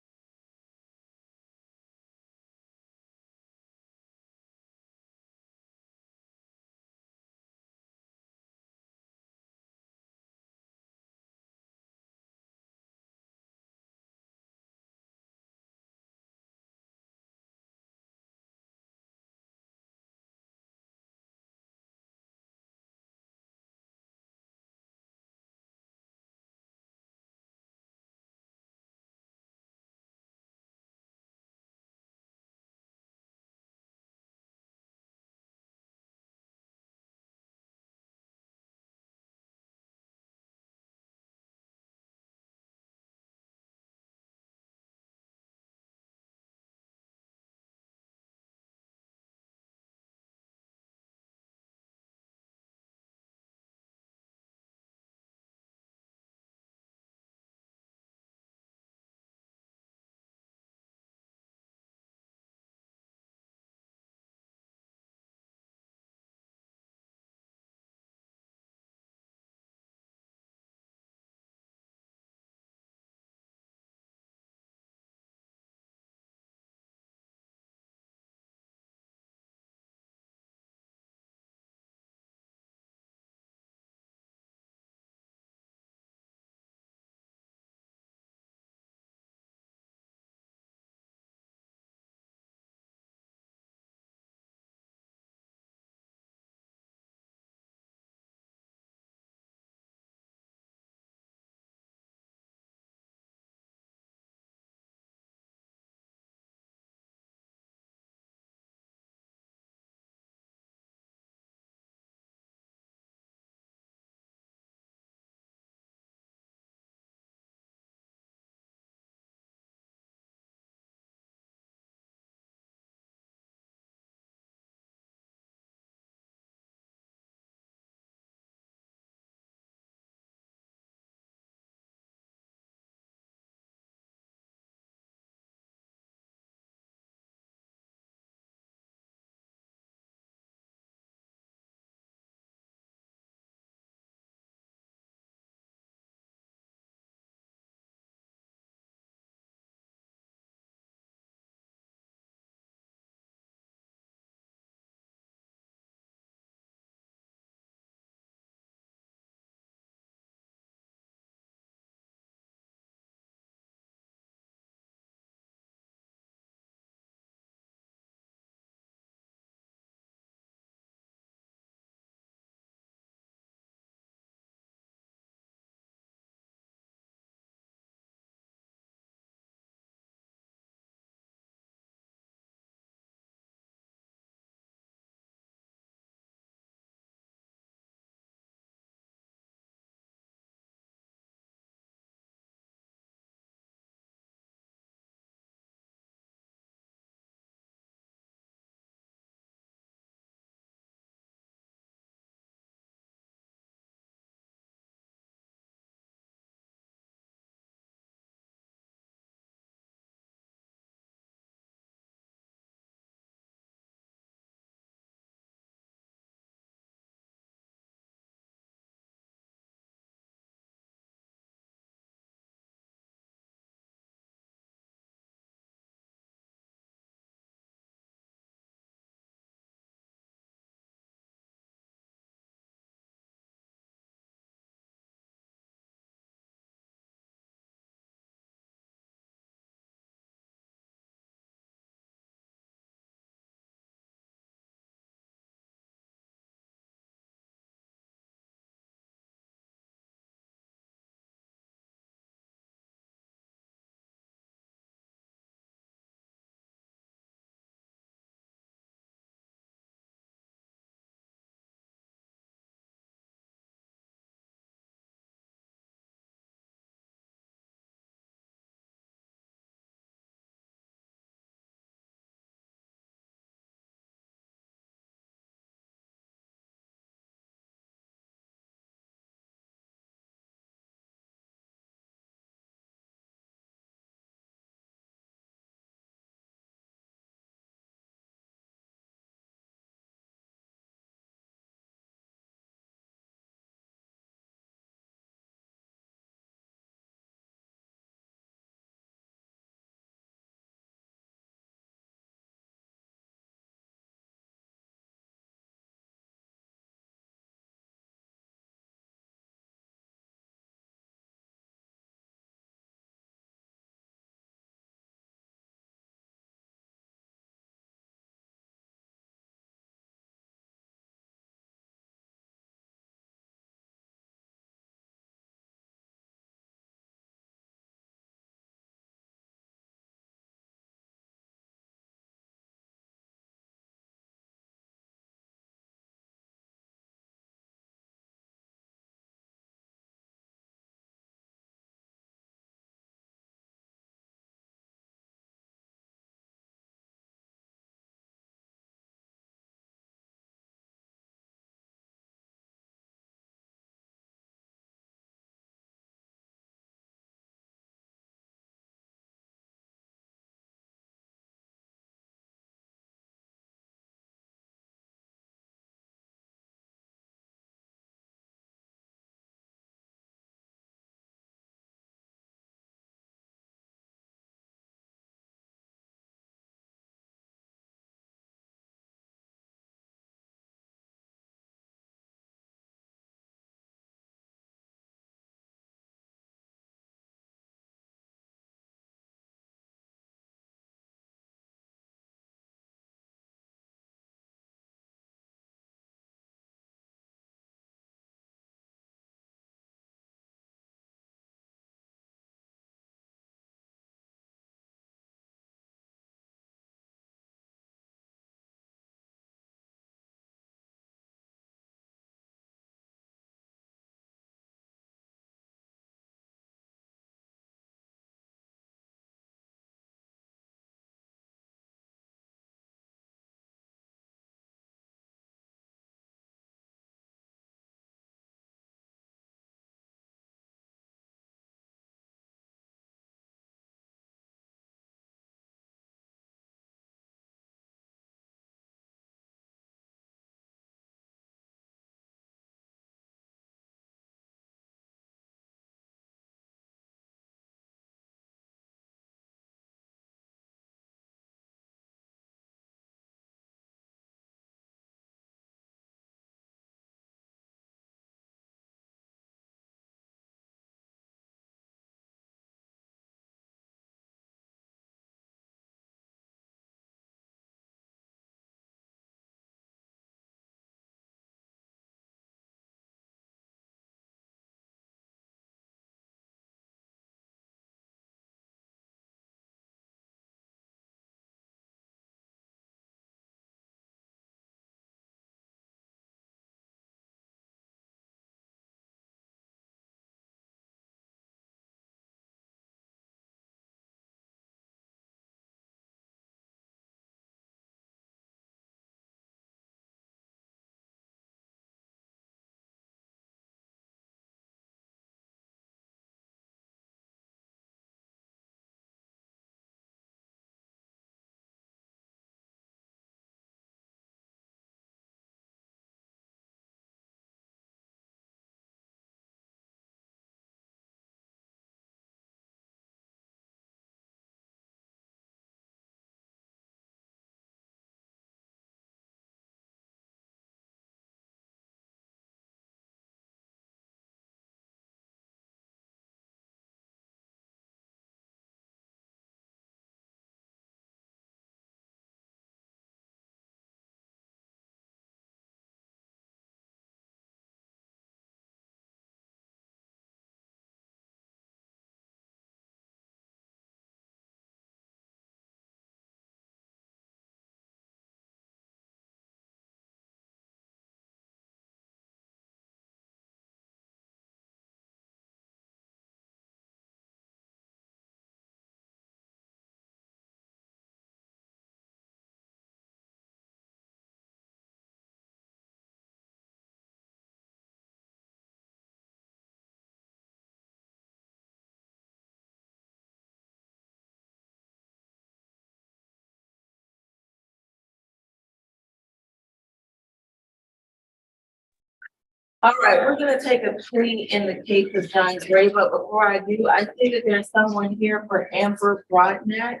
All right, we're gonna take a plea in the case of John Gray, but before I do, I see that there's someone here for Amber Broadnack.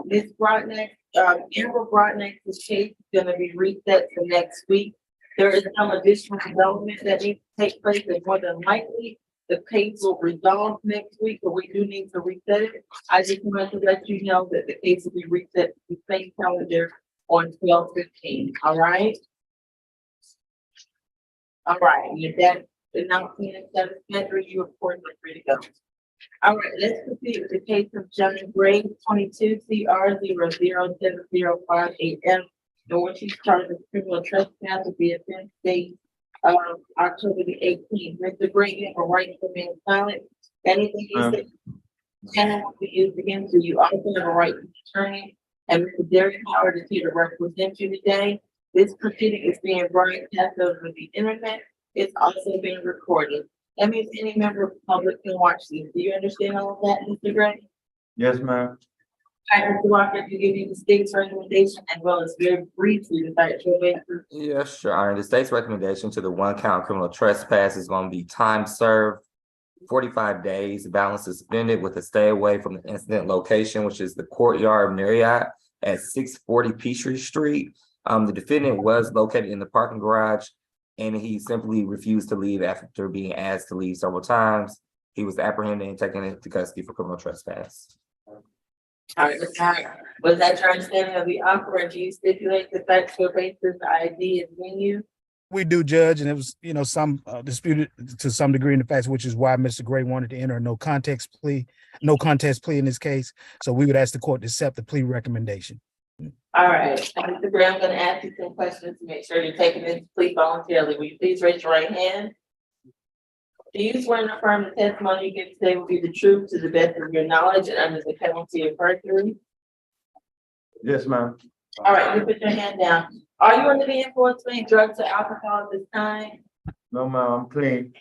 Ms. Broadnack, Amber Broadnack's case is gonna be reset for next week. There is some additional development that needs to take place, and more than likely, the case will resolve next week, but we do need to reset it. I just wanted to let you know that the case will be reset to the same calendar on 12/15, all right? All right, with that announcement and satisfactory, you of course are free to go. All right, let's proceed with the case of John Gray, 22 CR 007058M, in which he's charged with criminal trespass with the offense date of October the 18th. Mr. Gray, you have a right to remain silent. Anything you say cannot be used against you. You also have a right to attorney, and Mr. Derek Howard is here to represent you today. This proceeding is being broadcast over the internet. It's also being recorded. That means any member of the public can watch this. Do you understand all of that, Mr. Gray? Yes, ma'am. I Mr. Walker, to give you the state's recommendation as well as very briefly the factual basis. Yes, sure. Honor. The state's recommendation to the one count criminal trespass is going to be time served, 45 days, balance suspended with a stay away from the incident location, which is the Courtyard Marriott at 640 Peachtree Street. The defendant was located in the parking garage, and he simply refused to leave after being asked to leave several times. He was apprehended and taken into custody for criminal trespass. All right, Mr. Howard, was that your understanding of the offer, or do you stipulate the factual basis, ID is venue? We do, Judge, and it was, some disputed to some degree in the facts, which is why Mr. Gray wanted to enter a no contest plea in this case. So we would ask the court to accept the plea recommendation. All right, Mr. Gray, I'm gonna ask you some questions to make sure you're taking this plea voluntarily. Will you please raise your right hand? Do you swear and affirm the testimony you give today will be the truth to the best of your knowledge and under the penalty of perjury? Yes, ma'am. All right, you put your hand down. Are you under the influence of any drugs or alcohol at this time? No, ma'am, I'm clean.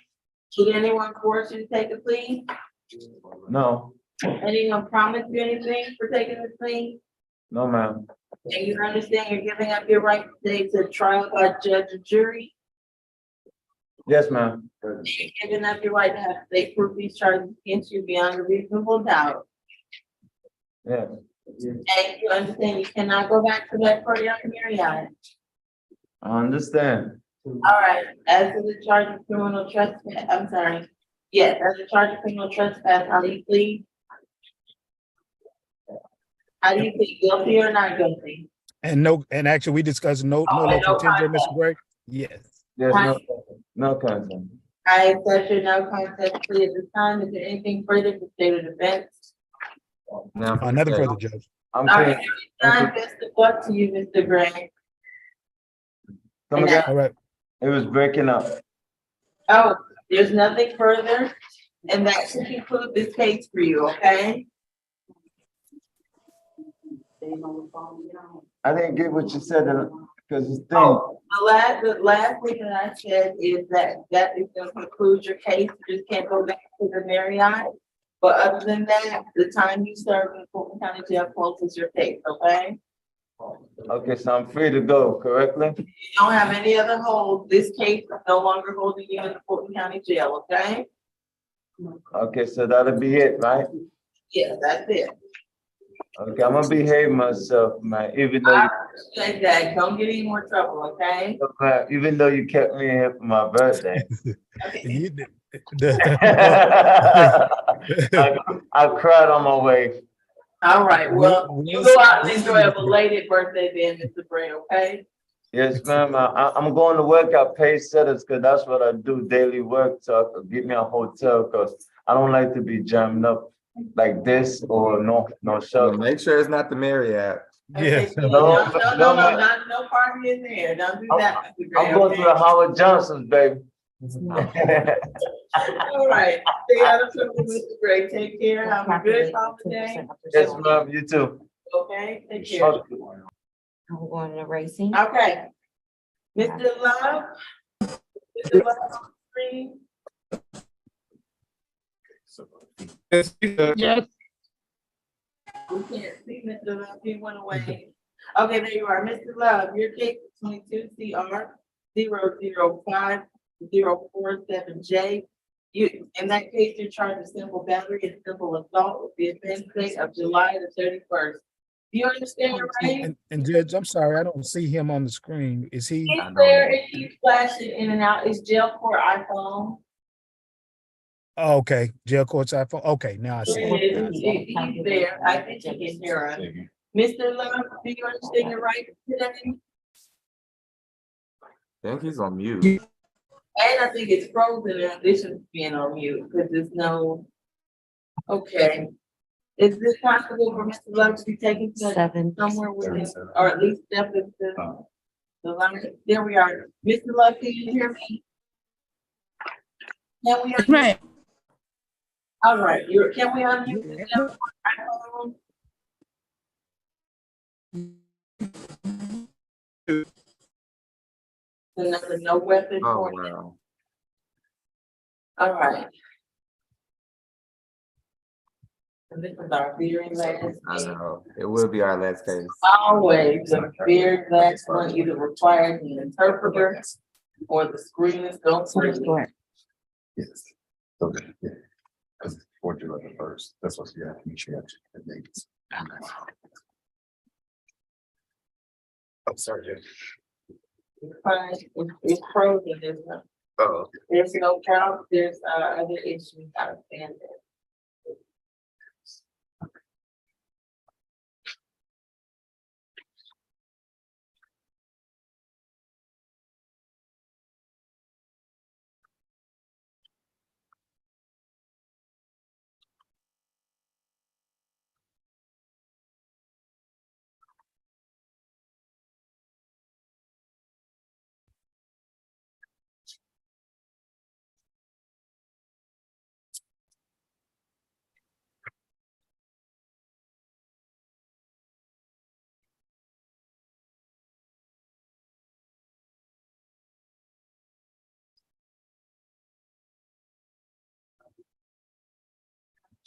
Did anyone force you to take a plea? No, Anyone promise you anything for taking the plea? no, ma'am. And you understand you're giving up your right today to trial by judge or jury? Yes, ma'am. You're giving up your right to have state proof these charges against you beyond a reasonable doubt. Yes. And you understand you cannot go back to that Courtyard Marriott. I understand. All right, as to the charge of criminal trespass, I'm sorry. Yes, as a charge of criminal trespass, how do you plead? How do you plead, guilty or not guilty? And actually we discussed no Okay, no contender, contest. Mr. Gray. Yes. There's Right. no consent. I accept your no contest plea at this time. Is there anything further to state of defense? Now, Nothing further, Judge. I'm All clean. right, time best of luck to you, Mr. Gray. Come again? All right. It was breaking up. Oh, there's nothing further, and that should conclude this case for you, okay? I didn't get what you said, because this thing, Oh, the last thing that I said is that is gonna conclude your case. You just can't go back to the Marriott. But other than that, the time you serve in Fulton County Jail closes your case, okay? okay, so I'm free to go, correctly? You don't have any other hold. This case is no longer holding you in the Fulton County Jail, okay? Okay, so that'll be it, right? Yes, that's it. Okay, I'm gonna behave myself, man, even though, Like that, don't get any more trouble, okay? even though you kept me here for my birthday. I cried on my way. All right, well, you go out and enjoy a belated birthday then, Mr. Bray, okay? Yes, ma'am. I'm going to work at Pace Setters because that's what I do, daily work. So I could get me a hotel because I don't like to be jammed up like this or no shelter. Make sure it's not the Marriott. Yeah. No party in there. Don't do that, Mr. Gray. I'm going to the Howard Johnson's, baby. All right, stay out of trouble, Mr. Gray. Take care. Have a good holiday. Yes, ma'am. You too. Okay, take care. I'm going to racing. Okay. Mr. Love? Mr. Love on the screen? Yes. We can't see Mr. Love, he went away. Okay, there you are. Mr. Love, your case is 22 CR 005 047J. In that case, you're charged with simple battery and simple assault with the offense date of July the 31st. Do you understand, right? And Judge, I'm sorry, I don't see him on the screen. Is he? He's there and he's flashing in and out. It's jail court iPhone. Oh, okay, jail court's iPhone. Okay, now I see. him. He's there. I think you can hear us. Mr. Love, do you understand your right today? I think he's on mute. And I think it's frozen in addition to being on mute, because there's no, okay. Is this possible for Mr. Love to be taken to somewhere with him, or at least step into the line? There we are. Mr. Love, can you hear me? Can we? Right. All right, can we unmute the iPhone? Another no weapon. Oh, for wow. All right. And this is our very last I case. know. It will be our last case. Always, the very last one either requires an interpreter or the screen is going to. Yes. Okay, yeah. Because before July the 1st, that's what you have to make sure you have to dates. I'm sorry, Judge. Fine, it's frozen, there's no count, there's other issues outstanding.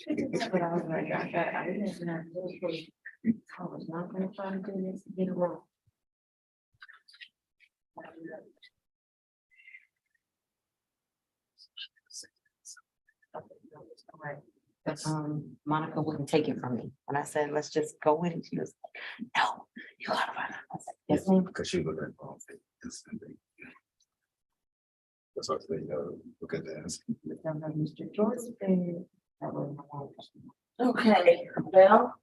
But I was like, I didn't know. I was not gonna try to do this to get it wrong. Monica wouldn't take it from me. When I said, let's just go in, she was like, no, you gotta run. I was like, yes, ma'am. Because she looked at instantly. That's what they look at that. Mr. George said, that was my Okay, well,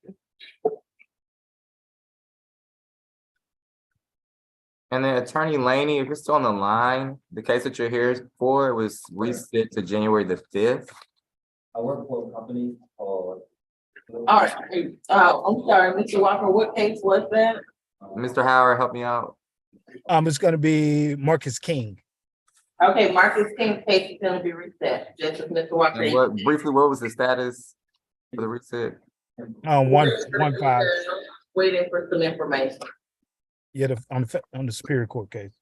And then Attorney Laney, if you're still on the line, the case that you're here for was reset to January the 5th. I work for a company called. all right, I'm sorry, Mr. Walker, what case was that? Mr. Howard, help me out. It's gonna be Marcus King. Okay, Marcus King's case is gonna be reset, just as Mr. Walker. And briefly, what was the status for the reset? 1-5. Waiting for some information. Yeah, on the Superior Court case.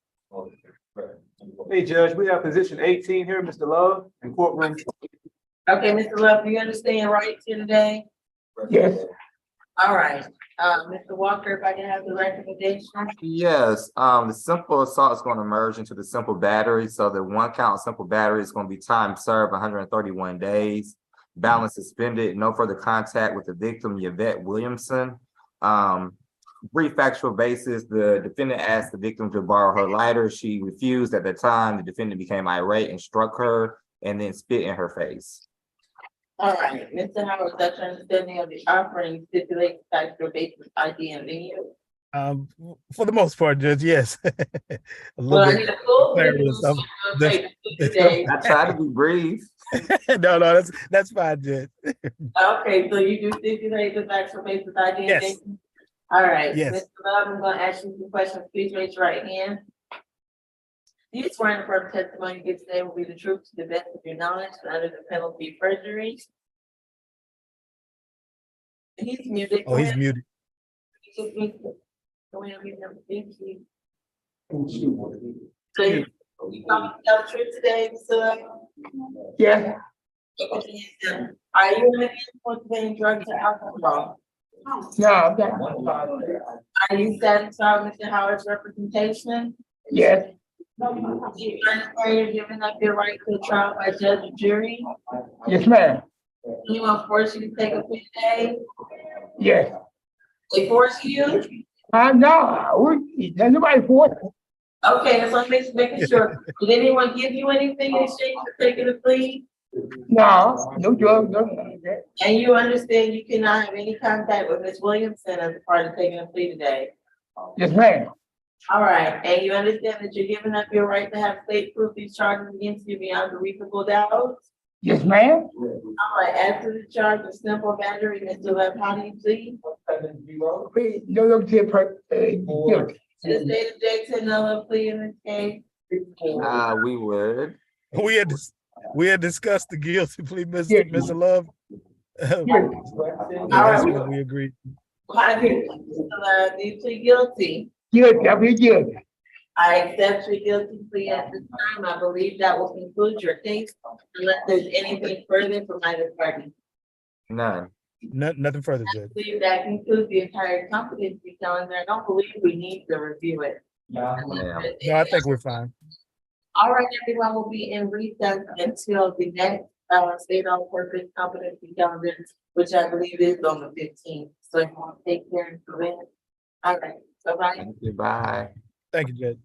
Hey, Judge, we have position 18 here, Mr. Love, in courtroom. Okay, Mr. Love, do you understand your rights here today? Yes. All right, Mr. Walker, if I can have the recommendation. Yes, the simple assault is going to merge into the simple battery. So the one count simple battery is going to be time served 131 days, balance suspended, no further contact with the victim, Yvette Williamson. Brief factual basis, the defendant asked the victim to borrow her lighter. She refused. At the time, the defendant became irate and struck her and then spit in her face. All right, Mr. Howard, that's your understanding of the offering stipulates factual basis ID and venue. For the most part, Judge, yes. A Well, I little need a full. clarity and stuff. Today. I tried to be brief. No, that's fine, Judge. Okay, so you do stipulate the factual basis ID and Yes. venue? All right, Yes. Mr. Love, I'm gonna ask you some questions. Please raise your right hand. Do you swear in the first testimony you give today will be the truth to the best of your knowledge and under the penalty of perjury? He's muted. Oh, he's muted. Go ahead, read number 15. So you gonna tell the truth today, Mr. Love? Yeah. Are you in the influence of any drugs or alcohol? No, I'm not. Are you satisfied with Mr. Howard's representation? Yes. You understand you're giving up your right to trial by judge or jury? Yes, ma'am. Anyone force you to take a plea today? Yes. They force you? No, there's nobody for it. Okay, that's what I'm making sure. Did anyone give you anything in exchange for taking a plea? No, no drugs, no. And you understand you cannot have any contact with Ms. Williamson as a part of taking a plea today? Yes, ma'am. All right, and you understand that you're giving up your right to have state proof these charges against you beyond a reasonable doubt? Yes, ma'am. All right, as to the charge of simple battery, Mr. Webb, how do you plead? No, guilty. To the state object to no plea in this case? We would. We had discussed the guilty plea, Mr. Love. That's what we agreed. How do you, do you plead guilty? Guilty, I plead guilty. I accept your guilty plea at this time. I believe that will conclude your case unless there's anything further from either party. None. Nothing further, I Judge. believe that concludes the entire competency calendar. I don't believe we need to review it. No, I think we're fine. All right, everyone will be in recess until the next state of workers competency calendar, which I believe is on the 15th. So if you want to take care and prevent. All right, bye-bye. Bye. Thank you, Judge.